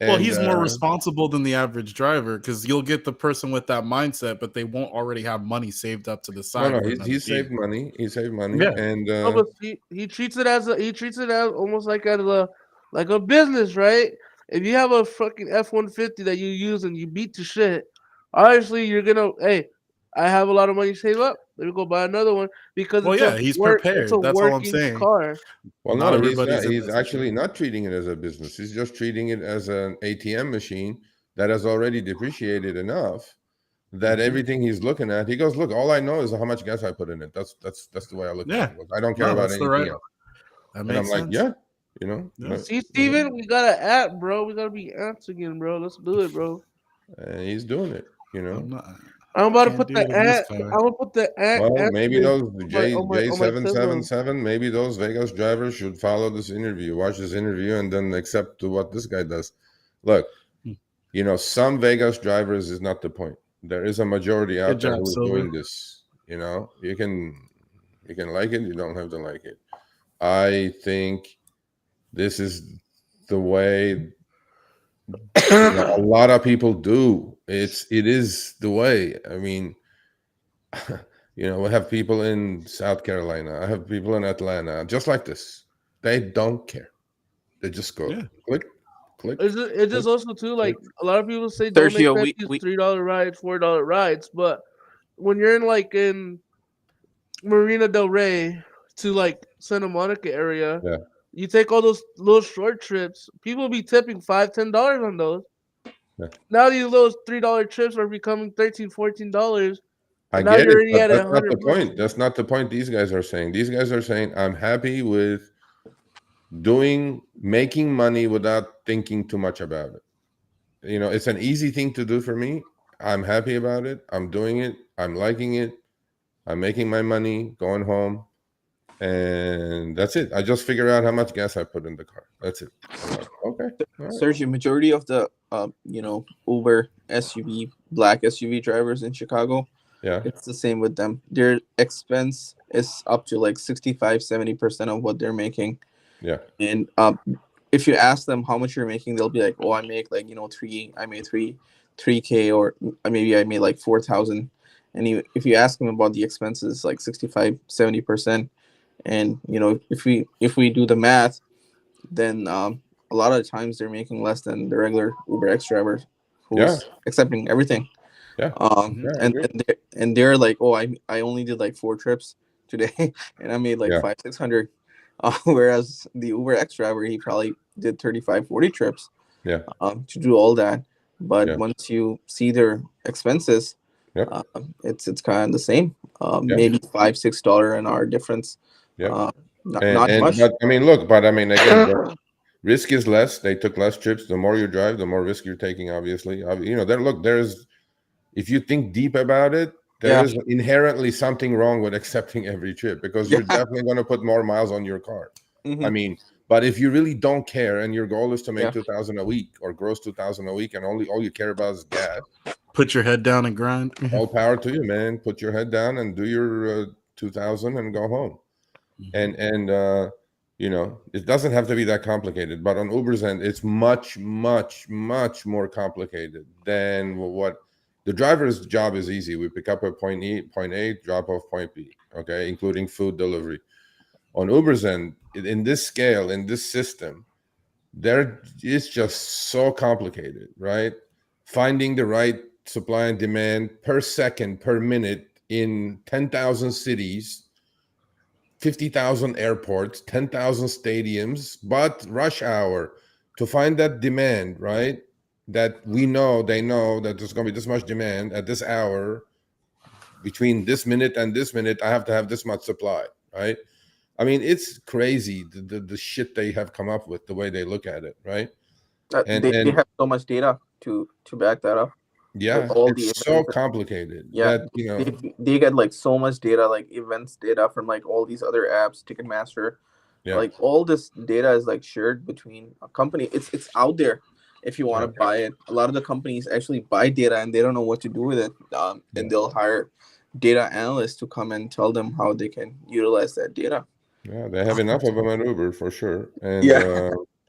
Well, he's more responsible than the average driver, because you'll get the person with that mindset, but they won't already have money saved up to the side. No, he saved money. He saved money, and but he treats it as almost like a business, right? If you have a fucking F-150 that you use and you beat to shit, obviously you're gonna, hey, I have a lot of money saved up. Let me go buy another one because he's prepared. That's all I'm saying. Car. Well, no, he's actually not treating it as a business. He's just treating it as an ATM machine that has already depreciated enough that everything he's looking at, he goes, look, all I know is how much gas I put in it. That's the way I look at it. He goes, I don't care No, about that's the anything right. else. That And makes I'm like, sense. yeah, you know, Yeah. See, Steven, we got an app, bro. We gotta be ants again, bro. Let's do it, bro. and he's doing it, you know. I'm not. I'm about to Can't put do the it in this ant. car. I'm gonna put the ant. Well, ant maybe in those on my Tesla. J777, maybe those Vegas drivers should follow this interview, watch this interview, and then accept what this guy does. Look, you know, some Vegas drivers is not the point. There is a majority out Good there job, who's Silver. doing this. You know, you can like it, you don't have to like it. I think this is the way a lot of people do. It is the way. I mean, you know, we have people in South Carolina. I have people in Atlanta, just like this. They don't care. They just go click, click. It's just also too like a lot of people say don't Sergio, expect these $3 rides, $4 rides, but when you're in Marina Del Rey to like Santa Monica area, Yeah. you take all those little short trips. People be tipping $5, $10 on those. Yeah. Now these little $3 trips are becoming $13, $14. I And now get you're it, already but at that's not the $100. point. That's not the point these guys are saying. These guys are saying, I'm happy with making money without thinking too much about it. You know, it's an easy thing to do for me. I'm happy about it. I'm doing it. I'm liking it. I'm making my money, going home, and that's it. I just figure out how much gas I put in the car. That's it. I'm like, okay. All right. Sergio, majority of the Uber SUV, black SUV drivers in Chicago, Yeah. it's the same with them. Their expense is up to like 65-70% of what they're making. Yeah. And if you ask them how much you're making, they'll be like, oh, I make like, I made 3K, or maybe I made like 4,000. And if you ask them about the expenses, like 65-70%. And, if we do the math, then a lot of the times they're making less than the regular Uber X driver who's accepting everything. Yeah. And they're like, oh, I only did like 4 trips today and I made like 500-600. Whereas the Uber X driver, he probably did 35-40 trips to do all that. But once you see their expenses, it's kind of the same. Maybe $5-6 an hour difference. Not much. But I mean, look, but I mean, again, the risk is less. They took less trips. The more you drive, the more risk you're taking, obviously. You know, there's, if you think deep about it, there is inherently something wrong with accepting every trip, because you're definitely going to put more miles on your car. I mean, but if you really don't care and your goal is to make 2,000 a week or gross 2,000 a week, and all you care about is gas, put your head down and grind. All power to you, man. Put your head down and do your 2,000 and go home. And you know, it doesn't have to be that complicated, but on Uber's end, it's much, much, much more complicated than what the driver's job is. Easy. We pick up at point A, drop off point B, okay, including food delivery. On Uber's end, in this scale, in this system, it's just so complicated, right? Finding the right supply and demand per second, per minute in 10,000 cities, 50,000 airports, 10,000 stadiums, but rush hour to find that demand, right? That they know that there's going to be this much demand at this hour. Between this minute and this minute, I have to have this much supply, right? I mean, it's crazy the shit they have come up with, the way they look at it, right? They have so much data to back that up. Yeah, it's so complicated. Yeah, that, you know, they get like so much data, like events data from like all these other apps, Ticketmaster. Like all this data is like shared between a company. It's out there if you want to buy it. A lot of the companies actually buy data and they don't know what to do with it. And they'll hire data analysts to come and tell them how they can utilize that data. Yeah, they have enough of them at Uber for sure. And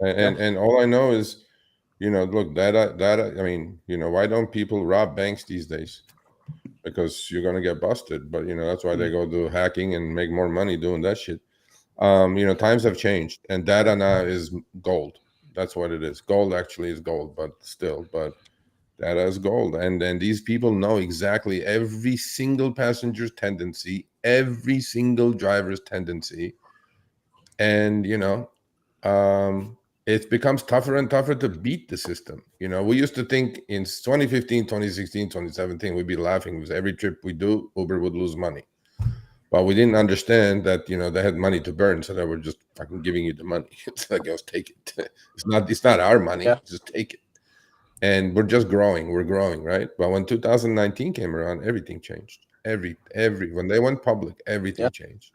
and all I know is, you know, look, data. I mean, you know, why don't people rob banks these days? Because you're gonna get busted. But you know, that's why they go do hacking and make more money doing that shit. You know, times have changed, and data now is gold. That's what it is. Gold actually is gold, but data is gold. And these people know exactly every single passenger's tendency, every single driver's tendency. And, you know, it becomes tougher and tougher to beat the system. We used to think in 2015, 2016, 2017, we'd be laughing because every trip we do, Uber would lose money. But we didn't understand that, they had money to burn, so they were just fucking giving you the money. It's like, "Go take it." It's not our money. Yeah. Just take it. And we're just growing. We're growing, right? But when 2019 came around, everything changed. When they went public, everything Yeah. changed.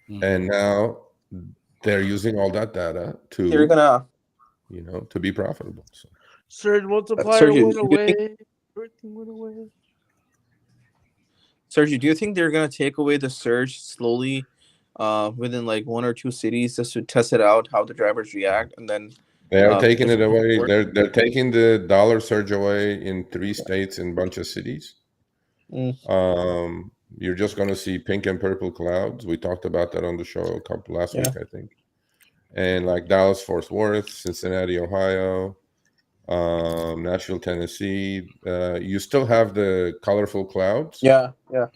Mhm. And now they're using all that data They're to, gonna to be profitable. So Surge multiplier Sergio, went do you think away. Everything went away. Sergio, do you think they're gonna take away the surge slowly, within like 1 or 2 cities just to test it out how the drivers react, and then they are taking if it it away. works? They're taking the dollar surge away in 3 states in a bunch of cities. Mm, You're just going to see pink and purple clouds. We talked about that on the show last yeah. week, I think. And like Dallas, Fort Worth, Cincinnati, Ohio, Nashville, Tennessee, you still have the colorful clouds, Yeah. Yeah.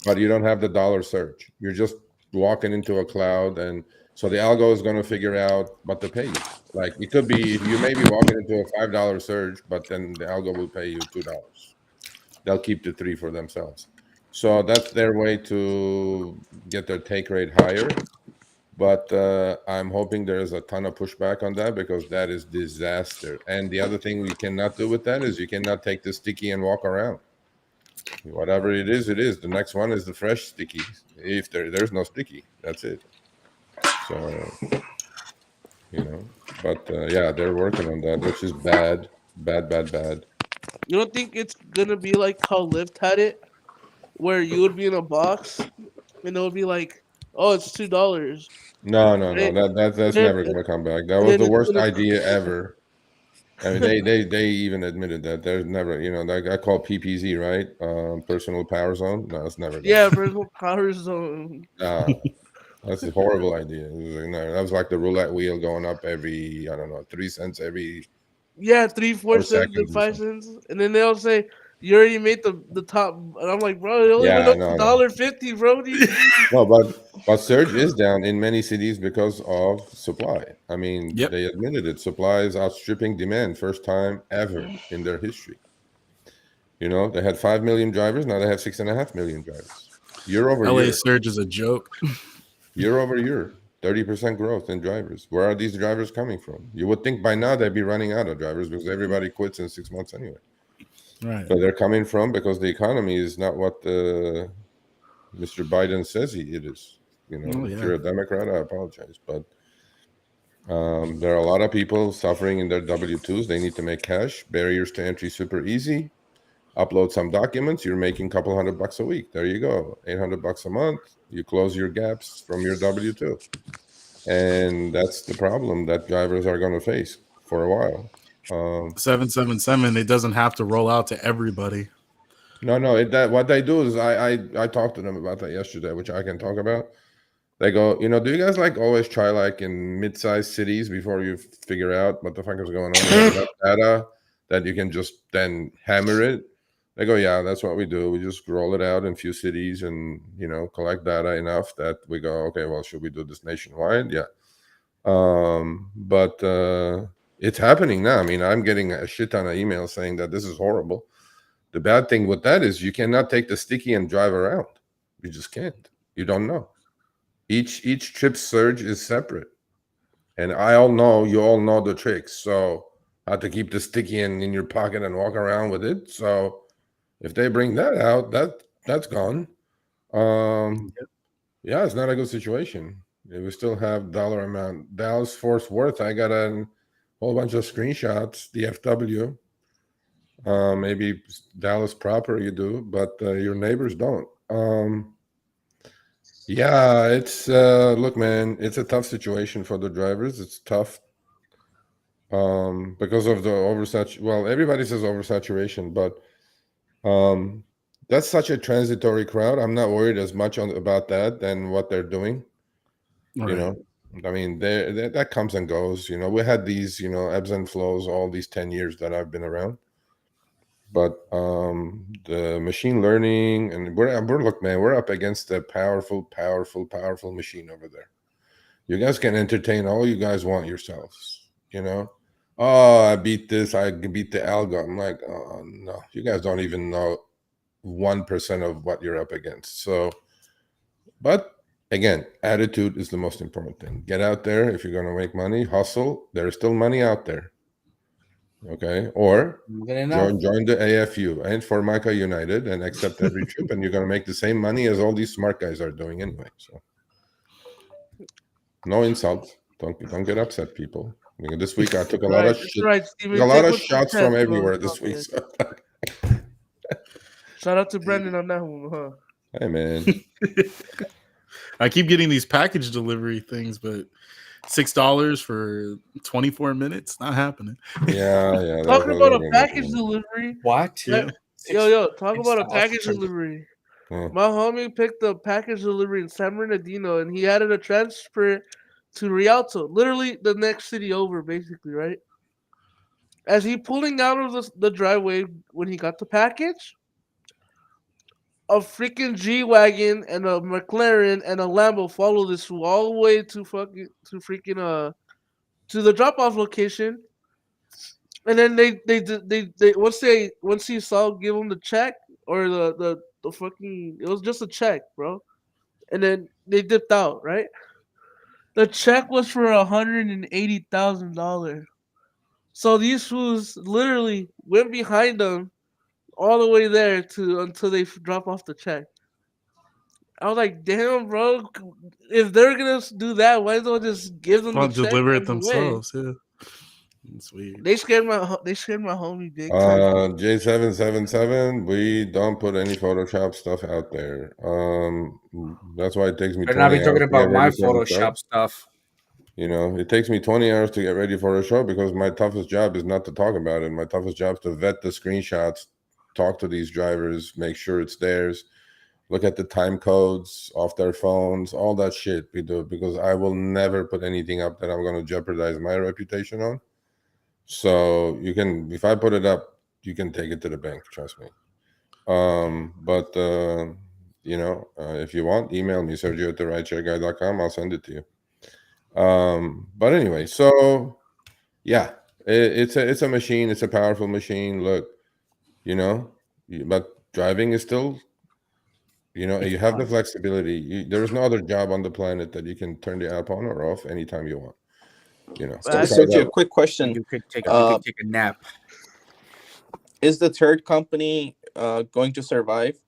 but you don't have the dollar surge. You're just walking into a cloud, and so the algo is going to figure out what to pay you. Like it could be you may be walking into a $5 surge, but then the algo will pay you $2. They'll keep the 3 for themselves. So that's their way to get their take rate higher. But I'm hoping there is a ton of pushback on that because that is disaster. And the other thing we cannot do with that is you cannot take the sticky and walk around. Whatever it is, it is. The next one is the fresh sticky. If there's no sticky, that's it. So, but yeah, they're working on that, which is bad, bad, bad, bad. You don't think it's gonna be like how Lyft had it, where you would be in a box and it would be like, oh, it's $2. No, no, no. Right? That's And never then, gonna come back. That and was then the it's worst gonna. idea ever. I mean, they even admitted that there's never, that guy called PPZ, right? Personal power zone. No, it's never gonna. Yeah, personal power zone. That's a horrible idea. It was like, no, that was like the roulette wheel going up every, I don't know, 3 cents every Yeah, 3, 4 4 cents and seconds or 5 something. cents, and then they'll say you already made the top. And I'm like, bro, it only went Yeah, up to no, no, $1.50, bro. What do you mean? no. But surge is down in many cities because of supply. I mean, Yep. they admitted it. Supply is outstripping demand, first time ever in their history. They had 5 million drivers. Now they have 6.5 million drivers. Year over LA year, surge is a joke. year over year, 30% growth in drivers. Where are these drivers coming from? You would think by now they'd be running out of drivers because everybody quits in 6 months anyway. Right. So they're coming from because the economy is not what Mr. Biden says it is. Oh, If yeah. you're a Democrat, I apologize, but there are a lot of people suffering in their W-2s. They need to make cash. Barriers to entry super easy. Upload some documents. You're making a couple $100 a week. There you go, $800 a month. You close your gaps from your W-2, and that's the problem that drivers are going to face for a while. 777. It doesn't have to roll out to everybody. No. That what they do is I talked to them about that yesterday, which I can talk about. They go, do you guys always try in mid-sized cities before you figure out what the fuck is going on? You have enough data that you can just then hammer it. They go, yeah, that's what we do. We just roll it out in a few cities and collect data enough that we go, okay, well, should we do this nationwide? Yeah. But it's happening now. I mean, I'm getting a shit ton of emails saying that this is horrible. The bad thing with that is you cannot take the sticky and drive around. You just can't. You don't know. Each trip surge is separate, and you all know the tricks. So how to keep the sticky in your pocket and walk around with it. So if they bring that out, that's gone. Yeah, it's not a good situation. We still have dollar amount. Dallas Fort Worth. I got a whole bunch of screenshots. DFW. Maybe Dallas proper you do, but your neighbors don't. Yeah, it's look, man, it's a tough situation for the drivers. It's tough because of the oversaturation. Well, everybody says oversaturation, but that's such a transitory crowd. I'm not worried as much about that than what they're doing. Right. I mean, that comes and goes. We had these ebbs and flows all these 10 years that I've been around. But the machine learning, and look, man, we're up against a powerful machine over there. You guys can entertain all you guys want yourselves. You know, oh, I beat this. I beat the algo. I'm like, oh no, you guys don't even know 1% of what you're up against. So, but again, attitude is the most important thing. Get out there. If you're going to make money, hustle. There's still money out there. Okay. Or join the AFU and Formica United and accept every trip, and you're going to make the same money as all these smart guys are doing anyway. So, no insults. Don't get upset, people. This week I took a lot of shit. Right, Steven. A lot Take of what you shots can, from bro. everywhere this week. So. Shout out to Brendan on that one, huh? Hey, man. I keep getting these package delivery things, but $6 for 24 minutes, not happening. Yeah. Talking about a package delivery. What? Yeah. Yo, talk about a package delivery. Yeah. My homie picked a package delivery in San Bernardino, and he added a transfer to Rialto, literally the next city over, basically, right? As he pulling out of the driveway when he got the package, a freaking G-Wagon and a McLaren and a Lambo follow this fool all the way to to the drop-off location. And then they once he saw give him the check or the fucking, it was just a check, bro. And then they dipped out, right? The check was for $180,000. So these fools literally went behind them all the way there to until they drop off the check. I was like, damn, bro. If they're gonna do that, why don't they just give them the Well, check deliver it right away? themselves. Yeah, it's weird. They scared my homie big time. J777, we don't put any Photoshop stuff out there. That's why it takes me Better not 20 be hours talking to get about my ready for the show. Photoshop stuff. You know, it takes me 20 hours to get ready for a show because my toughest job is not to talk about it. My toughest job is to vet the screenshots, talk to these drivers, make sure it's theirs, look at the time codes off their phones, all that shit we do, because I will never put anything up that I'm going to jeopardize my reputation on. So you can, if I put it up, you can take it to the bank, trust me. But you know, if you want, email me, Sergio@therideshareguy.com. I'll send it to you. But anyway, so yeah, it's a machine. It's a powerful machine. Look, you know, but driving is still, you know, you have the flexibility. There is no other job on the planet that you can turn the app on or off anytime you want. You know, So, Facts. Sergio, quick question. You could take Uh, a nap. Is the third company going to survive?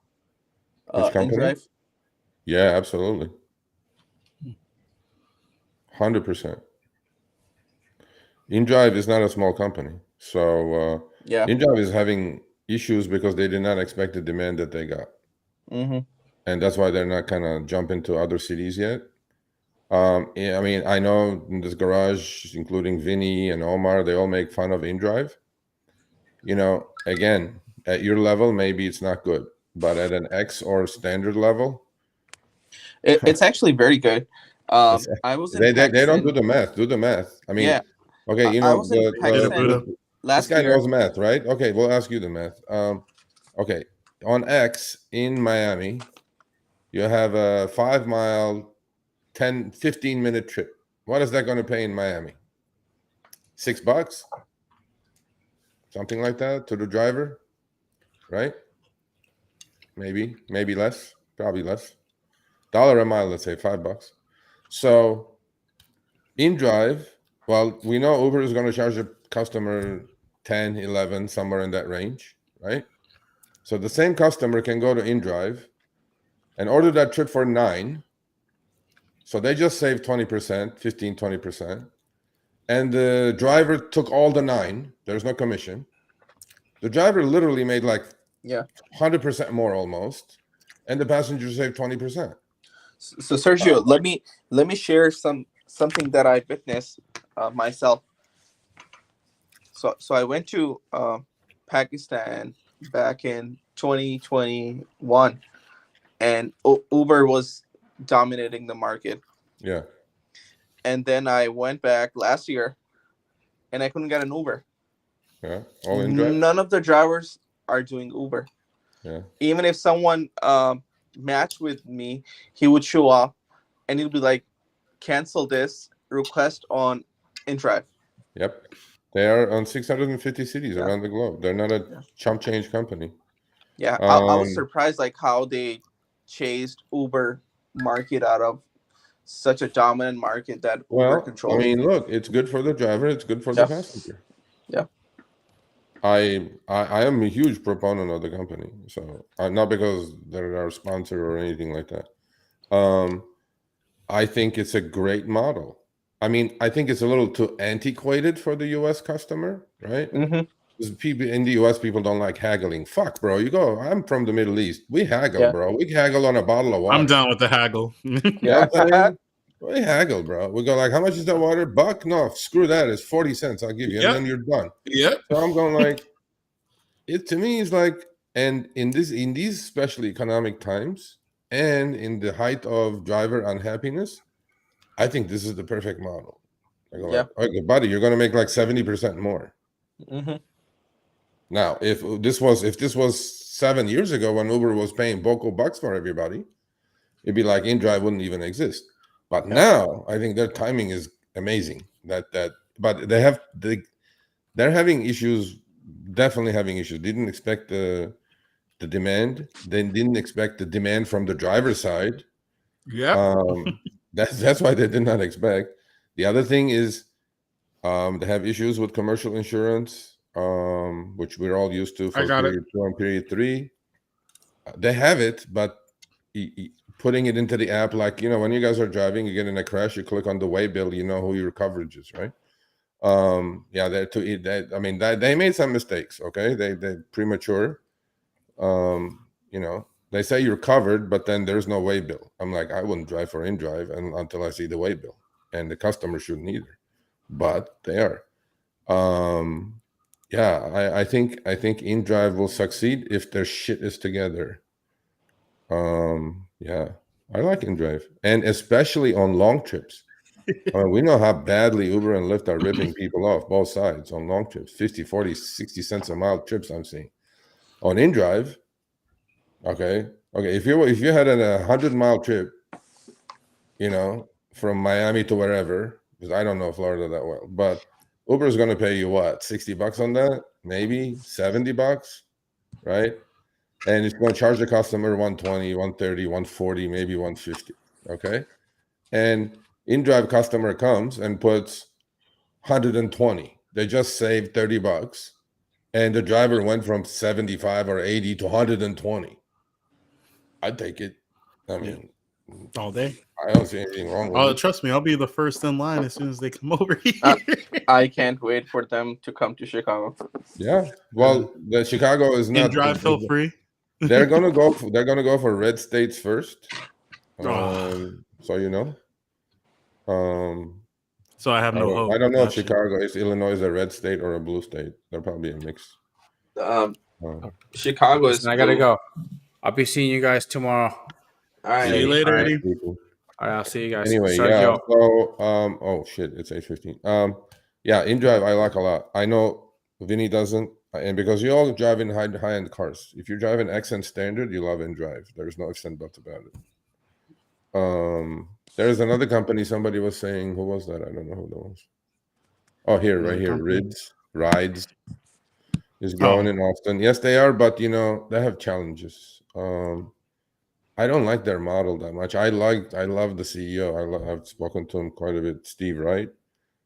Which company? InDrive? Yeah, absolutely. 100%. InDrive is not a small company. So Yeah. InDrive is having issues because they did not expect the demand that they got. Mm-hmm. And that's why they're not kind of jumping to other cities yet. Yeah, I mean, I know in this garage, including Vinny and Omar, they all make fun of InDrive. You know, again, at your level, maybe it's not good, but at an X or standard level, It's actually very good. I was in they don't Pakistan. do the math. Do the math. I mean, Yeah. okay, you I was was in Pakistan this last guy year. knows math, right? Okay, we'll ask you the math. Okay, on X in Miami, you have a 5 mile, 15 minute trip. What is that going to pay in Miami? $6, something like that to the driver, right? Maybe less, probably less. $1 a mile, let's say $5. So InDrive, well, we know Uber is going to charge a customer 10, 11, somewhere in that range, right? So the same customer can go to InDrive and order that trip for 9. So they just saved 20%, 15, 20%. And the driver took all the 9. There's no commission. The driver literally made like 100% more almost. And the passenger saved 20%. So Sergio, let me share something that I witnessed myself. So I went to Pakistan back in 2021, and Uber was dominating the market. Yeah. And then I went back last year, and I couldn't get an Uber. Yeah. All InDrive. None of the drivers are doing Uber. Yeah. Even if someone matched with me, he would show up, and he'd be like, "Cancel this request on InDrive." Yep. They are on 650 cities Yeah. around the globe. They're not a Yeah. chump change company. Yeah, I was Um, surprised like how they chased Uber market out of such a dominant market that Uber well, I controls. mean, look, it's good for the driver. It's good for the Yeah. passenger. Yeah. I am a huge proponent of the company. So not because they're our sponsor or anything like that. I think it's a great model. I mean, I think it's a little too antiquated for the US customer, right? Mm-hmm. Because people in the US, people don't like haggling. Fuck, bro. You go, I'm from the Middle East. We haggle, Yeah. bro. We haggle on a bottle of water. I'm down with the haggle. You know Yeah. what I'm saying? We haggle, bro. We go like, how much is that water? $1? No, screw that. It's 40 cents. I'll give you. And Yep. then you're done. Yep. So I'm going like, it to me is like, and in these especially economic times and in the height of driver unhappiness, I think this is the perfect model. I go Yeah. like, okay, buddy, you're gonna make like 70% more. Mm-hmm. Now, if this was 7 years ago when Uber was paying boco bucks for everybody, it'd be like InDrive wouldn't even exist. But Yeah. now I think their timing is amazing. But they're having issues, definitely having issues. Didn't expect the demand. They didn't expect the demand from the driver's side. Yep. That's why they did not expect. The other thing is they have issues with commercial insurance, which we're all used to I for got it. period 2 and period 3. They have it, but putting it into the app, like, when you guys are driving, you get in a crash, you click on the way bill, you know who your coverage is, right? Yeah, I mean, they made some mistakes. Okay, they're premature. They say you're covered, but then there's no way bill. I'm like, I wouldn't drive for InDrive until I see the way bill, and the customer shouldn't either, but they are. Yeah, I think InDrive will succeed if their shit is together. Yeah, I like InDrive, and especially on long trips. We know how badly Uber and Lyft are ripping people off, both sides, on long trips, 50, 40, 60 cents a mile trips I'm seeing. On InDrive, okay, if you had a 100-mile trip, from Miami to wherever, because I don't know Florida that well, but Uber is going to pay you what, $60 on that, maybe $70, right? And it's going to charge the customer 120, 130, 140, maybe 150. Okay, and InDrive customer comes and puts 120. They just saved $30, and the driver went from 75 or 80 to 120. I'd take it. I mean, All day. I don't see anything wrong with Oh, it. trust me, I'll be the first in line as soon as they come over here. I can't wait for them to come to Chicago. Yeah. Well, the Chicago is not. InDrive feel free. They're gonna go. They're gonna go for red states first. Oh. So So I have no hope. I don't know if Gotcha. Chicago is Illinois is a red state or a blue state. They're probably a mix. Chicago is. Listen, I gotta go. I'll be seeing you guys tomorrow. All right. See you later, All right. Eddie. All right, I'll see you guys. Anyway, Sergio. yeah. So, oh shit, it's 8:15. Yeah, InDrive I like a lot. I know Vinny doesn't, and because you all drive in high-end cars. If you're driving Accent Standard, you love InDrive. There's no ifs and buts about it. There's another company. Somebody was saying, who was that? I don't know who that was. Oh, here, right here, Rides is growing in Austin. Yes, they are, but they have challenges. I don't like their model that much. I love the CEO. I've spoken to him quite a bit, Steve Wright.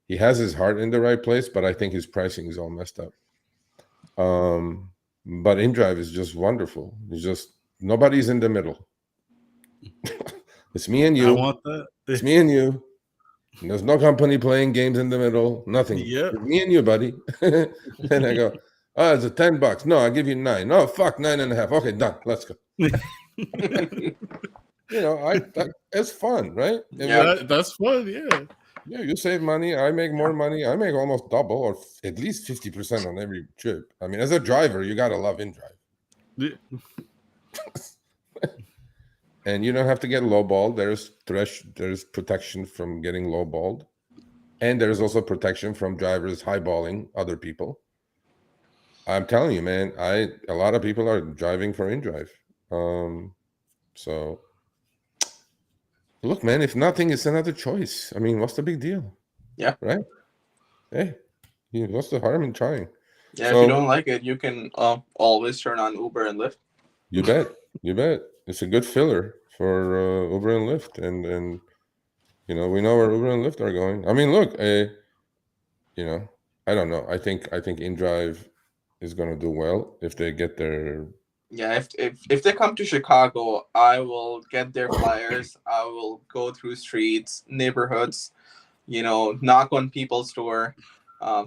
He has his heart in the right place, but I think his pricing is all messed up. But InDrive is just wonderful. It's just nobody's in the middle. It's me and you. I want that. It's me and you. And there's no company playing games in the middle. Nothing. Yep. It's me and you, buddy. And I go, oh, it's a $10. No, I'll give you 9. No, fuck, 9.5. Okay, done. Let's go. It's fun, right? Yeah, that's fun. Yeah. Yeah, you save money. I make more money. I make almost double, or at least 50% on every trip. I mean, as a driver, you gotta love InDrive. Yeah. And you don't have to get lowballed. There's protection from getting lowballed, and there's also protection from drivers highballing other people. I'm telling you, man. A lot of people are driving for InDrive. So look, man. If nothing, it's another choice. I mean, what's the big deal? Yeah. Right. Hey, What's the harm in trying? Yeah, if you don't like it, you can always turn on Uber and Lyft. You bet. You bet. It's a good filler for Uber and Lyft, and we know where Uber and Lyft are going. I mean, look, I don't know. I think InDrive is going to do well if they get their. Yeah, if they come to Chicago, I will get their flyers. I will go through streets, neighborhoods, knock on people's door,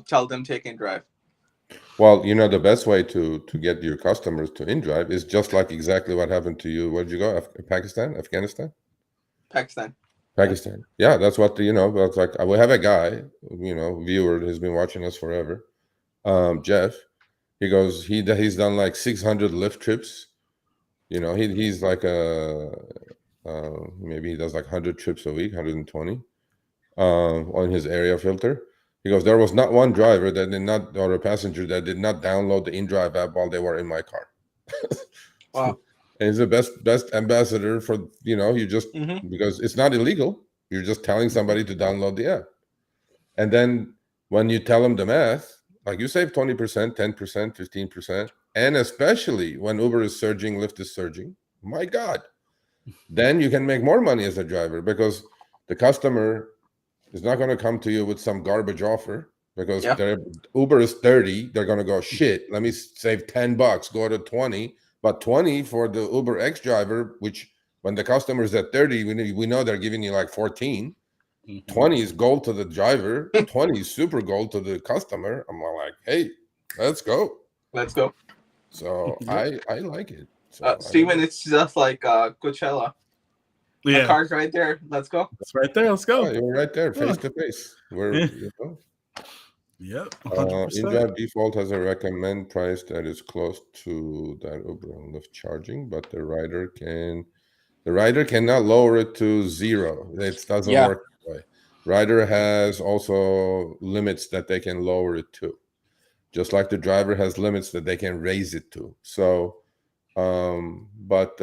tell them take InDrive. Well, the best way to get your customers to InDrive is just like exactly what happened to you. Where'd you go? Pakistan? Afghanistan? Pakistan. Yeah, that's what that's like. We have a guy, viewer who's been watching us forever. Jeff. He goes. He's done like 600 Lyft trips. He's like maybe he does like 100 trips a week, 120 on his area filter. He goes, there was not one driver that did not, or a passenger that did not download the InDrive app while they were in my car. Wow. And he's the best ambassador for, you just, because it's not illegal. You're just telling somebody to download the app. And then when you tell them the math, like you save 20%, 10%, 15%. And especially when Uber is surging, Lyft is surging, my God, then you can make more money as a driver because the customer is not going to come to you with some garbage offer because Uber is 30. They're going to go, shit, let me save $10, go to 20, but 20 for the Uber X driver, which when the customer is at 30, we know they're giving you like 14. 20 is gold to the driver. 20 is super gold to the customer. I'm like, hey, let's go. So I like it. So Steven, it's just like Coachella. Yeah. The car's right there. Let's go. It's right there. Let's go. Oh, you're right there, face to face. Yep. 100%. InDrive default has a recommend price that is close to that Uber and Lyft charging, but the rider cannot lower it to 0. It doesn't work that way. Rider has also limits that they can lower it to, just like the driver has limits that they can raise it to. So, but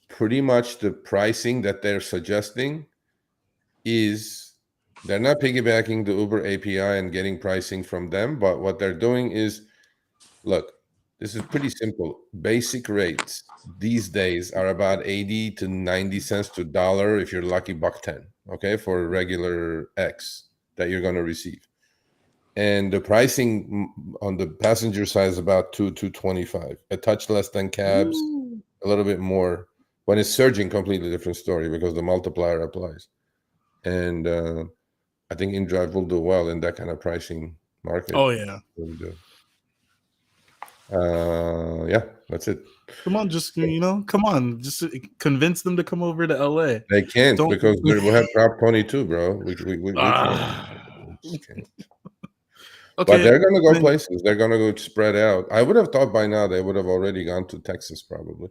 pretty much the pricing that they're suggesting is they're not piggybacking the Uber API and getting pricing from them, but what they're doing is, look, this is pretty simple. Basic rates these days are about 80 to 90 cents to $1 if you're lucky, $1.10, okay, for regular X that you're going to receive. And the pricing on the passenger side is about $2.25, a touch less than cabs, a little bit more. When it's surging, completely different story because the multiplier applies. And I think InDrive will do well in that kind of pricing market. Oh, yeah. Yeah, that's it. Come on, just just convince them to come over to LA. They can't because we have Prop 22, bro. We can't. Okay, but they're gonna go places. They're gonna go spread out. I would have thought by now they would have already gone to Texas probably,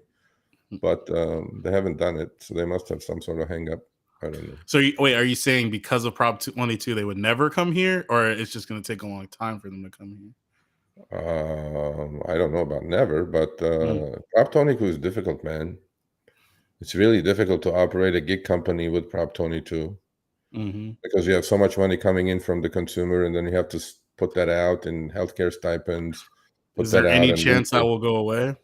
but they haven't done it. So they must have some sort of hang up. I don't know. So wait, are you saying because of Prop 22 they would never come here, or it's just going to take a long time for them to come here? I don't know about never, but Prop 22 is difficult, man. It's really difficult to operate a gig company with Prop 22 because you have so much money coming in from the consumer, and then you have to put that out in healthcare stipends. Is there any chance that will go away?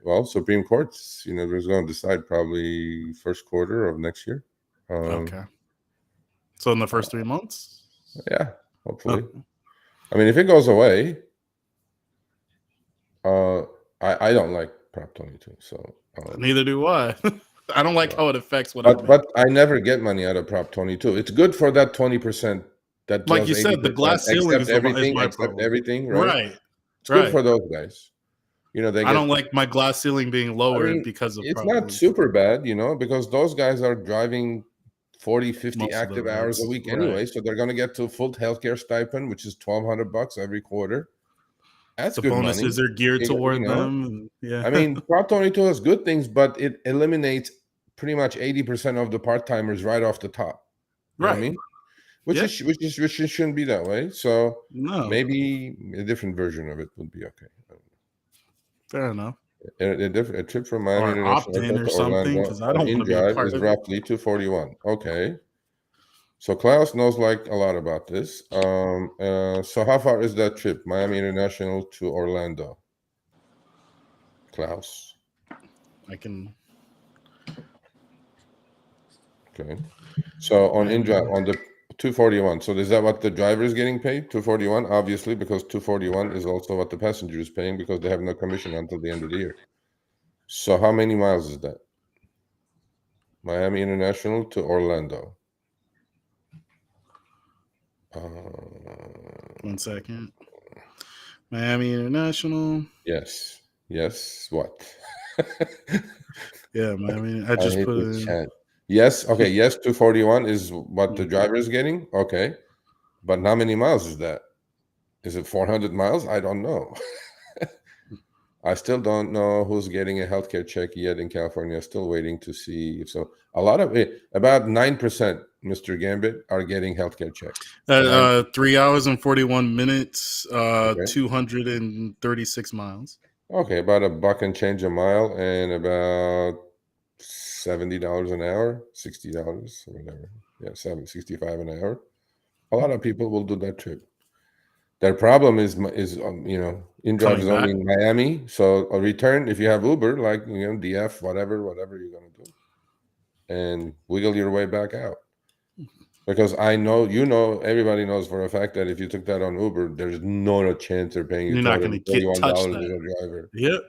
Well, Supreme Court's, there's going to decide probably first quarter of next year. Okay. So in the first 3 months? Yeah, hopefully. I mean, if it goes away, I don't like Prop 22. So neither do I. I don't like how it affects what but I never get money out of Prop 22. It's good for that 20% that, like you said, the glass ceiling is everything, right? It's good for those guys. I don't like my glass ceiling being lowered because of it's not super bad, because those guys are driving 40, 50 active hours a week anyway, so they're going to get to full healthcare stipend, which is $1,200 every quarter. That's the good bonuses money. Are geared toward them. Yeah, I mean, Prop 22 has good things, but it eliminates pretty much 80% of the part-timers right off the top. You know what I mean? Which shouldn't be that way. So maybe a different version of it would be okay. Fair enough. A trip from Miami International Airport to Orlando on InDrive is roughly $241. Okay. So Klaus knows like a lot about this. So how far is that trip? Miami International to Orlando. Klaus. I can. Okay. So on InDrive on the 241. So is that what the driver is getting paid? 241, obviously, because 241 is also what the passenger is paying because they have no commission until the end of the year. So how many miles is that? Miami International to Orlando. 1 second. Miami International. Yes. Yes. What? Yeah, Miami. I I just hate put this in. chat. Yes. Okay. Yes. 241 is what the driver is getting. Okay. But how many miles is that? Is it 400 miles? I don't know. I still don't know who's getting a healthcare check yet in California. Still waiting to see. So a lot of it, about 9%, Mr. Gambit, are getting healthcare checks. 3 hours and 41 minutes, Okay. 236 miles. Okay, about $1 and change a mile, and about $70 an hour, $60 or whatever. Yeah, 65 an hour. A lot of people will do that trip. Their problem is InDrive Coming is back. only in Miami, so a return if you have Uber, like DF, whatever you're gonna do, and wiggle your way back out. Because I know everybody knows for a fact that if you took that on Uber, there's no chance they're paying you You're not going to get $241 touch as that. a driver. Yep.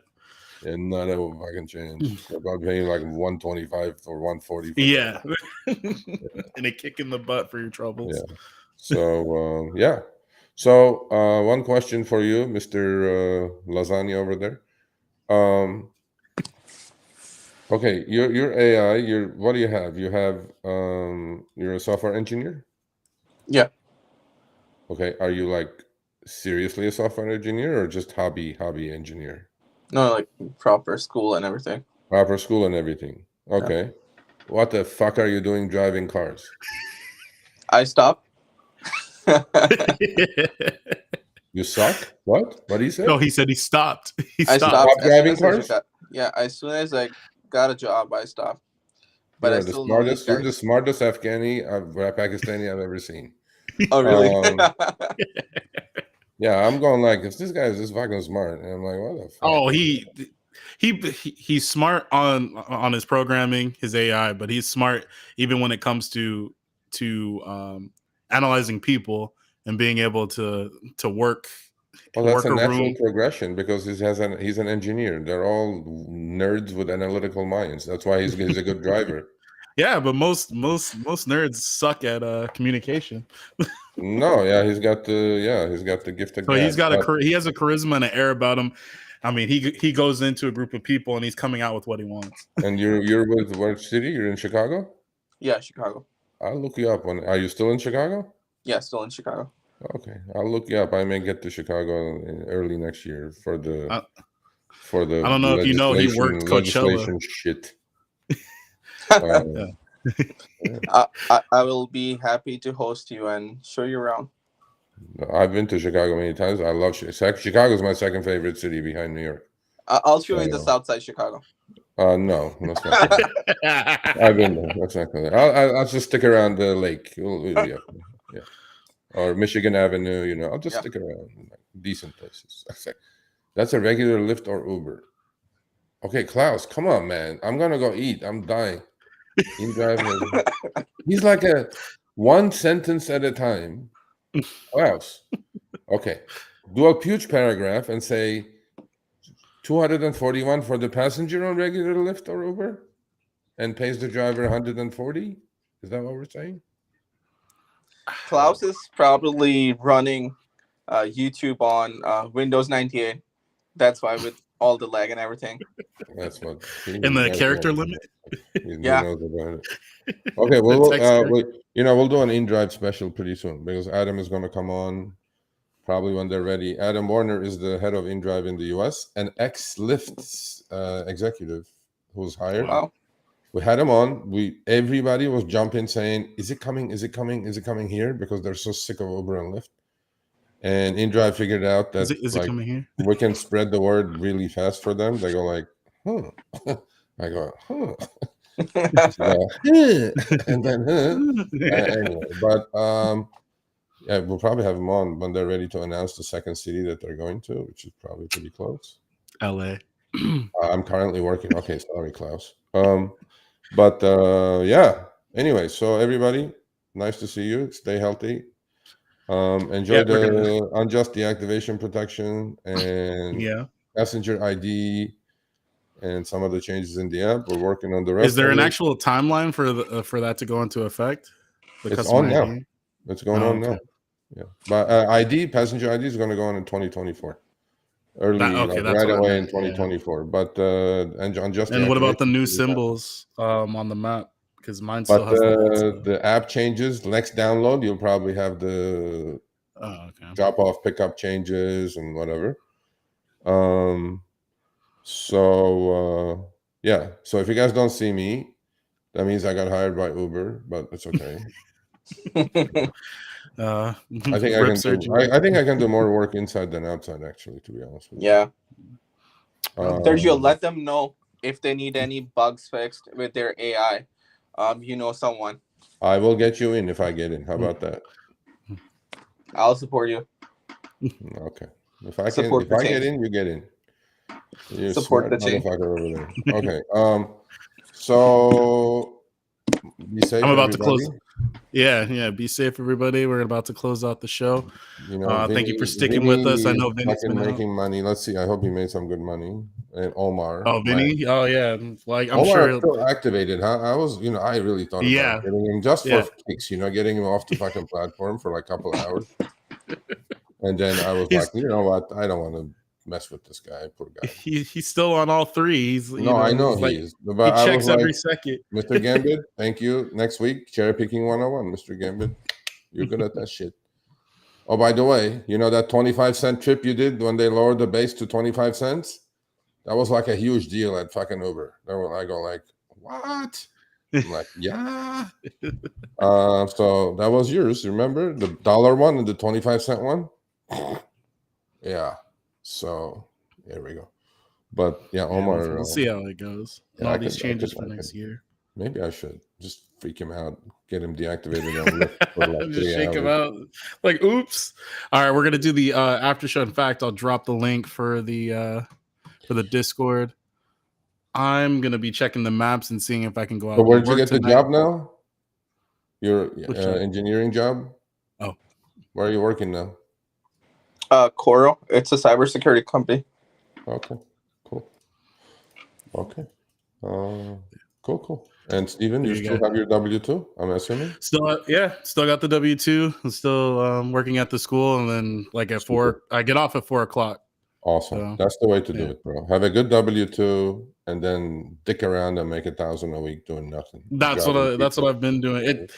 And not a fucking chance. They're about paying like 125 or 140. Yeah. And a kick in the butt for your troubles. Yeah. So yeah. So one question for you, Mr. Lasagna over there. Okay, your AI. What do you have? You have you're a software engineer. Yeah. Okay, are you like seriously a software engineer or just hobby engineer? No, like proper school and everything. Proper school and everything. Okay. What the fuck are you doing driving cars? I stopped. You suck? What? What did he say? No, he said he stopped. He I stopped. stopped Stop driving cars? as soon as I got a job, I stopped. But You're I still know these You're the guys. smartest Pakistani I've ever seen. Oh, really? Yeah, I'm going like, if this guy is this fucking smart, and I'm like, what the fuck? Oh, he's smart on his programming, his AI, but he's smart even when it comes to analyzing people and being able to work. Well, that's work a a natural room. progression because he's an engineer. They're all nerds with analytical minds. That's why he's a good driver. Yeah, but most nerds suck at communication. No, yeah, he's got the gift of So gab. he has a charisma and an air about him. I mean, he goes into a group of people and he's coming out with what he wants. And you're with what city? You're in Chicago? Yeah, Chicago. I'll look you up. Are you still in Chicago? Yeah, still in Chicago. Okay, I'll look you up. I may get to Chicago early next year for the I don't know if you know he worked Coachella. Legislation shit. I will be happy to host you and show you around. I've been to Chicago many times. I love Chicago. Is my second favorite city behind New York. I'll show you the South Side Chicago. No, that's not good. I've been there. That's not good. I'll just stick around the lake. Yeah. Or Michigan Avenue. I'll just stick around decent places. That's a regular Lyft or Uber. Okay, Klaus, come on, man. I'm gonna go eat. I'm dying. He's like a one sentence at a time. Klaus. Okay. Do a huge paragraph and say 241 for the passenger on regular Lyft or Uber and pays the driver 140. Is that what we're saying? Klaus is probably running YouTube on Windows 98. That's why, with all the lag and everything. That's what. And the character limit. He knows about it. Okay, we'll do an InDrive special pretty soon because Adam is going to come on probably when they're ready. Adam Warner is the head of InDrive in the US, an ex-Lyft executive who's hired. Wow. We had him on. Everybody was jumping, saying, "Is it coming? Is it coming? Is it coming here?" Because they're so sick of Uber and Lyft. And InDrive figured out that is it coming here? We can spread the word really fast for them. They go like, "Huh." I go, "Huh." And then anyway, but yeah, we'll probably have them on when they're ready to announce the second city that they're going to, which is probably pretty close. LA. I'm currently working. Okay, sorry, Klaus. But yeah. Anyway, so everybody, nice to see you. Stay healthy. Enjoy Yeah, the unjust deactivation protection and yeah. passenger ID and some of the changes in the app. We're working on the rest. Is there of an it. actual timeline for that to go into effect? The It's customer on now. ID? It's going Oh, on okay. now. Yeah, but passenger ID is going to go on in 2024. Early, Okay, like that's right what I away in meant. Yeah. 2024. But and unjust And what about the deactivation new should be fine. symbols on the map? Because mine still But has that. the app changes. Next download, you'll probably have the Oh, okay. drop off pickup changes and whatever. So yeah. So if you guys don't see me, that means I got hired by Uber, but it's okay. I think I rip can do. surgery. I think I can do more work inside than outside. Actually, to be honest with you. Yeah. Sergio, Um, let them know if they need any bugs fixed with their AI. You know someone. I will get you in if I get in. How about that? I'll support you. Okay. If I Support the get team. in, you get in. You Support smart the team. motherfucker over there. Okay. So be safe, I'm about everybody. to close. Yeah. Be safe, everybody. We're about to close out the show. You know, Thank you for sticking with us. I know is Vinny's fucking been out. making money. Let's see. I hope he made some good money. And Omar. Oh, Vinny. Oh, yeah. Like I'm Omar sure. is still activated, huh? I was, I really thought about getting him just for kicks, getting him off the fucking platform for like a couple of hours. And then I was like, you know what? I don't want to mess with this guy. Poor guy. He's still on all three. He's I know he is. But he I checks was every like, second. Mr. Gambit, thank you. Next week, cherry picking 101, Mr. Gambit. You're good at that shit. Oh, by the way, you know that 25-cent trip you did when they lowered the base to 25 cents? That was like a huge deal at fucking Uber. I go like, what? I'm like, yeah. So that was yours. Remember the $1 one and the 25-cent one? Yeah. So there we go. But yeah, Omar. We'll see how it goes. Yeah, all these changes for next year. Maybe I should just freak him out, get him deactivated on Lyft for like just 3 shake hours. him out. Like, oops. All right, we're gonna do the after show. In fact, I'll drop the link for the Discord. I'm gonna be checking the maps and seeing if I can go out. So where'd you get the job now? Your engineering job? Oh, where are you working now? Coro. It's a cybersecurity company. Okay, cool. Okay, cool. And Steven, you still have your W-2? I'm assuming. Still got the W-2. Still working at the school, and then like at 4, I get off at 4 o'clock. Awesome. So, that's the way to do it, bro. Have a good W-2, and then dick around and make $1,000 a week doing nothing. That's what I've been doing.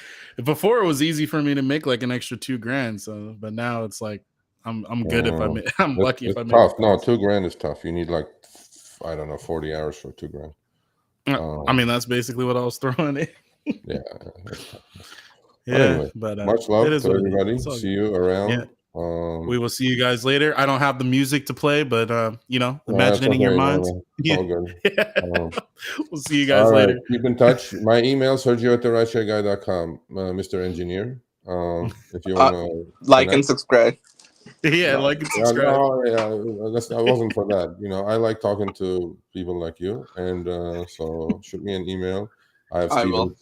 Before it was easy for me to make like an extra $2,000. So, but now it's like I'm good if I'm lucky if I make. Tough. No, $2,000 is tough. You need like 40 hours for $2,000. I mean, that's basically what I was throwing in. Yeah. Yeah. Anyway, but much love to everybody. See you around. Yeah. We will see you guys later. I don't have the music to play, but imagine it in your minds. It's all good. We'll see you guys later. Keep in touch. My email, Sergio@therideshareguy.com, Mr. Engineer. If you want to like and subscribe. Yeah, like and subscribe. I wasn't for that. I like talking to people like you, and so shoot me an email. I have Steven